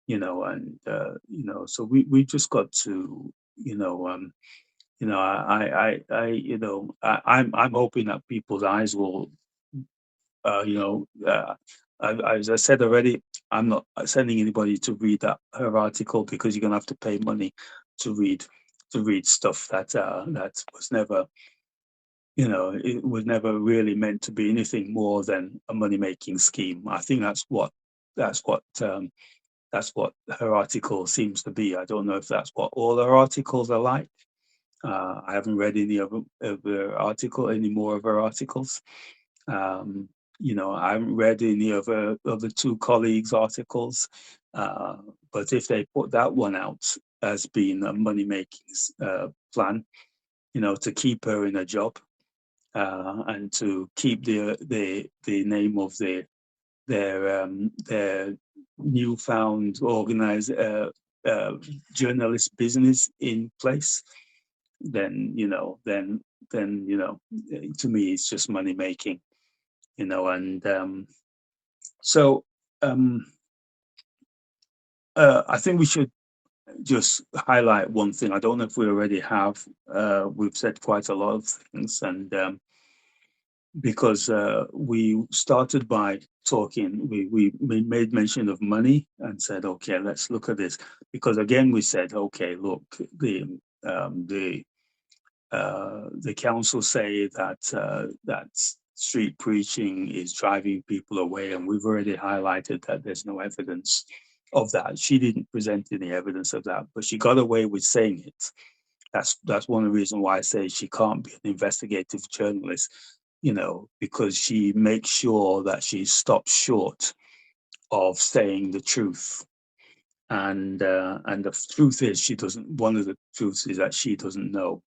you know, and, you know, so we just got to, you know, I'm hoping that people's eyes will, as I said already, I'm not sending anybody to read her article, because you're going to have to pay money to read stuff that was never, you know, it was never really meant to be anything more than a money-making scheme. I think that's what her article seems to be. I don't know if that's what all her articles are like. I haven't read any of any more of her articles. You know, I haven't read any of the two colleagues' articles. But if they put that one out as being a money-making plan, you know, to keep her in a job, and to keep the name of their newfound organized journalist business in place, then you know, to me it's just money making, you know. And I think we should just highlight one thing. I don't know if we already have. We've said quite a lot of things, and because we started by talking, we made mention of money and said, okay, let's look at this, because again we said, okay, look, the council say that street preaching is driving people away, and we've already highlighted that there's no evidence of that. She didn't present any evidence of that, but she got away with saying it. That's one of the reasons why I say she can't be an investigative journalist, you know, because she makes sure that she stops short of saying the truth. And the truth is, she doesn't. One of the truths is that she doesn't know.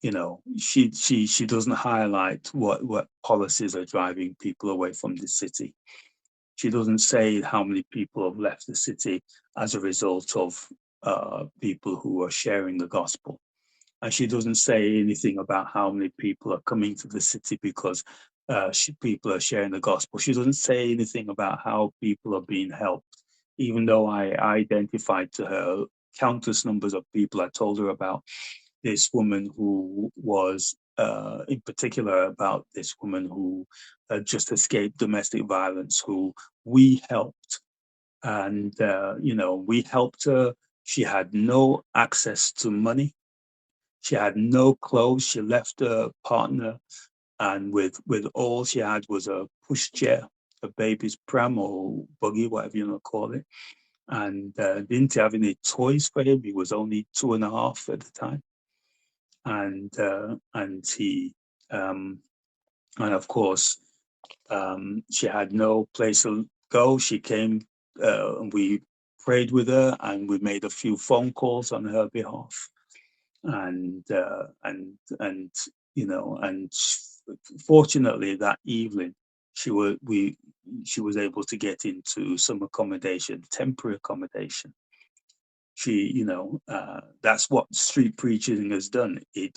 You know, she doesn't highlight what policies are driving people away from the city. She doesn't say how many people have left the city as a result of people who are sharing the gospel. And she doesn't say anything about how many people are coming to the city because people are sharing the gospel. She doesn't say anything about how people are being helped, even though I identified to her countless numbers of people. I told her about this woman who was, in particular, about this woman who had just escaped domestic violence, who we helped. And, you know, we helped her. She had no access to money. She had no clothes. She left her partner, and with all she had was a pushchair, a baby's pram or buggy, whatever you want to call it, and didn't have any toys for him. He was only 2.5 at the time, and he, and of course, she had no place to go. She came. We prayed with her, and we made a few phone calls on her behalf. And you know, and fortunately that evening she was able to get into some accommodation, temporary accommodation. She, you know, that's what street preaching has done. It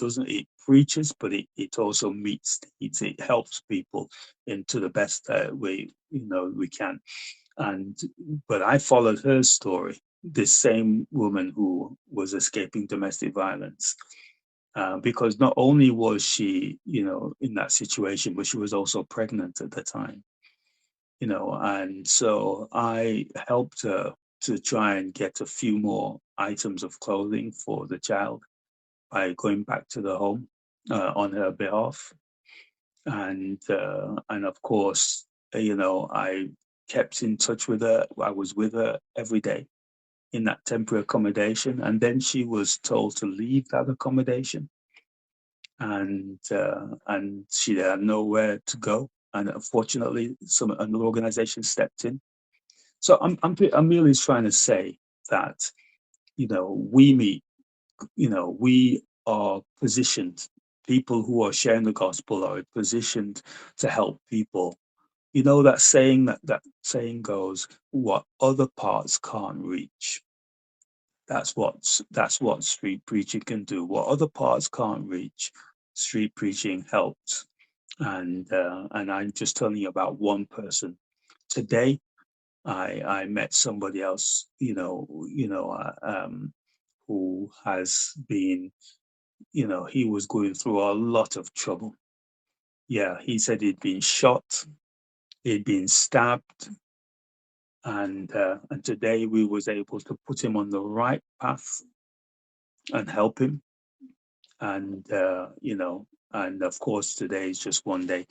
preaches, but it also meets needs. It helps people into the best way, you know, we can. But I followed her story, this same woman who was escaping domestic violence, because not only was she, you know, in that situation, but she was also pregnant at the time, you know. And so I helped her to try and get a few more items of clothing for the child by going back to the home on her behalf. And of course, you know, I kept in touch with her. I was with her every day in that temporary accommodation, and then she was told to leave that accommodation, and she had nowhere to go. And unfortunately, another organization stepped in. So I'm really trying to say that, you know, we are positioned. People who are sharing the gospel are positioned to help people. You know that saying, that saying goes, what other parts can't reach, That's what street preaching can do. What other parts can't reach, street preaching helps. And I'm just telling you about one person. Today, I met somebody else, who has been, he was going through a lot of trouble. Yeah, he said he'd been shot, he'd been stabbed, and today we was able to put him on the right path and help him. And and of course today is just one day.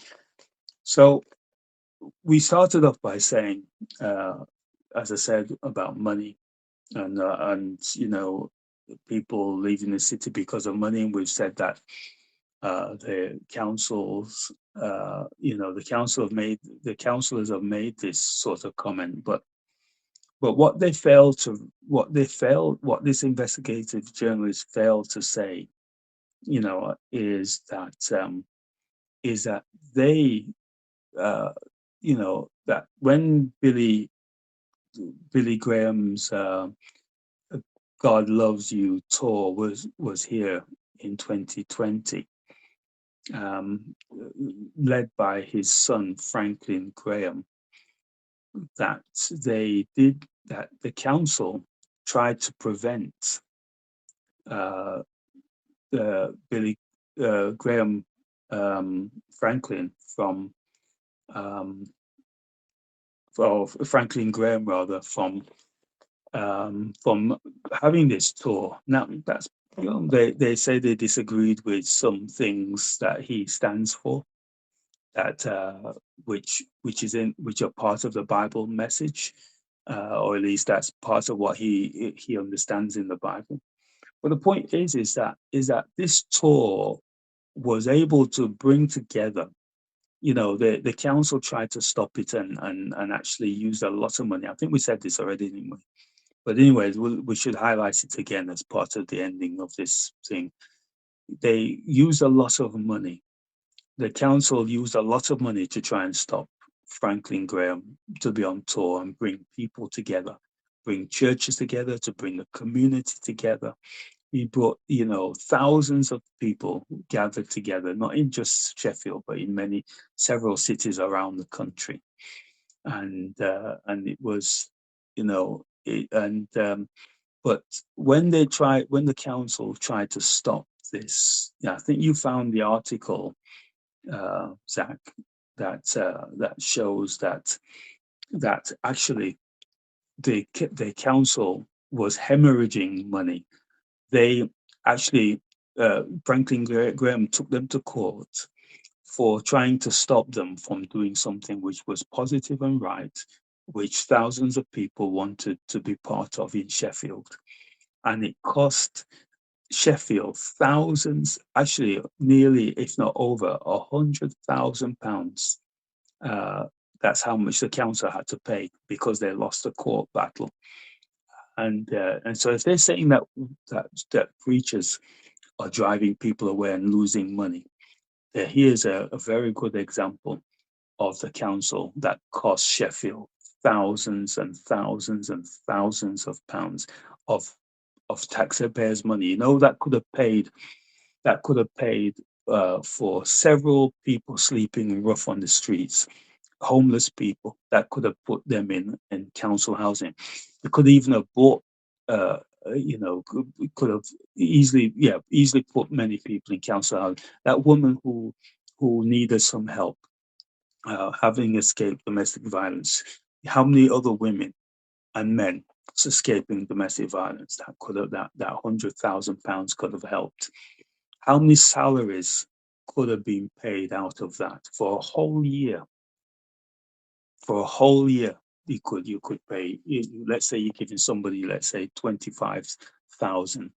So we started off by saying, as I said, about money and people leaving the city because of money. And we've said that the councils, the councillors have made this sort of comment, but what this investigative journalist failed to say, is that they, that when Billy Graham's God Loves You tour was here in 2020, led by his son Franklin Graham, that the council tried to prevent Billy Graham Franklin from Franklin Graham rather from having this tour. Now that's, they say they disagreed with some things that he stands for, that which are part of the Bible message, or at least that's part of what he understands in the Bible. But the point is that this tour was able to bring together, the council tried to stop it and actually used a lot of money. I think we said this already, didn't we? But anyways, we should highlight it again as part of the ending of this thing. They used a lot of money. The council used a lot of money to try and stop Franklin Graham to be on tour and bring people together, bring churches together, to bring the community together. He brought, thousands of people gathered together, not in just Sheffield, but in several cities around the country. And it was, but when the council tried to stop this, I think you found the article, Zach, that shows that actually the council was hemorrhaging money. They actually, Franklin Graham took them to court for trying to stop them from doing something which was positive and right, which thousands of people wanted to be part of in Sheffield. And it cost Sheffield thousands, actually nearly, if not over, £100,000. That's how much the council had to pay because they lost the court battle. And so if they're saying that preachers are driving people away and losing money, here's a very good example of the council that cost Sheffield thousands and thousands and thousands of pounds of taxpayers' money. That could have paid for several people sleeping rough on the streets, homeless people. That could have put them in council housing. It could even have bought, could have easily put many people in council housing. That woman who needed some help, having escaped domestic violence. How many other women and men escaping domestic violence that £100,000 could have helped? How many salaries could have been paid out of that for a whole year? For a whole year, you could pay. Let's say you're giving somebody, let's say 25,000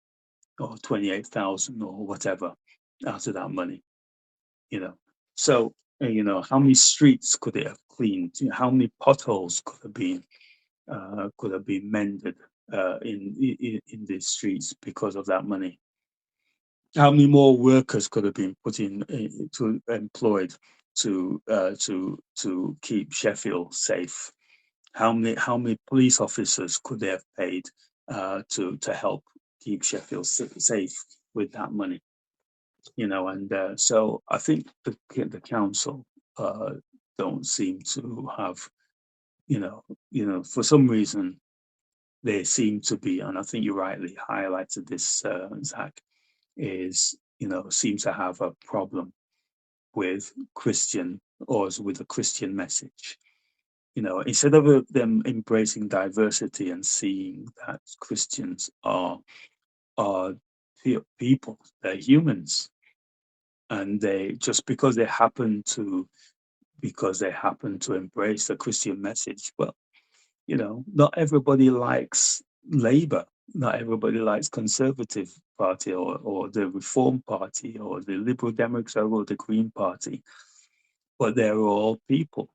or 28,000 or whatever out of that money. So how many streets could it have cleaned? How many potholes could have been mended in these streets because of that money? How many more workers could have been employed to keep Sheffield safe? How many police officers could they have paid to help keep Sheffield safe with that money. And so I think the council don't seem to have, for some reason they seem to be, and I think you rightly highlighted this, Zach, seem to have a problem with Christian, or with a Christian message. Instead of them embracing diversity and seeing that Christians are people, they're humans, and they just because they happen to embrace the Christian message. Well, not everybody likes Labour, not everybody likes Conservative Party or the Reform Party or the Liberal Democrats or the Green Party, but they're all people,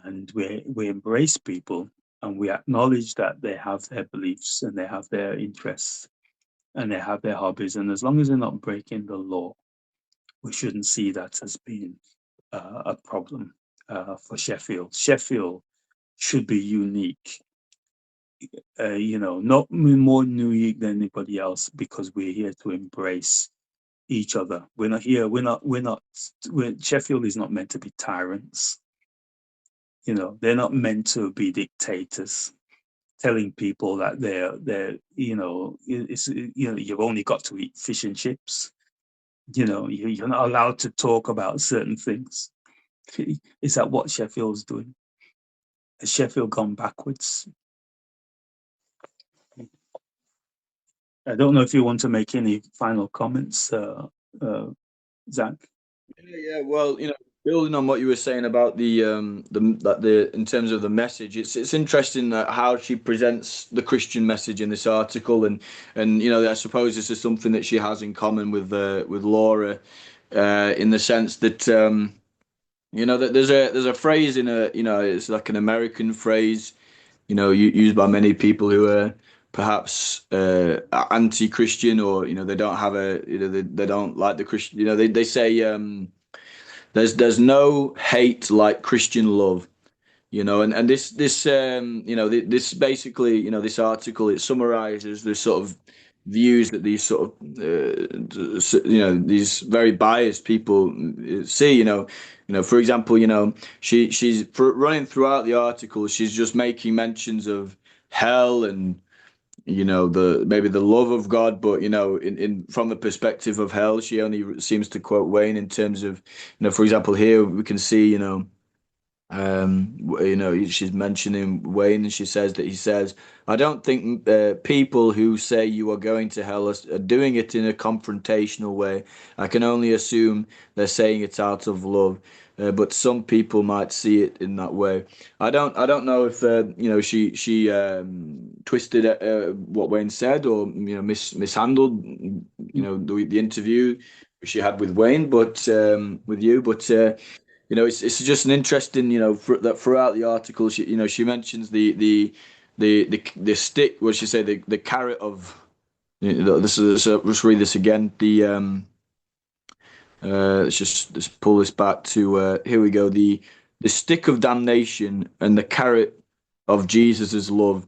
and we embrace people, and we acknowledge that they have their beliefs and they have their interests and they have their hobbies, and as long as they're not breaking the law, we shouldn't see that as being a problem for Sheffield. Sheffield should be unique, not more unique than anybody else, because we're here to embrace each other. Sheffield is not meant to be tyrants. They're not meant to be dictators, telling people that you've only got to eat fish and chips. You're not allowed to talk about certain things. Is that what Sheffield's doing? Has Sheffield gone backwards? I don't know if you want to make any final comments, Zach. Yeah, well, building on what you were saying about the in terms of the message, it's interesting that how she presents the Christian message in this article, and I suppose this is something that she has in common with Laura, in the sense that that there's a phrase it's like an American phrase, used by many people who are perhaps anti-Christian, or they don't have they don't like the Christian. They say there's no hate like Christian love. And this this basically, this article, it summarizes the sort of views that these sort of these very biased people see. For example, she's running throughout the article, she's just making mentions of hell and maybe the love of God, but in from the perspective of hell. She only seems to quote Wayne in terms of, for example, here we can see she's mentioning Wayne, and she says that he says, "I don't think people who say you are going to hell are doing it in a confrontational way. I can only assume they're saying it out of love, but some people might see it in that way." I don't know if she twisted what Wayne said, or mishandled the interview she had with Wayne, but with you, but. It's just an interesting, that throughout the article, she mentions the stick. What she say? The carrot of. This is. Let's read this again. Let's pull this back to. Here we go. The stick of damnation and the carrot of Jesus's love.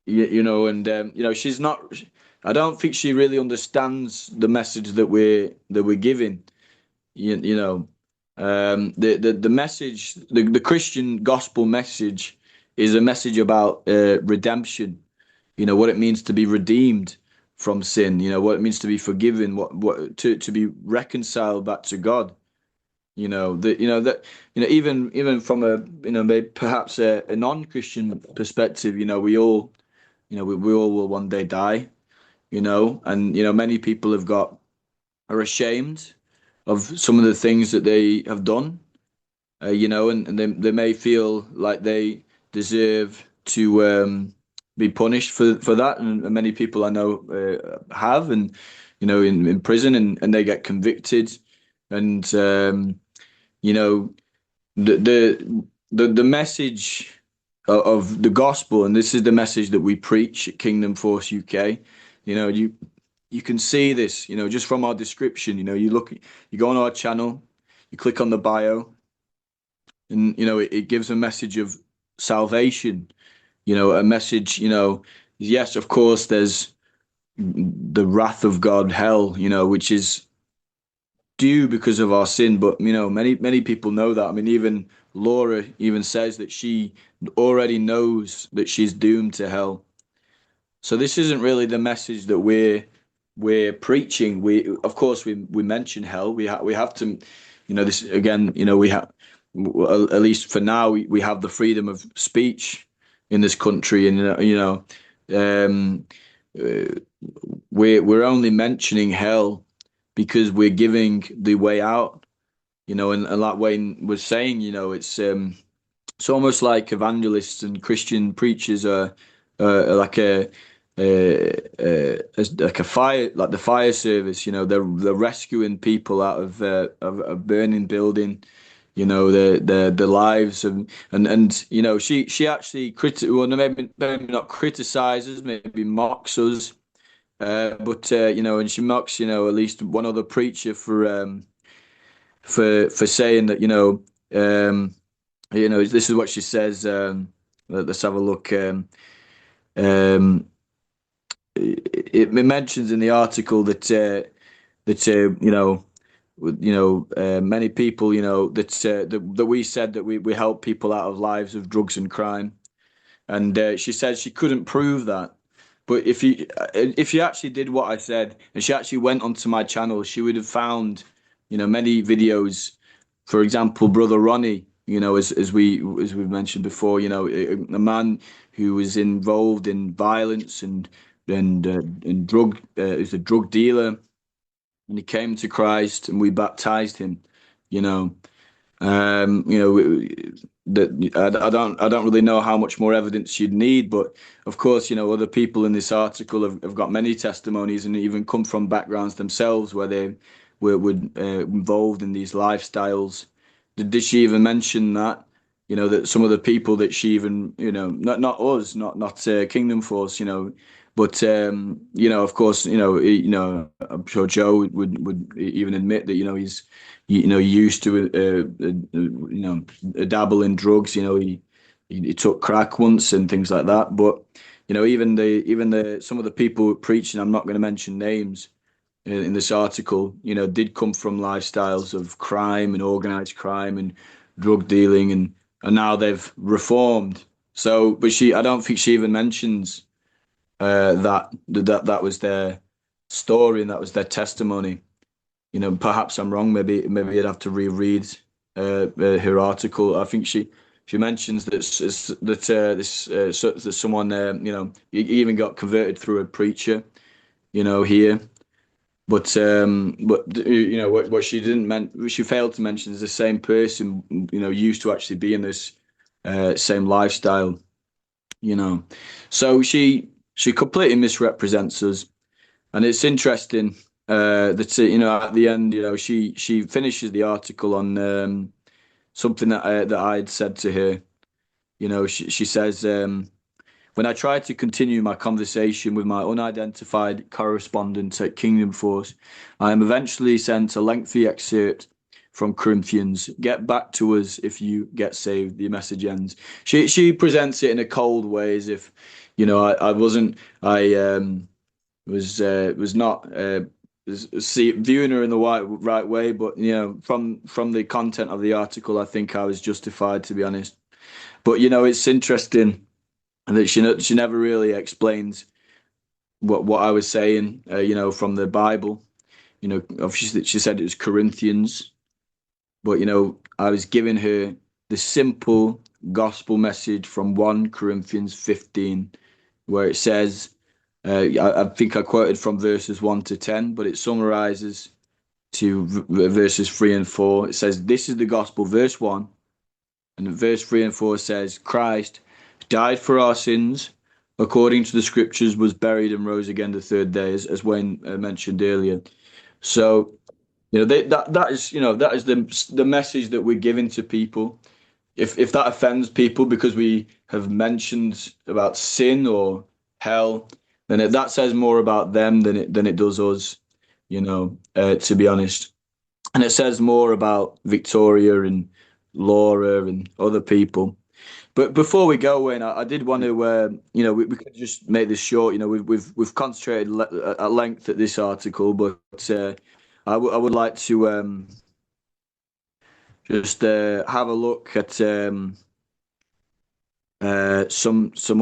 She's not. I don't think she really understands the message that we're giving. The message, the Christian gospel message, is a message about redemption. What it means to be redeemed from sin. What it means to be forgiven. What to be reconciled back to God. Even from a maybe perhaps a non-Christian perspective. We all we all will one day die. And many people are ashamed of some of the things that they have done, and they may feel like they deserve to be punished for that. And many people I know have, and in prison, and they get convicted, and the message of the gospel, and this is the message that we preach at Kingdom Force UK. You can see this, just from our description. You go on our channel, you click on the bio, and it gives a message of salvation. A message, yes, of course, there's the wrath of God, hell, which is due because of our sin. But many people know that. I mean, even Laura even says that she already knows that she's doomed to hell. So this isn't really the message that we're preaching. We, of course, we mention hell. We have to, this again. We have, at least for now, we have the freedom of speech in this country, and um, uh, we're only mentioning hell because we're giving the way out. And like Wayne was saying, it's almost like evangelists and Christian preachers are like like a fire, like the fire service. They're rescuing people out of a burning building. Their lives, and she actually well, maybe not criticizes, maybe mocks us, but and she mocks at least one other preacher for saying that this is what she says. Let's have a look. Um, it mentions in the article that many people that we said that we help people out of lives of drugs and crime, and she said she couldn't prove that. But if you actually did what I said, and she actually went onto my channel, she would have found many videos. For example, Brother Ronnie, as we've mentioned before, a man who was involved in violence and drug, is a drug dealer, and he came to Christ, and we baptized him. You know, that I don't really know how much more evidence you'd need, but of course, other people in this article have got many testimonies and even come from backgrounds themselves where they were involved in these lifestyles. Did she even mention that? That some of the people that she even, not us, not Kingdom Force, but of course, I'm sure Joe would even admit that, he's used to a dabble in drugs. He took crack once and things like that. But even the some of the people preaching, I'm not going to mention names in this article, did come from lifestyles of crime and organized crime and drug dealing, and now they've reformed. So, but I don't think she even mentions that was their story and that was their testimony. Perhaps I'm wrong. Maybe I'd have to reread her article. I think she mentions that someone he even got converted through a preacher, here. But what she she failed to mention is the same person used to actually be in this same lifestyle. So she completely misrepresents us. And it's interesting that at the end, she finishes the article on something that I had said to her. She says, when I tried to continue my conversation with my unidentified correspondent at Kingdom Force, I am eventually sent a lengthy excerpt from Corinthians. Get back to us if you get saved. The message ends. She presents it in a cold way, as if I wasn't. Was not viewing her in the right way, but from the content of the article, I think I was justified, to be honest. But it's interesting that she never really explains what I was saying. From the Bible. Obviously she said it was Corinthians, but I was giving her the simple gospel message from 1 Corinthians 15, where it says. I think I quoted from verses 1 to 10, but it summarizes to verses 3 and 4. It says, "This is the gospel," verse 1, and verse 3 and 4 says, "Christ died for our sins, according to the scriptures, was buried and rose again the third day," as Wayne mentioned earlier. So, that is the message that we're giving to people. If that offends people because we have mentioned about sin or hell, then that says more about them than it does us, to be honest. And it says more about Victoria and Laura and other people. But before we go, Wayne, I did want to, we could just make this short. We've concentrated at length at this article, but I would like to just have a look at some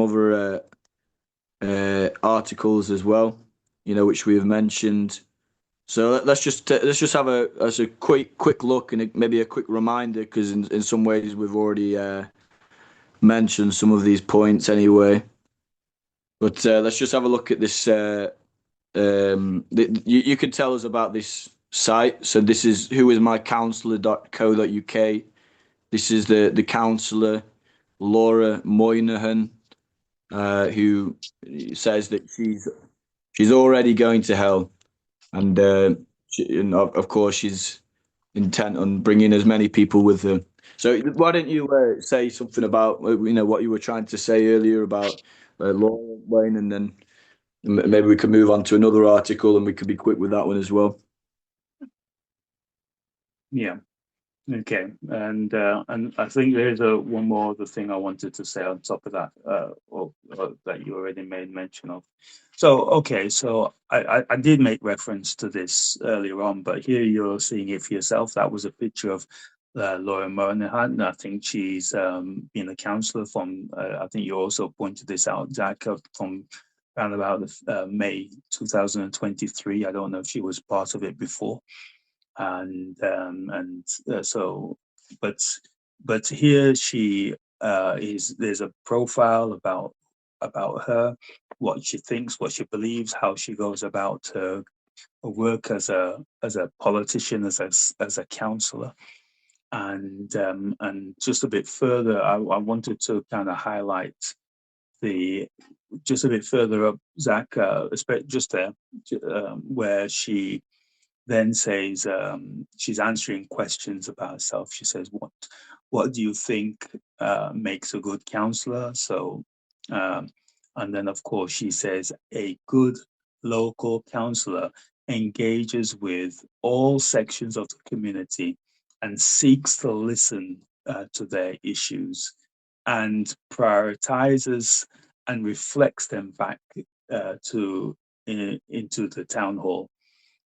other articles as well, which we have mentioned. So let's just have a quick look and maybe a quick reminder, because in some ways we've already mentioned some of these points anyway. But let's just have a look at this. You can tell us about this site. So this is whoismycouncillor.co.uk. This is the councillor, Laura Moynahan, who says that she's already going to hell, and of course she's intent on bringing as many people with her. So why don't you say something about what you were trying to say earlier about Laura, Wayne, and then maybe we can move on to another article, and we could be quick with that one as well. Yeah. Okay, and I think there's one more other thing I wanted to say on top of that, or that you already made mention of. So okay, so I did make reference to this earlier on, but here you're seeing it for yourself. That was a picture of Laura Moynahan. I think she's been a councillor from. I think you also pointed this out, Zach, from around about May 2023. I don't know if she was part of it before. So, but here she is. There's a profile about her, what she thinks, what she believes, how she goes about her work as a politician, as a councillor, and just a bit further, I wanted to kind of highlight just a bit further up, Zach, just there, where she then says she's answering questions about herself. She says, "What do you think makes a good counsellor?" So, and then of course she says, "A good local counsellor engages with all sections of the community and seeks to listen to their issues and prioritizes and reflects them back into the town hall."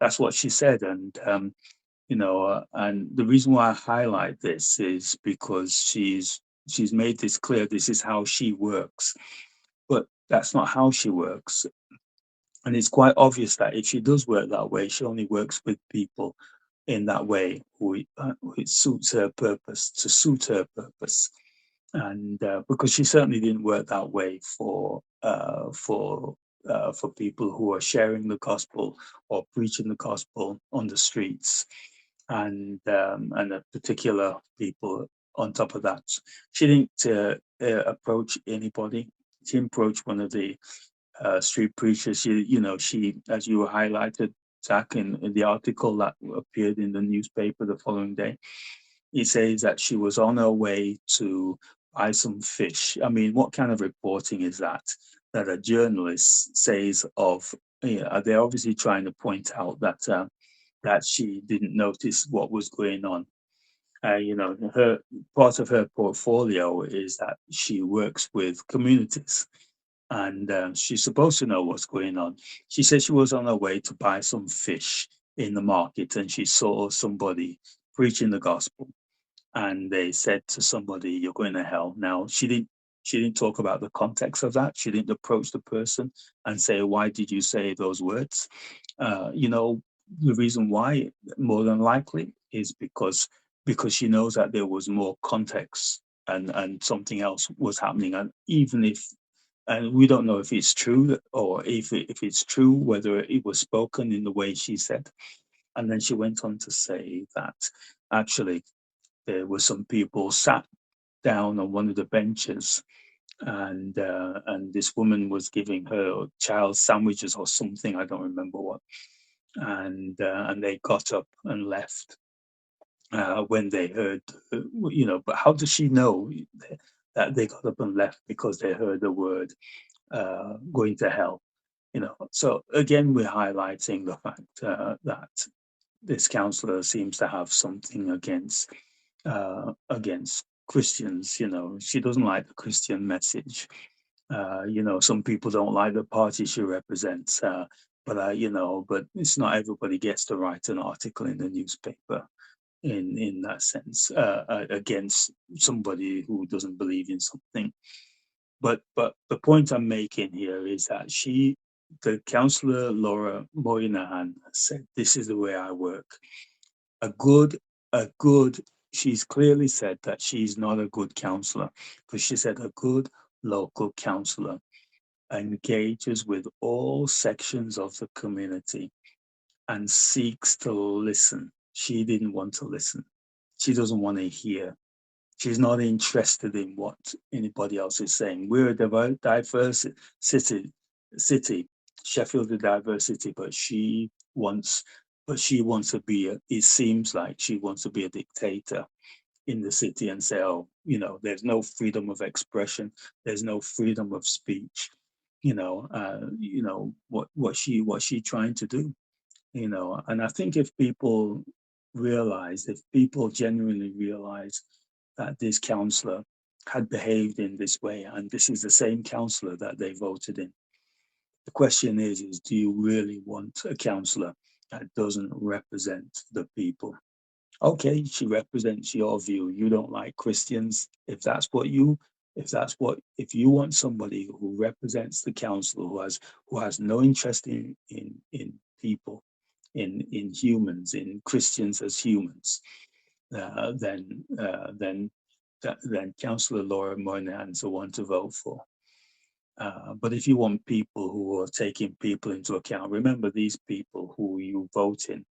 That's what she said, and and the reason why I highlight this is because she's made this clear. This is how she works, but that's not how she works, and it's quite obvious that if she does work that way, she only works with people in that way who it suits her purpose, to suit her purpose, and because she certainly didn't work that way for people who are sharing the gospel or preaching the gospel on the streets, and a particular people on top of that. She didn't approach anybody. She approached one of the street preachers. She, as you highlighted, Zach, in the article that appeared in the newspaper the following day, it says that she was on her way to buy some fish. I mean, what kind of reporting is that? That a journalist says of, they're obviously trying to point out that that she didn't notice what was going on. Her part of her portfolio is that she works with communities, and she's supposed to know what's going on. She said she was on her way to buy some fish in the market, and she saw somebody preaching the gospel, and they said to somebody, "You're going to hell." Now she didn't talk about the context of that. She didn't approach the person and say, "Why did you say those words?" The reason why, more than likely, is because she knows that there was more context, and something else was happening. And even if, and we don't know if it's true, or if it's true, whether it was spoken in the way she said. And then she went on to say that actually there were some people sat down on one of the benches, and this woman was giving her child sandwiches or something, I don't remember what, and they got up and left when they heard, but how does she know that they got up and left? Because they heard the word going to hell. So again, we're highlighting the fact that this councillor seems to have something against Christians. You know, she doesn't like the Christian message. You know, some people don't like the party she represents. But it's not everybody gets to write an article in the newspaper in that sense against somebody who doesn't believe in something. But the point I'm making here is that the councillor Laura Moynahan said, "This is the way I work." She's clearly said that she's not a good councillor, because she said a good local councillor engages with all sections of the community and seeks to listen. She didn't want to listen. She doesn't want to hear. She's not interested in what anybody else is saying. We're a diverse city, Sheffield a diverse city, but she wants to be, it seems like she wants to be a dictator in the city and say, oh, you know, there's no freedom of expression, there's no freedom of speech. What's she trying to do? And I think if people genuinely realize that this councillor had behaved in this way, and this is the same councillor that they voted in, the question is do you really want a councillor that doesn't represent the people? Okay, she represents your view. You don't like Christians. If you want somebody who represents the council, who has no interest in people, in humans, in Christians as humans, then Councillor Laura Moynahan's the one to vote for. But if you want people who are taking people into account, remember, these people who you vote in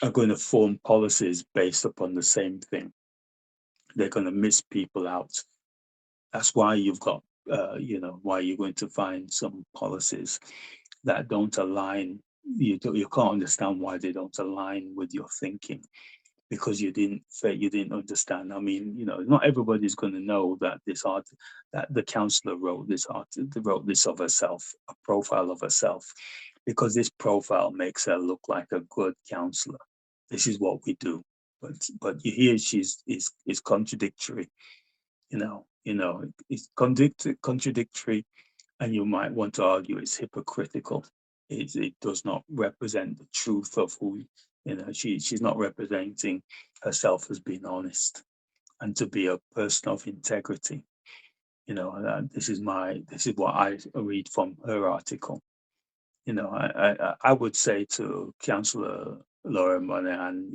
are going to form policies based upon the same thing. They're going to miss people out. That's why you've got, why you're going to find some policies that don't align. You can't understand why they don't align with your thinking, because you didn't understand. I mean, not everybody's going to know that that the councillor wrote this of herself, a profile of herself, because this profile makes her look like a good councillor. This is what we do. But you hear is contradictory. It's contradictory, and you might want to argue it's hypocritical. It does not represent the truth of who, she's not representing herself as being honest and to be a person of integrity. This is what I read from her article. I would say to Councillor Laura Moynahan,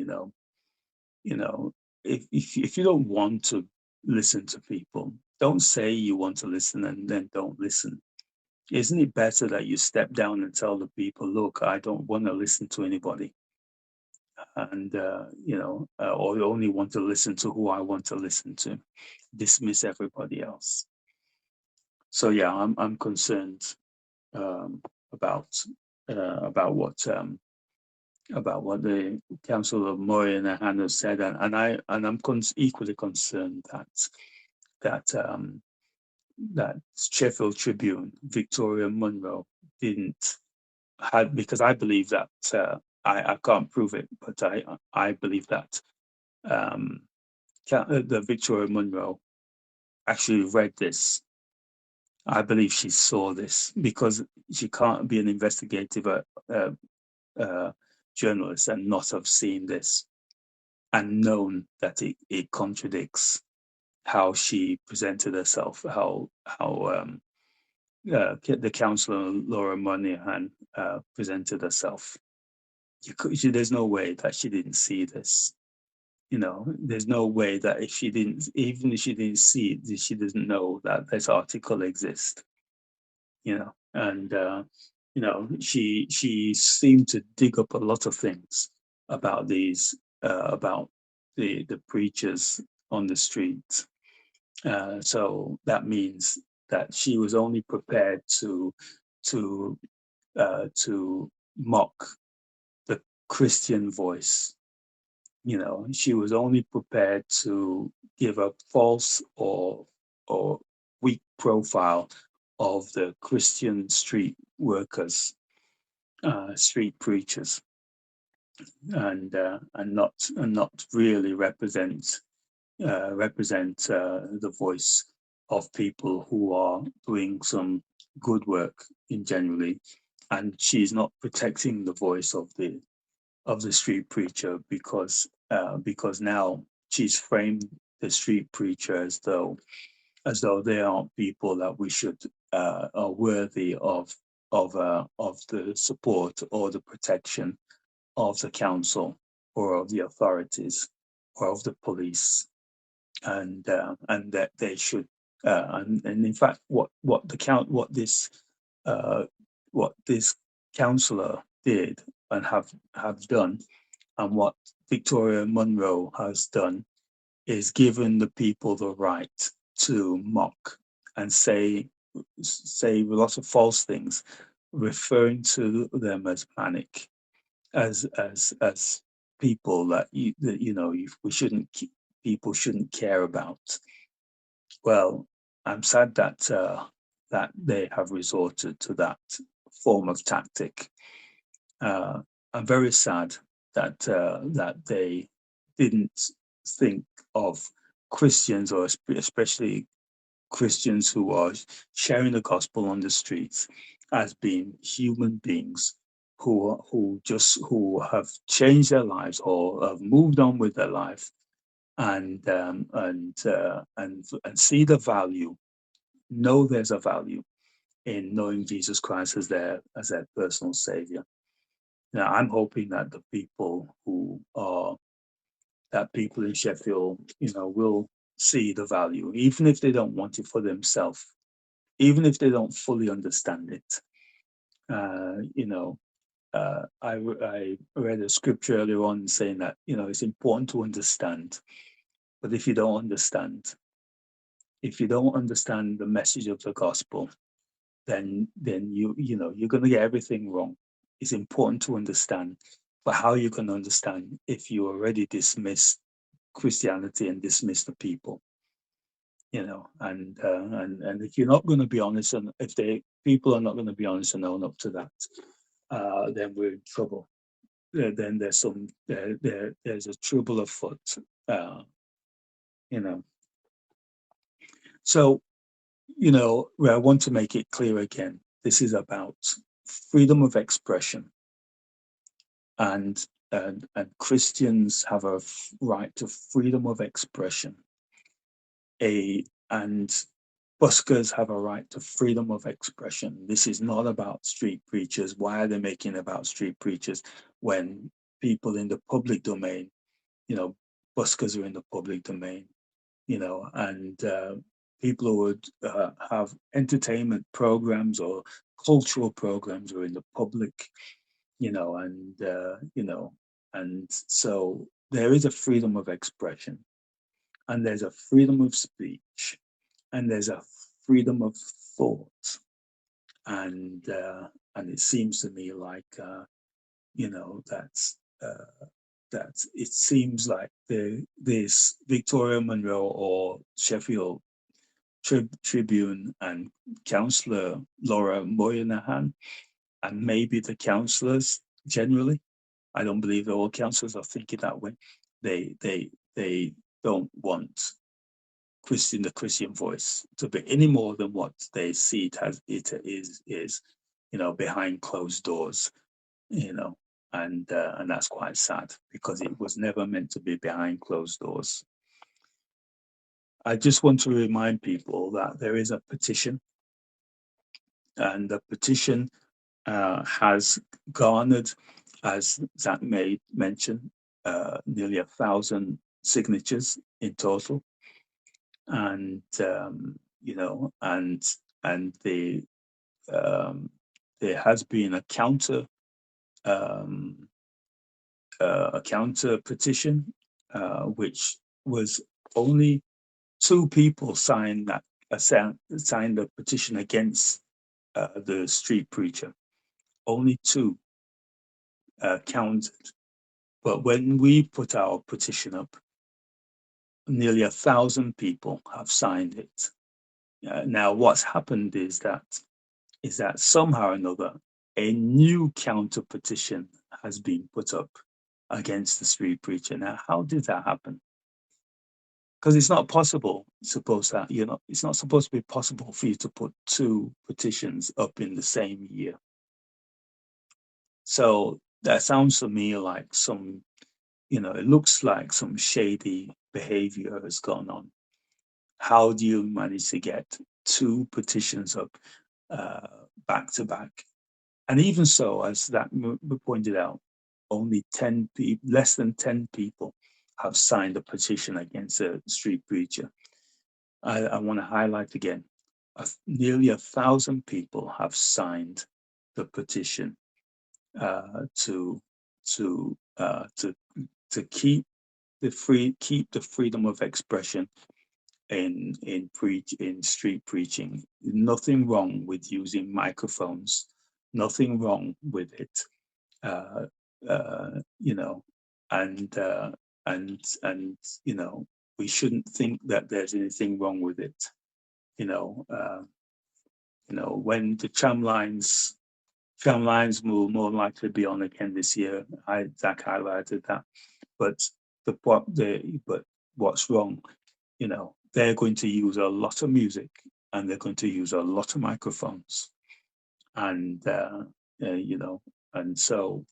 if you don't want to listen to people, don't say you want to listen and then don't listen. Isn't it better that you step down and tell the people, look, I don't want to listen to anybody, and or you only want to listen to who I want to listen to, dismiss everybody else? So yeah, I'm concerned about what the Council of Moynahan has said, and I'm equally concerned that Sheffield Tribune, Victoria Munro, didn't have, because I believe that I can't prove it, but I believe that the Victoria Munro actually read this. I believe she saw this, because she can't be an investigative journalist and not have seen this and known that it contradicts how she presented herself, how the councillor Laura Moynahan presented herself. There's no way that she didn't see this. There's no way that even if she didn't see it, she doesn't know that this article exists. And she seemed to dig up a lot of things about these about the preachers on the street. So that means that she was only prepared to mock the Christian voice. She was only prepared to give a false or weak profile of the Christian street workers, street preachers, and not really represent represent the voice of people who are doing some good work in generally, and she's not protecting the voice of the street preacher because now she's framed the street preacher as though they aren't people that we should are worthy of the support or the protection of the council or of the authorities or of the police, and that they should and in fact what this councillor did and have done, and what Victoria Munro has done, is given the people the right to mock and say lots of false things, referring to them as Manic, as people that people shouldn't care about. Well, I'm sad that that they have resorted to that form of tactic. I'm very sad that that they didn't think of Christians, or especially Christians who are sharing the gospel on the streets, as being human beings who have changed their lives or have moved on with their life, and see the value, know there's a value in knowing Jesus Christ as their personal savior. Now, I'm hoping that the people people in Sheffield, will see the value, even if they don't want it for themselves, even if they don't fully understand it. I read a scripture earlier on saying that it's important to understand, but if you don't understand the message of the gospel, then you're going to get everything wrong. It's important to understand, but how you can understand if you already dismiss Christianity and dismiss the people, and if you're not going to be honest, and if people are not going to be honest and own up to that, then we're in trouble. Then there's a trouble afoot, So, I want to make it clear again. This is about freedom of expression, and Christians have a right to freedom of expression. And buskers have a right to freedom of expression. This is not about street preachers. Why are they making it about street preachers when people in the public domain, buskers are in the public domain, and people who would have entertainment programs or cultural programs are in the public, and so there is a freedom of expression, and there's a freedom of speech, and there's a freedom of thought, and it seems to me like that it seems like this Victoria Munro or Sheffield Tribune and Councillor Laura Moynahan, and maybe the councillors generally, I don't believe that all councillors are thinking that way. They don't want the Christian voice to be any more than what they see it is behind closed doors, and that's quite sad, because it was never meant to be behind closed doors. I just want to remind people that there is a petition, and the petition has garnered, as Zach mentioned, nearly 1,000 signatures in total, and there has been a counter petition, which was only 2 people signed the petition against the street preacher. Only 2 counted. But when we put our petition up, nearly 1,000 people have signed it. Now, what's happened is that somehow or another, a new counter petition has been put up against the street preacher. Now, how did that happen? because it's not possible. Suppose that it's not supposed to be possible for you to put 2 petitions up in the same year. So that sounds to me like some, it looks like some shady behavior has gone on. How do you manage to get 2 petitions up back to back? And even so, as that pointed out, only 10 people, less than 10 people have signed a petition against a street preacher. I want to highlight again, nearly 1,000 people have signed the petition to keep the freedom of expression in street preaching. Nothing wrong with using microphones. Nothing wrong with it. We shouldn't think that there's anything wrong with it. When the tram lines will more likely be on again this year. Zach highlighted that, but what's wrong? They're going to use a lot of music and they're going to use a lot of microphones, and and so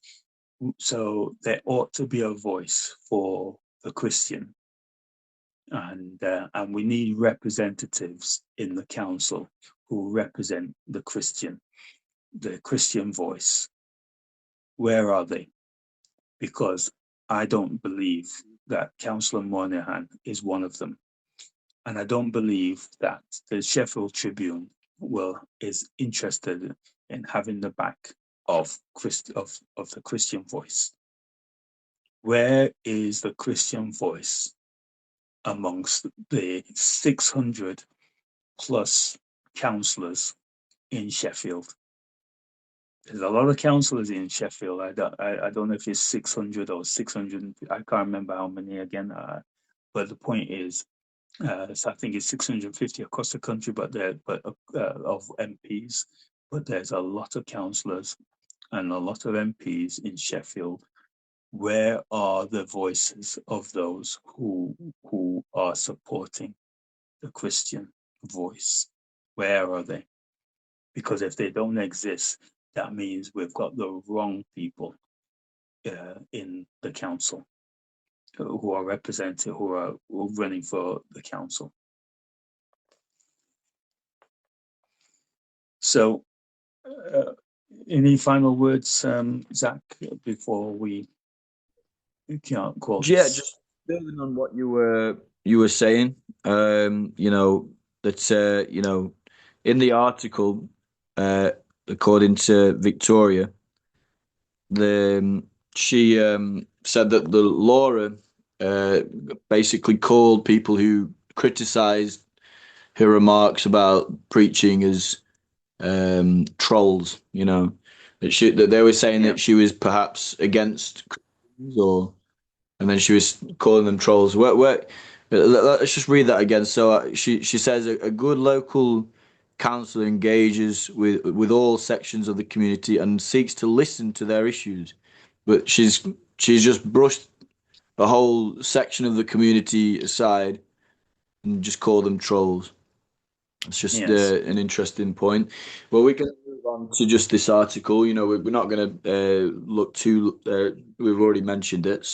there ought to be a voice for the Christian, and we need representatives in the council who represent the Christian voice. Where are they? Because I don't believe that Councillor Moynahan is one of them. And I don't believe that the Sheffield Tribune is interested in having the back of the Christian voice. Where is the Christian voice amongst the 600 plus councillors in Sheffield? There's a lot of councillors in Sheffield. I don't know if it's 600 or 600. I can't remember how many again. But the point is, so I think it's 650 across the country, of MPs. But there's a lot of councillors and a lot of MPs in Sheffield. Where are the voices of those who are supporting the Christian voice? Where are they? Because if they don't exist, that means we've got the wrong people in the council who are representing, who are running for the council. So, any final words, Zach, before we can't call this? Yeah, just building on what you were saying. That in the article, according to Victoria, she said that the Laura basically called people who criticised her remarks about preaching as trolls. That they were saying that she was perhaps against Christians, and then she was calling them trolls. Let's just read that again. So she says a good local council engages with all sections of the community and seeks to listen to their issues, but she's just brushed a whole section of the community aside and just called them trolls. It's just an interesting point. Well, we can move on to just this article. We're not going to look too. We've already mentioned it.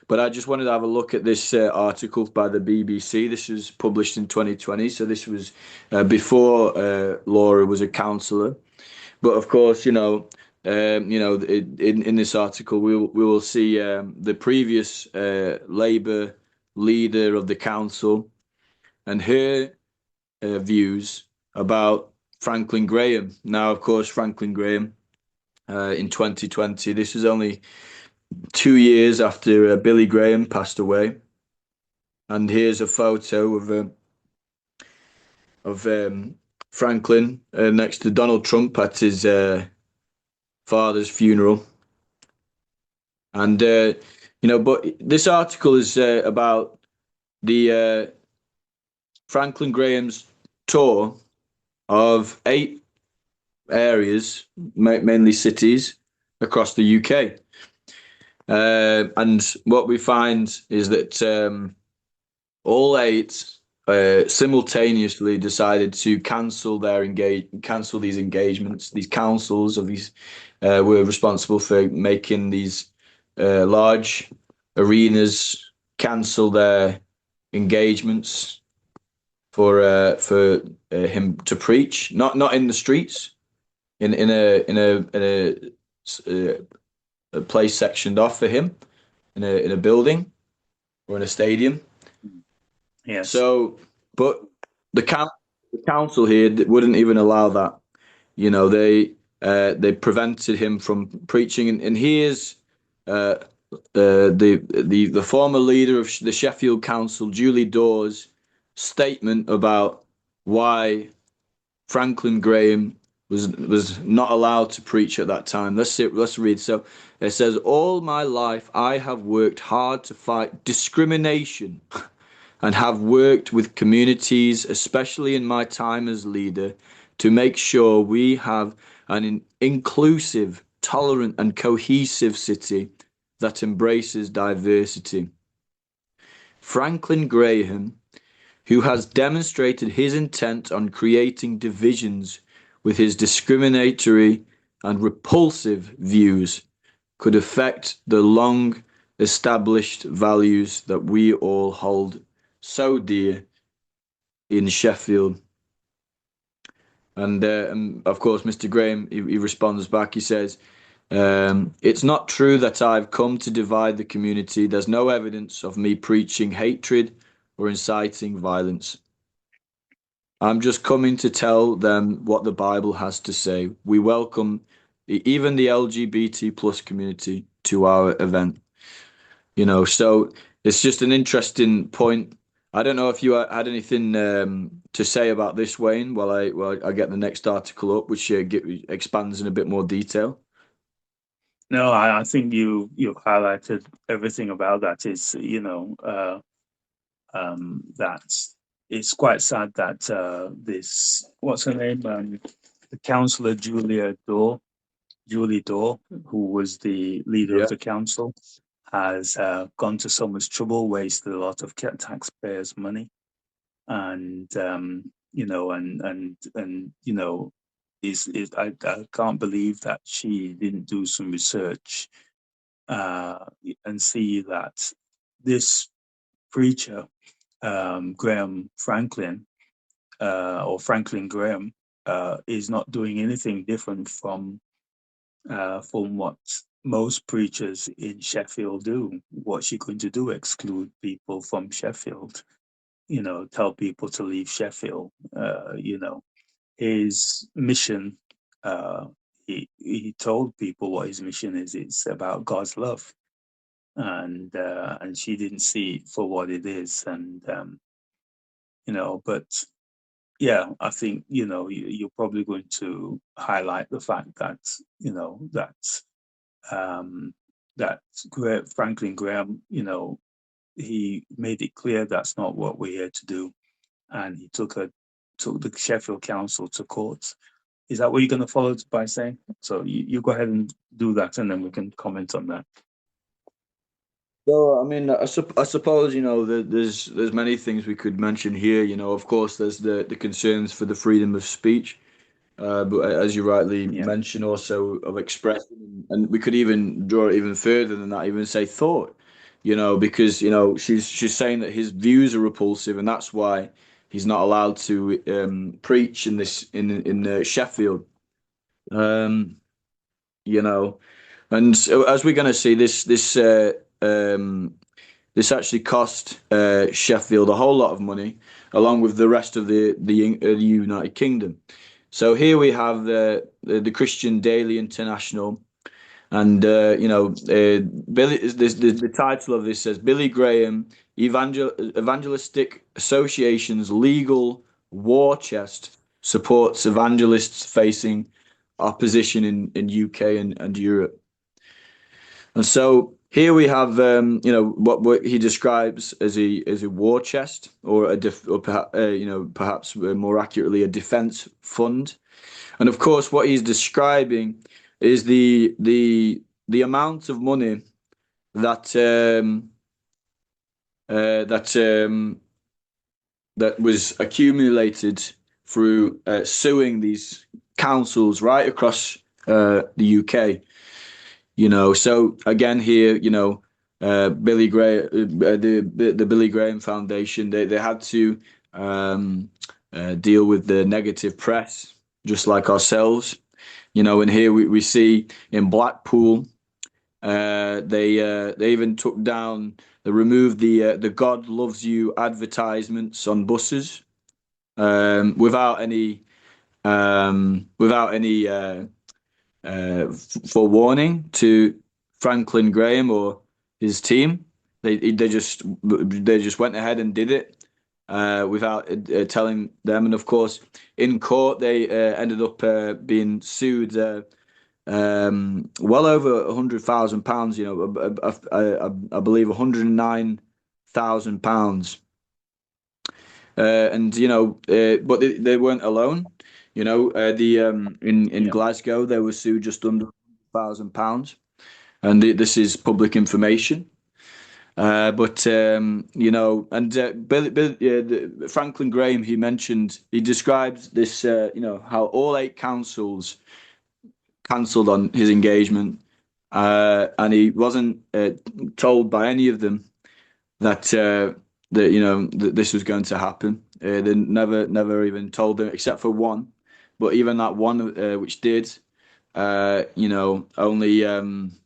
But I just wanted to have a look at this article by the BBC. This was published in 2020. So this was before Laura was a councillor. But of course, in this article, we will see the previous Labour leader of the council and her views about Franklin Graham. Now, of course, Franklin Graham in 2020, this is only 2 years after Billy Graham passed away. And here's a photo of Franklin next to Donald Trump at his father's funeral. And, but this article is about the Franklin Graham's tour of 8 areas, mainly cities, across the UK. And what we find is that all eight simultaneously decided to cancel these engagements. These councils of these were responsible for making these large arenas cancel their engagements for him to preach, not in the streets, in a place sectioned off for him in a building or in a stadium. Yes. So, but the council here wouldn't even allow that. They prevented him from preaching, and here's the former leader of the Sheffield Council, Julie Dore's statement about why Franklin Graham was not allowed to preach at that time. Let's read. So it says, "All my life I have worked hard to fight discrimination and have worked with communities, especially in my time as leader, to make sure we have an inclusive, tolerant and cohesive city that embraces diversity. Franklin Graham, who has demonstrated his intent on creating divisions with his discriminatory and repulsive views, could affect the long-established values that we all hold so dear in Sheffield." And of course, Mr. Graham, he responds back. He says, "It's not true that I've come to divide the community. There's no evidence of me preaching hatred or inciting violence. I'm just coming to tell them what the Bible has to say. We welcome even the LGBT plus community to our event." So it's just an interesting point. I don't know if you had anything to say about this, Wayne, while I get the next article up, which expands in a bit more detail. No, I think you've highlighted everything about that. Is that it's quite sad that this, what's her name, the councillor Julie Dore, who was the leader of the council, has gone to so much trouble, wasted a lot of taxpayers' money, and I can't believe that she didn't do some research and see that this preacher, Graham Franklin, or Franklin Graham, is not doing anything different from what most preachers in Sheffield do. What's she going to do? Exclude people from Sheffield? Tell people to leave Sheffield? His mission. He told people what his mission is. It's about God's love, and she didn't see it for what it is, and but yeah, I think you're probably going to highlight the fact that that Franklin Graham, he made it clear that's not what we're here to do, and he took the Sheffield Council to court. Is that what you're going to follow by saying? So you go ahead and do that, and then we can comment on that. So, I mean, I suppose, there's many things we could mention here. Of course, there's the concerns for the freedom of speech, but as you rightly mentioned, also of expression, and we could even draw it even further than that, even say thought, because she's saying that his views are repulsive, and that's why he's not allowed to preach in Sheffield. And so, as we're going to see, this actually cost Sheffield a whole lot of money, along with the rest of the United Kingdom. So here we have the Christian Daily International, and Billy. The title of this says Billy Graham Evangelistic Association's legal war chest supports evangelists facing opposition in UK and Europe. And so here we have, what he describes as a war chest, or perhaps more accurately, a defense fund. And of course, what he's describing is the amount of money that that was accumulated through suing these councils right across the UK. So again here, Billy Graham, the Billy Graham Foundation, they had to deal with the negative press, just like ourselves. And here we see in Blackpool, they even they removed the God loves you advertisements on buses, without any forewarning to Franklin Graham or his team. They just went ahead and did it without telling them. And of course, in court, they ended up being sued well over £100,000. I believe £109,000. But they weren't alone. In Glasgow, they were sued just under £1,000, and this is public information. Franklin Graham, he described this, how all 8 councils cancelled on his engagement, and he wasn't told by any of them that that this was going to happen. They never even told them, except for one. But even that one, which did, only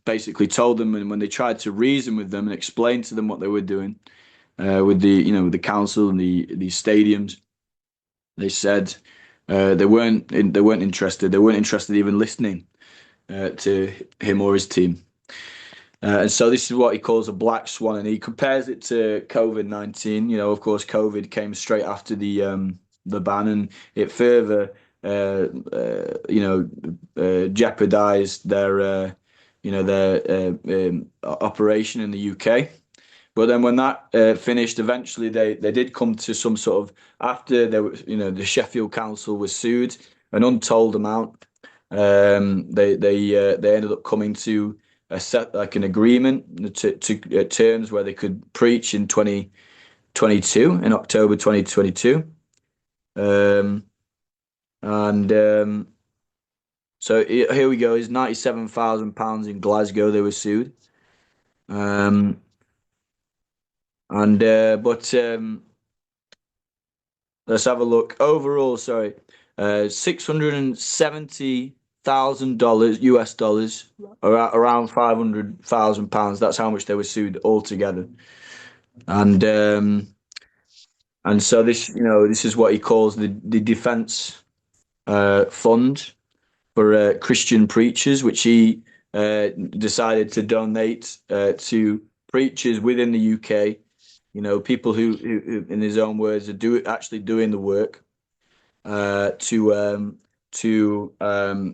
basically told them, and when they tried to reason with them and explain to them what they were doing with the council and these stadiums, they said they weren't interested. They weren't interested even listening to him or his team. And so this is what he calls a black swan, and he compares it to COVID-19. Of course, COVID came straight after the ban, and it further jeopardized their operation in the UK. But then when that finished, eventually they did come to some sort of, after the Sheffield Council was sued an untold amount. They ended up coming to an agreement to terms where they could preach in 2022, in October 2022. So here we go. It's £97,000 in Glasgow. They were sued. Let's have a look. Overall, sorry, $670,000 US dollars, around £500,000. That's how much they were sued altogether. And so this is what he calls the defence fund for Christian preachers, which he decided to donate to preachers within the UK. People who, in his own words, are actually doing the work to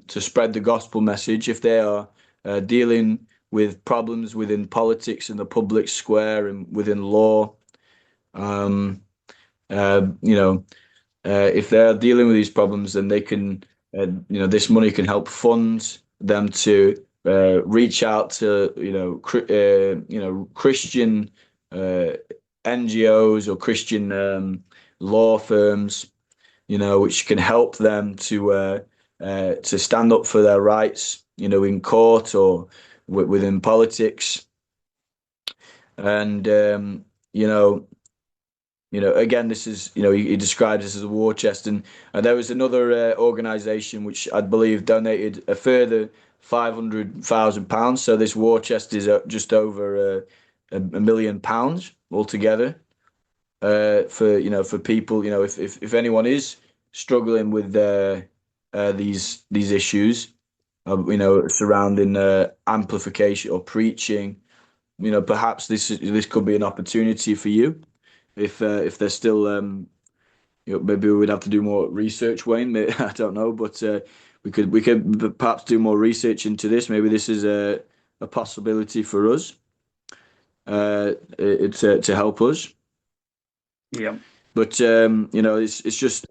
spread the gospel message. If they are dealing with problems within politics and the public square and within law, if they're dealing with these problems, then they can, this money can help fund them to reach out to, Christian NGOs or Christian law firms, which can help them to stand up for their rights, in court or within politics. And again, this is, he describes this as a war chest, and there was another organisation which I believe donated a further £500,000. So this war chest is just over £1 million altogether. For people, if anyone is struggling with these issues, surrounding amplification or preaching, perhaps this could be an opportunity for you. If there's still, maybe we'd have to do more research, Wayne. I don't know, but we could perhaps do more research into this. Maybe this is a possibility for us. To help us. Yeah. But it's just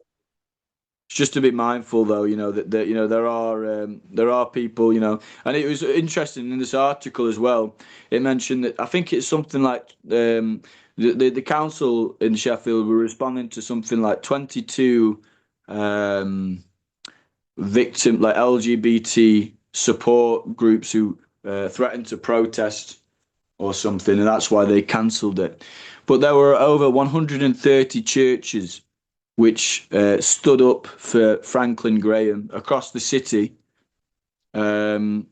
It's just to be mindful, though, that there are people, and it was interesting in this article as well. It mentioned that I think it's something like the council in Sheffield were responding to something like 22 um, victim like LGBT support groups who threatened to protest or something, and that's why they cancelled it. But there were over 130 churches which stood up for Franklin Graham across the city um,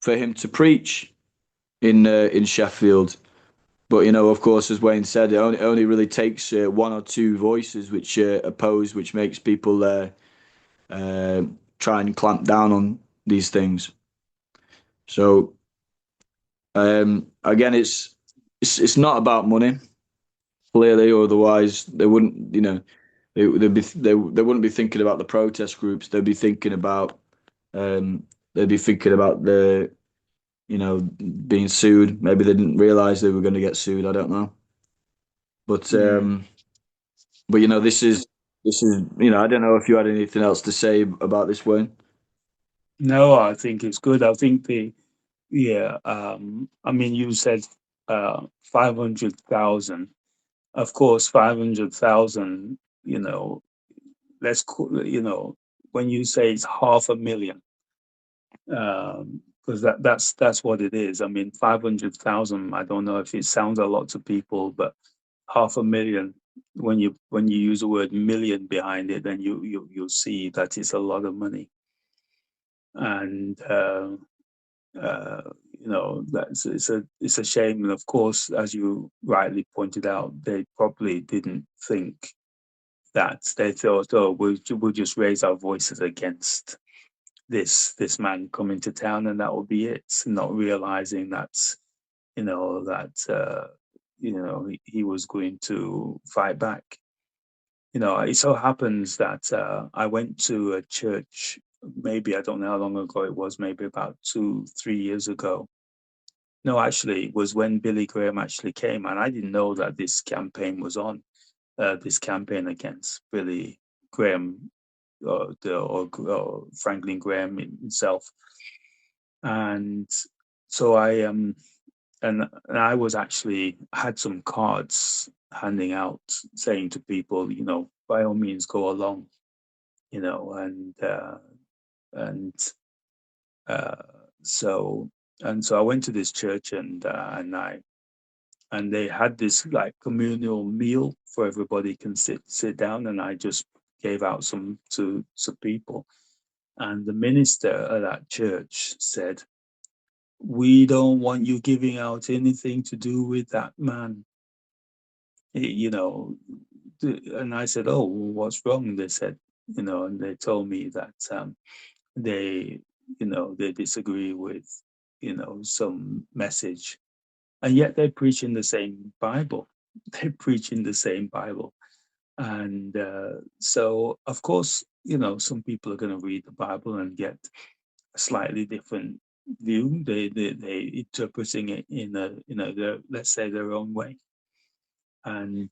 for him to preach in Sheffield. But of course, as Wayne said, it only really takes one or two voices which oppose, which makes people uh, try and clamp down on these things. So again, it's not about money, clearly, or otherwise they wouldn't, they wouldn't be thinking about the protest groups. Um, they'd be thinking about being sued. Maybe they didn't realize they were going to get sued. I don't know. But this is I don't know if you had anything else to say about this, Wayne. No, I think it's good. I think I mean, you said 500,000. Of course, 500,000, let's call, when you say it's 500,000, because that's what it is. I mean, 500,000, I don't know if it sounds a lot to people, but 500,000, when you use the word million behind it, then you'll see that it's a lot of money. And it's a shame. And of course, as you rightly pointed out, they probably didn't think that. They thought, oh, we'll just raise our voices against this man coming to town, and that will be it. Not realizing that he was going to fight back. It so happens that I went to a church, maybe, I don't know how long ago it was, maybe about 2-3 years ago. No, actually, it was when Billy Graham actually came, and I didn't know that this campaign was on, this campaign against Billy Graham, or Franklin Graham himself. And so and I was actually had some cards handing out saying to people, by all means go along, and so I went to this church, and they had this like communal meal for everybody can sit down, and I just gave out some to people. And the minister at that church said, "We don't want you giving out anything to do with that man." And I said, "Oh, well, what's wrong?" They said, and they told me that they, they disagree with, some message, and yet they're preaching the same Bible. They're preaching the same Bible. And so, of course, some people are going to read the Bible and get a slightly different view. They interpreting it in let's say their own way. And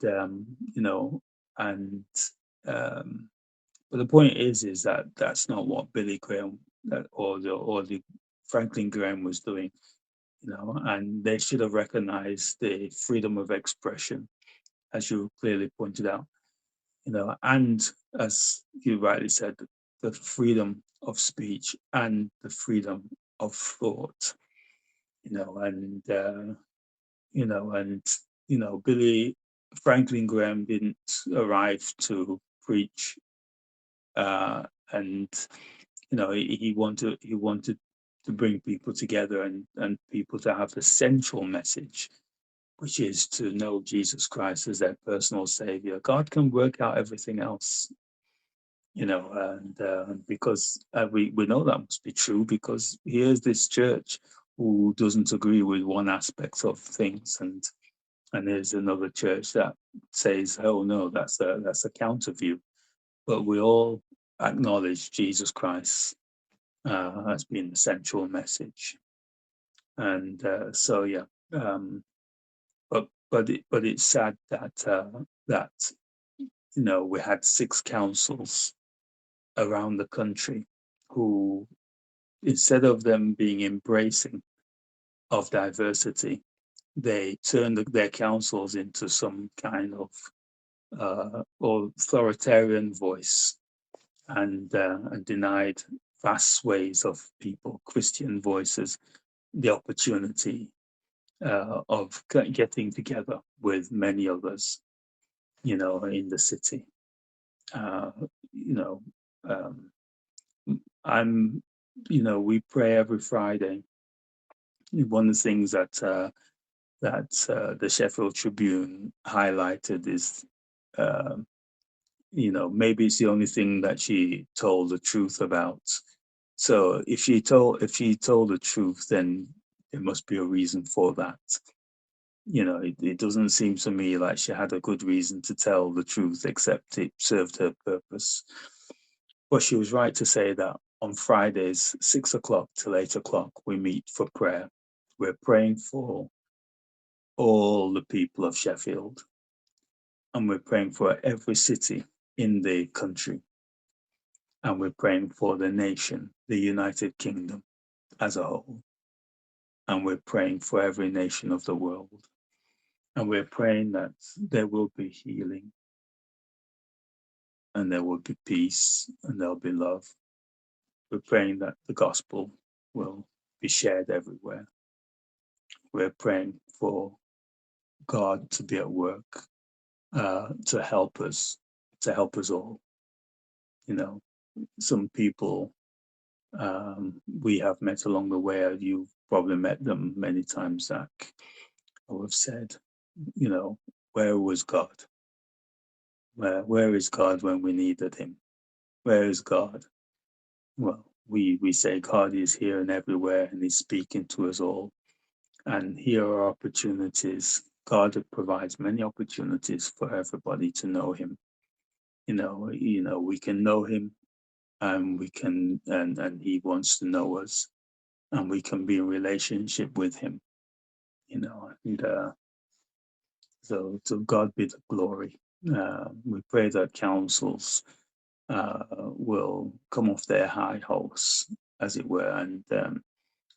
but the point is that that's not what Billy Graham or the Franklin Graham was doing. And they should have recognized the freedom of expression, as you clearly pointed out, and as you rightly said, the freedom of speech and the freedom of thought, and Billy Franklin Graham didn't arrive to preach, and he wanted to bring people together, and people to have the central message, which is to know Jesus Christ as their personal savior. God can work out everything else, and because we know that must be true, because here's this church who doesn't agree with one aspect of things, and there's another church that says, oh no, that's a counter view. But we all acknowledge Jesus Christ as being the central message. And so yeah, but it's sad that we had 6 councils around the country who, instead of them being embracing of diversity, they turned their councils into some kind of authoritarian voice, and denied vast swathes of people, Christian voices, the opportunity of getting together with many others, in the city. We pray every Friday. One of the things that the Sheffield Tribune highlighted is, maybe it's the only thing that she told the truth about. So if she told the truth, then there must be a reason for that. It doesn't seem to me like she had a good reason to tell the truth, except it served her purpose. But she was right to say that on Fridays, 6 o'clock till 8 o'clock, we meet for prayer. We're praying for all the people of Sheffield, and we're praying for every city in the country, and we're praying for the nation, the United Kingdom as a whole, and we're praying for every nation of the world, and we're praying that there will be healing, and there will be peace, and there'll be love. We're praying that the gospel will be shared everywhere. We're praying for God to be at work, to help us all. Some people we have met along the way, you've probably met them many times, Zach, who have said, where was God? Where is God when we needed him? Where is God? Well, we say God is here and everywhere, and he's speaking to us all. And here are opportunities. God provides many opportunities for everybody to know him. We can know him, and we can, and he wants to know us, and we can be in relationship with him. So to God be the glory. We pray that councils will come off their high horse, as it were, and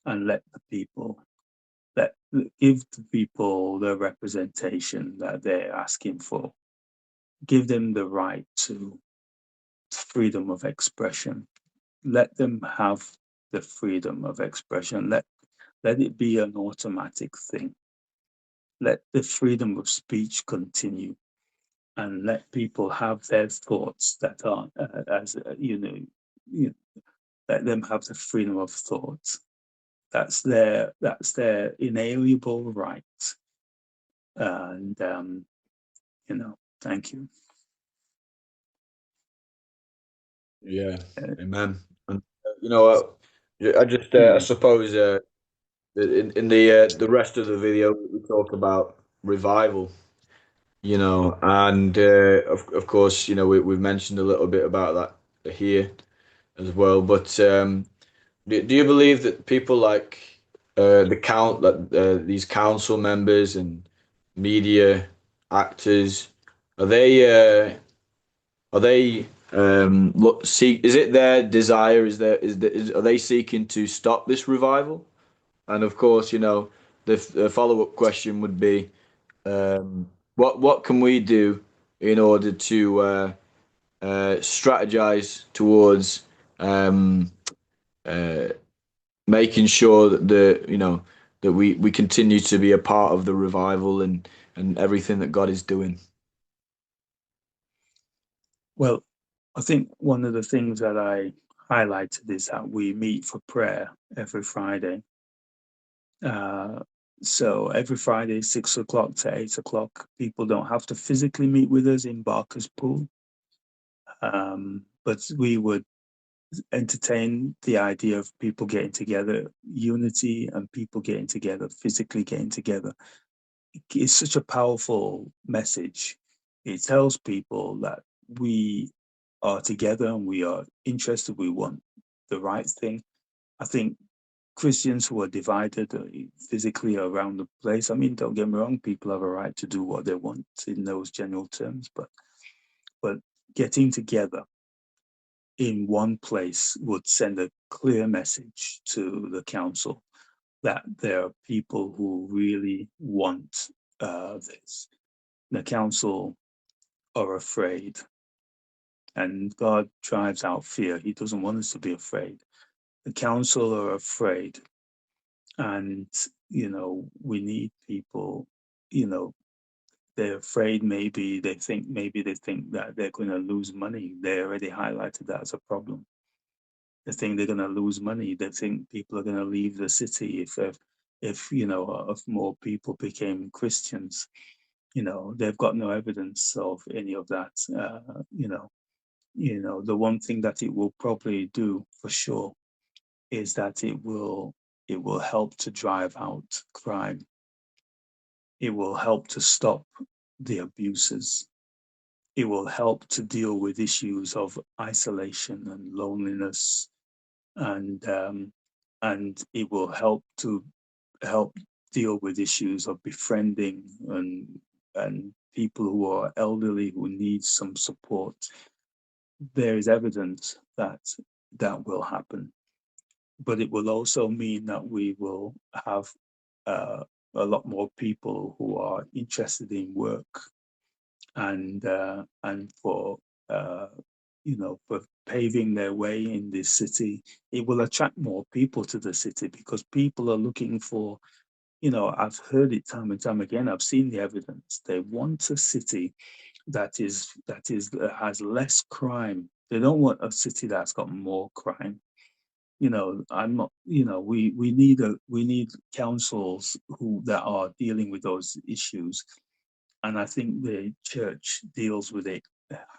let the people, give the people the representation that they're asking for. Give them the right to freedom of expression. Let them have the freedom of expression. Let it be an automatic thing. Let the freedom of speech continue, and let people have their thoughts that are, let them have the freedom of thought. That's their inalienable right. And thank you. Yeah, amen. And I just I suppose in the rest of the video we talk about revival, and of course we've mentioned a little bit about that here as well. But do you believe that people like these council members and media actors, are they is it their desire, are they seeking to stop this revival? And of course, the follow-up question would be, what can we do in order to strategize towards making sure that we continue to be a part of the revival and everything that God is doing? Well, I think one of the things that I highlighted is that we meet for prayer every Friday. So every Friday, 6 o'clock to 8 o'clock, people don't have to physically meet with us in Barker's Pool. But we would entertain the idea of people getting together, unity, and people getting together, physically getting together. It's such a powerful message. It tells people that we are together and we are interested, we want the right thing. I think Christians who are divided physically around the place, I mean, don't get me wrong, people have a right to do what they want in those general terms, but getting together in one place would send a clear message to the council that there are people who really want this. The council are afraid, and God drives out fear. He doesn't want us to be afraid. The council are afraid, and we need people. They're afraid. Maybe they think that they're going to lose money. They already highlighted that as a problem. They think they're going to lose money. They think people are going to leave the city if more people became Christians. They've got no evidence of any of that. The one thing that it will probably do for sure is that it will help to drive out crime. It will help to stop the abuses. It will help to deal with issues of isolation and loneliness, and it will help deal with issues of befriending and people who are elderly who need some support. There is evidence that will happen, but it will also mean that we will have a lot more people who are interested in work and for for paving their way in this city. It will attract more people to the city because people are looking for, I've heard it time and time again. I've seen the evidence. They want a city that has less crime. They don't want a city that's got more crime. I'm not. We need councils that are dealing with those issues, and I think the church deals with it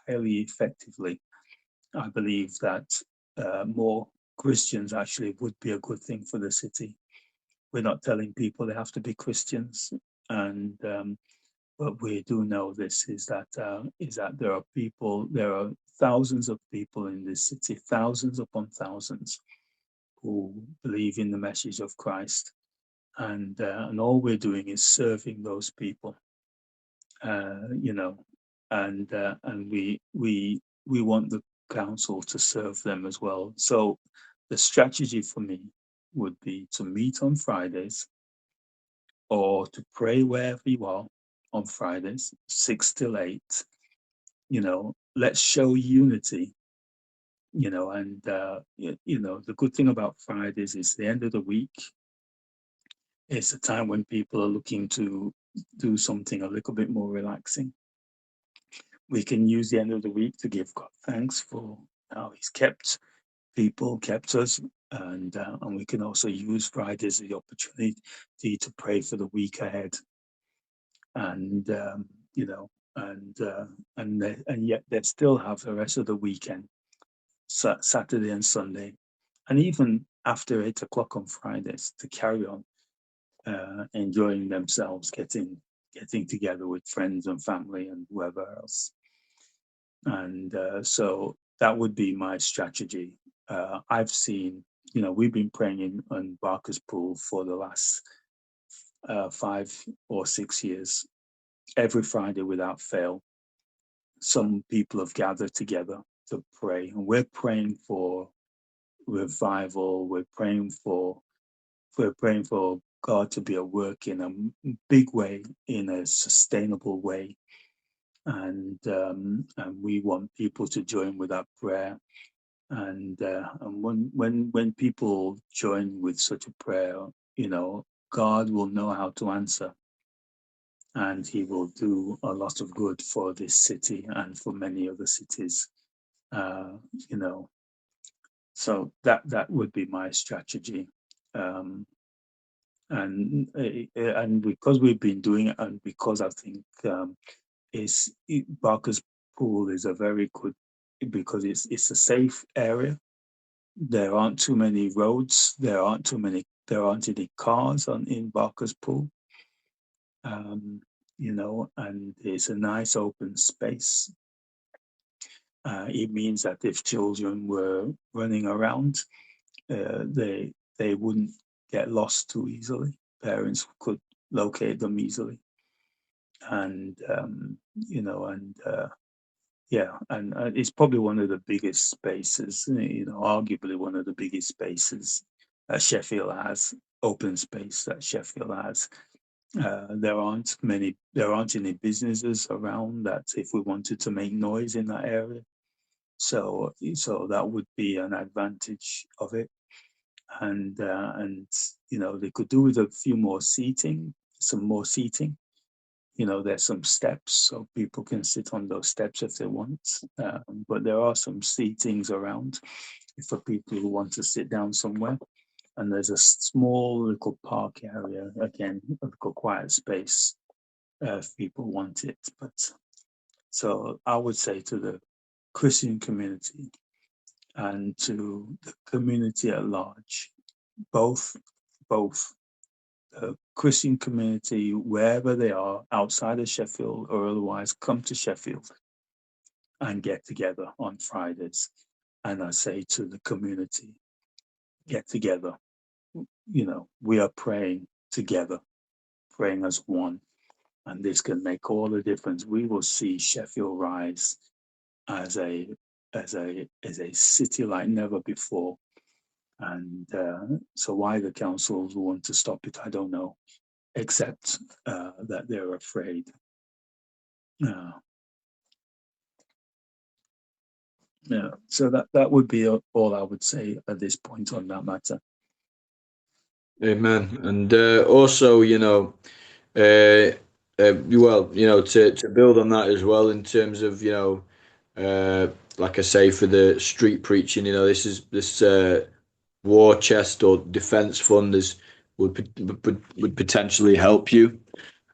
highly effectively. I believe that more Christians actually would be a good thing for the city. We're not telling people they have to be Christians, and but we do know this is that there are thousands of people in this city, thousands upon thousands, who believe in the message of Christ, and all we're doing is serving those people, and we want the council to serve them as well. So the strategy for me would be to meet on Fridays, or to pray wherever you are on Fridays, 6 till 8. Let's show unity. And the good thing about Fridays is the end of the week. It's a time when people are looking to do something a little bit more relaxing. We can use the end of the week to give God thanks for how He's kept us, and we can also use Fridays as the opportunity to pray for the week ahead. And and yet they still have the rest of the weekend, Saturday and Sunday, and even after 8 o'clock on Fridays, to carry on enjoying themselves, getting together with friends and family and whoever else. And so that would be my strategy. I've seen, we've been praying in Barker's Pool for the last 5 or 6 years, every Friday without fail. Some people have gathered together to pray, and we're praying for revival. We're praying for God to be at work in a big way, in a sustainable way, and we want people to join with that prayer. And when people join with such a prayer, God will know how to answer, and He will do a lot of good for this city and for many other cities. So that would be my strategy. And because we've been doing it, and because I think Barker's Pool is a very good, because it's a safe area. There aren't too many roads. There aren't any cars in Barker's Pool. And it's a nice open space. It means that if children were running around, they wouldn't get lost too easily. Parents could locate them easily, and yeah, and it's probably one of the biggest spaces, arguably one of the biggest spaces that Sheffield has, open space that Sheffield has. There aren't any businesses around that if we wanted to make noise in that area. So that would be an advantage of it. And they could do with a few more seating, some more seating. There's some steps so people can sit on those steps if they want. But there are some seatings around for people who want to sit down somewhere. And there's a small little park area, again, a little quiet space if people want it. But so I would say to the Christian community and to the community at large, both the Christian community, wherever they are, outside of Sheffield or otherwise, come to Sheffield and get together on Fridays. And I say to the community, get together. We are praying together, praying as one. And this can make all the difference. We will see Sheffield rise as a city like never before. And so why the councils want to stop it, I don't know, except that they're afraid. So that would be all I would say at this point on that matter. Amen. And also, to build on that as well, in terms of, like I say, for the street preaching, this war chest or defense fund would potentially help you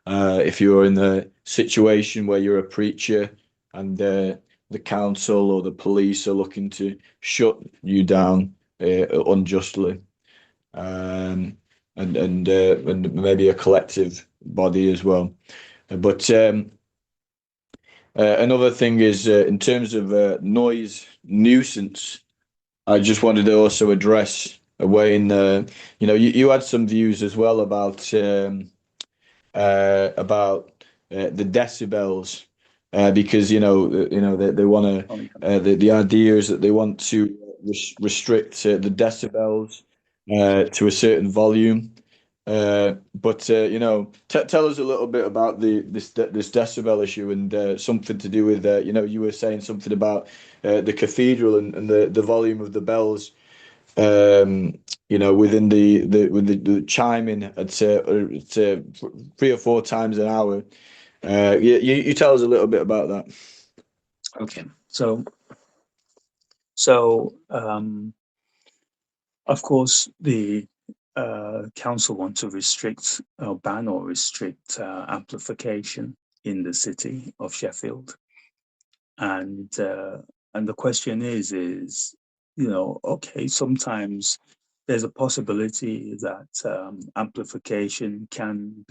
if you're in the situation where you're a preacher and the council or the police are looking to shut you down unjustly. And maybe a collective body as well. But another thing is in terms of noise nuisance, I just wanted to also address a way in you had some views as well about the decibels because they want to the idea is that they want to restrict the decibels to a certain volume. But tell us a little bit about this decibel issue and something to do with you were saying something about the cathedral and the volume of the bells. Within the chiming at 3 or 4 times an hour. You tell us a little bit about that. Okay, so of course the council want to restrict or ban or restrict amplification in the city of Sheffield, and the question is okay, sometimes there's a possibility that amplification can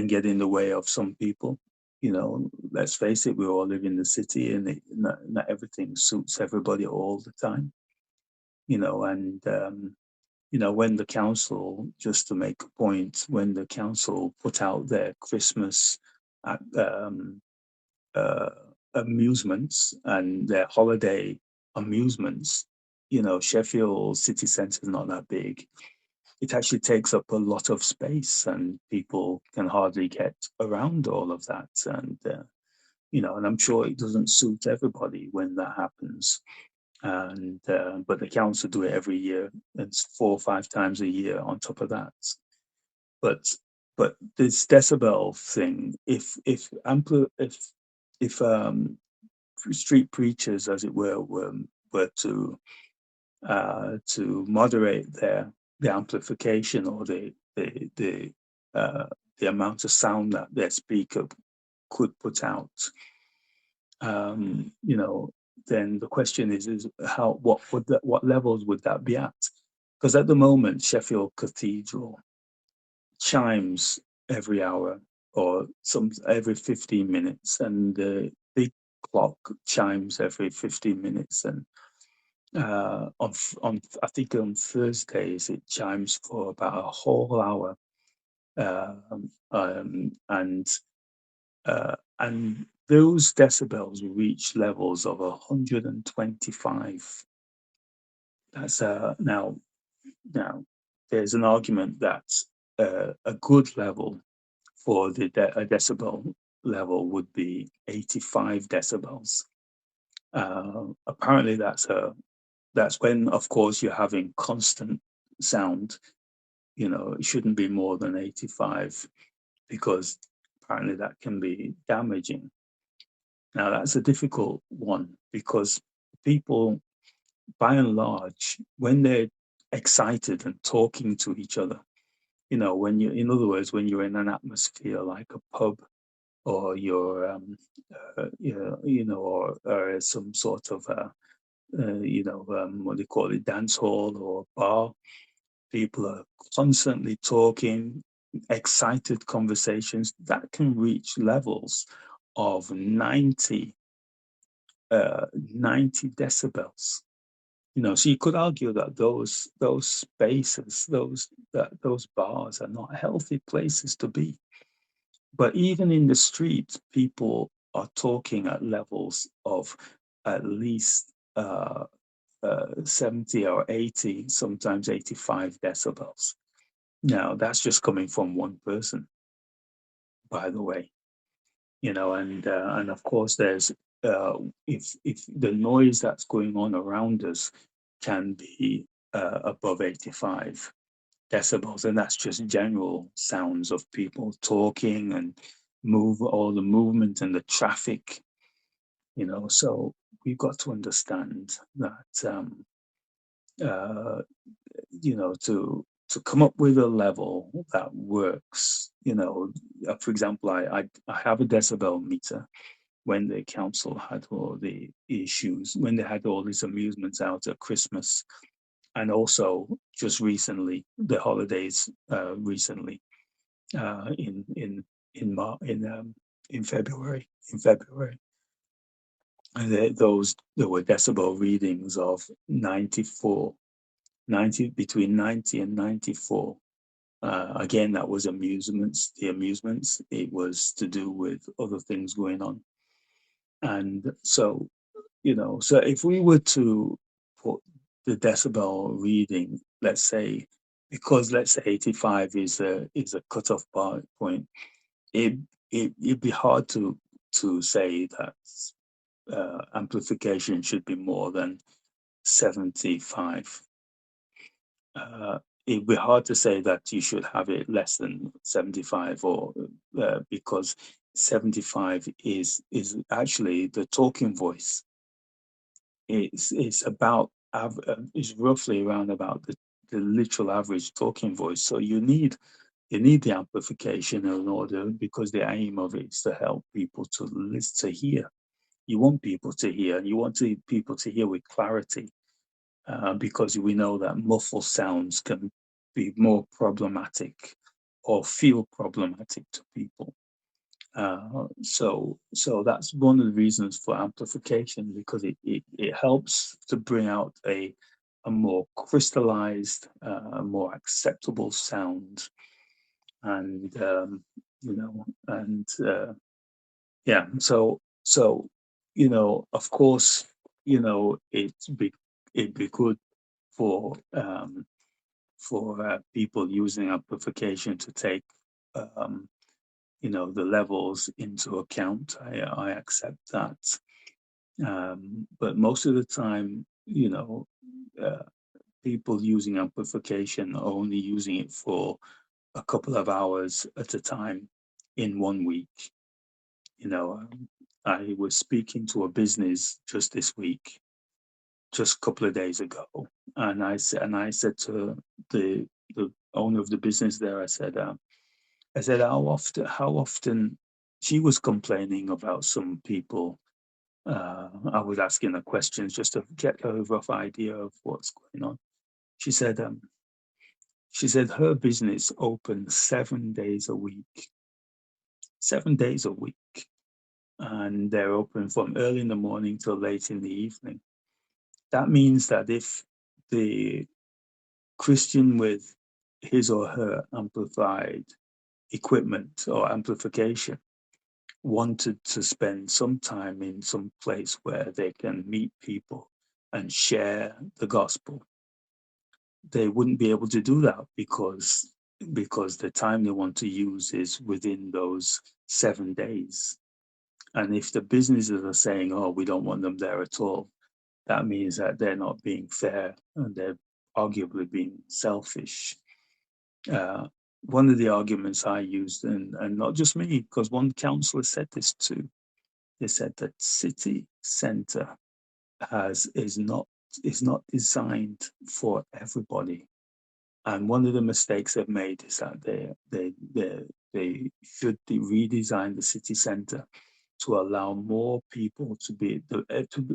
get in the way of some people. Let's face it, we all live in the city, and not everything suits everybody all the time. When the council, just to make a point, when the council put out their Christmas amusements and their holiday amusements, Sheffield city centre is not that big. It actually takes up a lot of space, and people can hardly get around all of that. And and I'm sure it doesn't suit everybody when that happens. And but the council do it every year. It's 4 or 5 times a year on top of that. But this decibel thing, if street preachers, as it were to moderate the amplification or the amount of sound that their speaker could put out, then the question is what levels would that be at? Because at the moment, Sheffield Cathedral chimes every hour or every 15 minutes, and the big clock chimes every 15 minutes, and on I think on Thursdays it chimes for about a whole hour, and those decibels reach levels of 125. That's now there's an argument that a good level for a decibel level would be 85 decibels. Apparently that's when, of course, you're having constant sound. It shouldn't be more than 85, because apparently that can be damaging. Now that's a difficult one, because people, by and large, when they're excited and talking to each other, when you, in other words, when you're in an atmosphere like a pub, or you're, or some sort of, what do you call it, dance hall or bar, people are constantly talking, excited conversations that can reach levels of 90 decibels. So you could argue that those spaces, those bars are not healthy places to be. But even in the street, people are talking at levels of at least 70 or 80, sometimes 85 decibels. Now, that's just coming from one person, by the way. And of course, there's if the noise that's going on around us can be above 85 decibels, and that's just general sounds of people talking and all the movement and the traffic. So we've got to understand that to come up with a level that works. For example, I have a decibel meter. When the council had all the issues, when they had all these amusements out at Christmas, and also just recently, the holidays recently, in February. And there were decibel readings of 94, between 90 and 94. Again, that was amusements. The amusements, it was to do with other things going on. And so, so if we were to put the decibel reading, let's say, because let's say 85 is a cutoff point, it'd be hard to say that amplification should be more than 75. It'd be hard to say that you should have it less than 75, or because 75 is actually the talking voice. It's about is roughly around about the literal average talking voice. So you need the amplification in order, because the aim of it is to help people to listen, to hear. You want people to hear, and you want people to hear with clarity, because we know that muffled sounds can be more problematic or feel problematic to people. So that's one of the reasons for amplification, because it helps to bring out a more crystallized, more acceptable sound, and yeah. So of course, it'd be good for people using amplification to take the levels into account. I accept that, but most of the time, people using amplification are only using it for a couple of hours at a time in 1 week. I was speaking to a business just this week, just a couple of days ago, and I said to the owner of the business there, I said, how often she was complaining about some people. I was asking her questions just to get a rough idea of what's going on. She said her business opens 7 days a week. 7 days a week. And they're open from early in the morning till late in the evening. That means that if the Christian with his or her amplified equipment or amplification wanted to spend some time in some place where they can meet people and share the gospel, they wouldn't be able to do that because the time they want to use is within those 7 days. And if the businesses are saying, oh, we don't want them there at all, that means that they're not being fair and they're arguably being selfish. One of the arguments I used, and not just me, because one councillor said this too, they said that city centre is not designed for everybody. And one of the mistakes they've made is that they should redesign the city centre to allow more people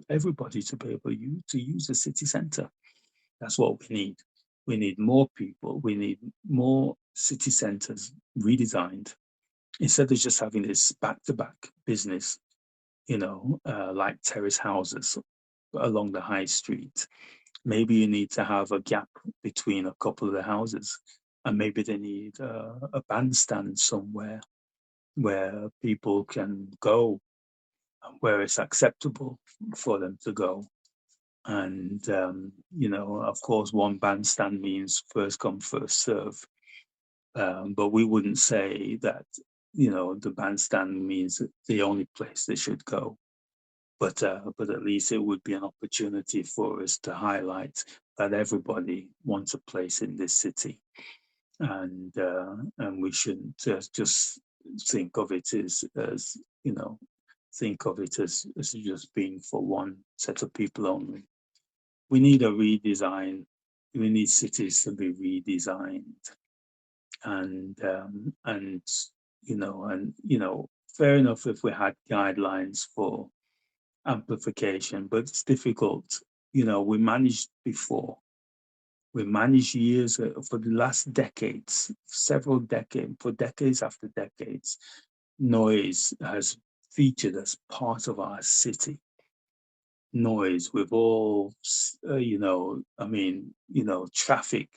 everybody to be able to use the city centre. That's what we need. We need more people. We need more city centres redesigned instead of just having this back-to-back business, like terrace houses along the high street. Maybe you need to have a gap between a couple of the houses, and maybe they need a bandstand somewhere where people can go, where it's acceptable for them to go. And, of course, one bandstand means first come, first serve. But we wouldn't say that, the bandstand means the only place they should go. But at least it would be an opportunity for us to highlight that everybody wants a place in this city, and we shouldn't just think of it as just being for one set of people only. We need a redesign. We need cities to be redesigned, and fair enough if we had guidelines for amplification, but it's difficult. We managed before. We managed years for the last decades, for decades after decades. Noise has featured as part of our city. Noise, we've all, traffic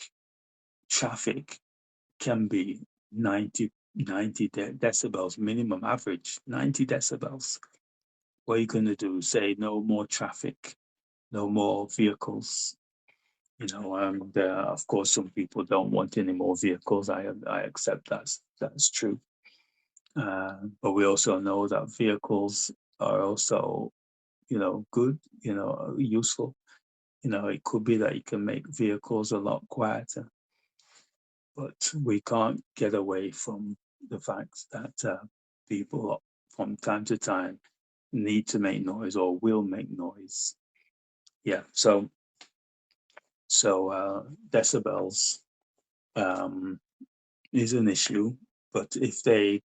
can be 90 decibels minimum, average 90 decibels. What are you going to do? Say no more traffic, no more vehicles, and of course some people don't want any more vehicles. I accept that's true, but we also know that vehicles are also good, useful. It could be that you can make vehicles a lot quieter, but we can't get away from the fact that people from time to time need to make noise or will make noise. Yeah, so decibels is an issue, but if they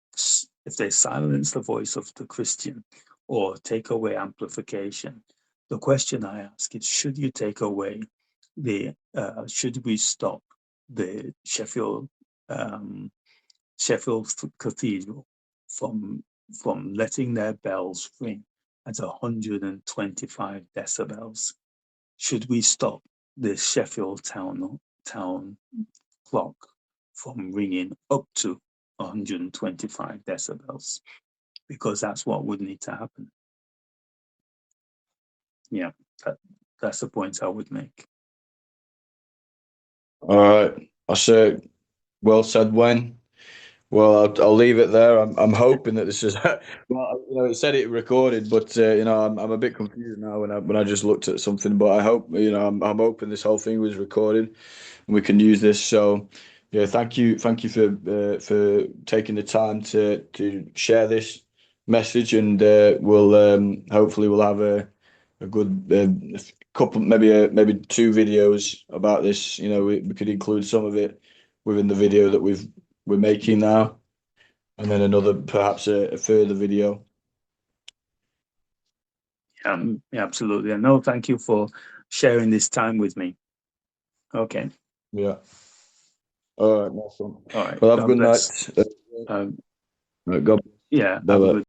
silence the voice of the Christian or take away amplification, the question I ask is: should you take away should we stop the Sheffield Cathedral from letting their bells ring at 125 decibels? Should we stop the Sheffield town clock from ringing up to 125 decibels? Because that's what would need to happen. Yeah, that's the point I would make. All right, I say, well said, Wayne. Well, I'll leave it there. I'm hoping that this is well, it said it recorded, but I'm a bit confused now when I just looked at something. But I hope I'm hoping this whole thing was recorded and we can use this. So yeah, thank you for taking the time to share this message, and hopefully we'll have a good couple, maybe 2 videos about this. We could include some of it within the video that we're making now, and then another, perhaps a further video. Yeah, absolutely. And no, thank you for sharing this time with me. Okay. Yeah. All right. Nice one. All right. Well, have a good night. God. Yeah. Have a good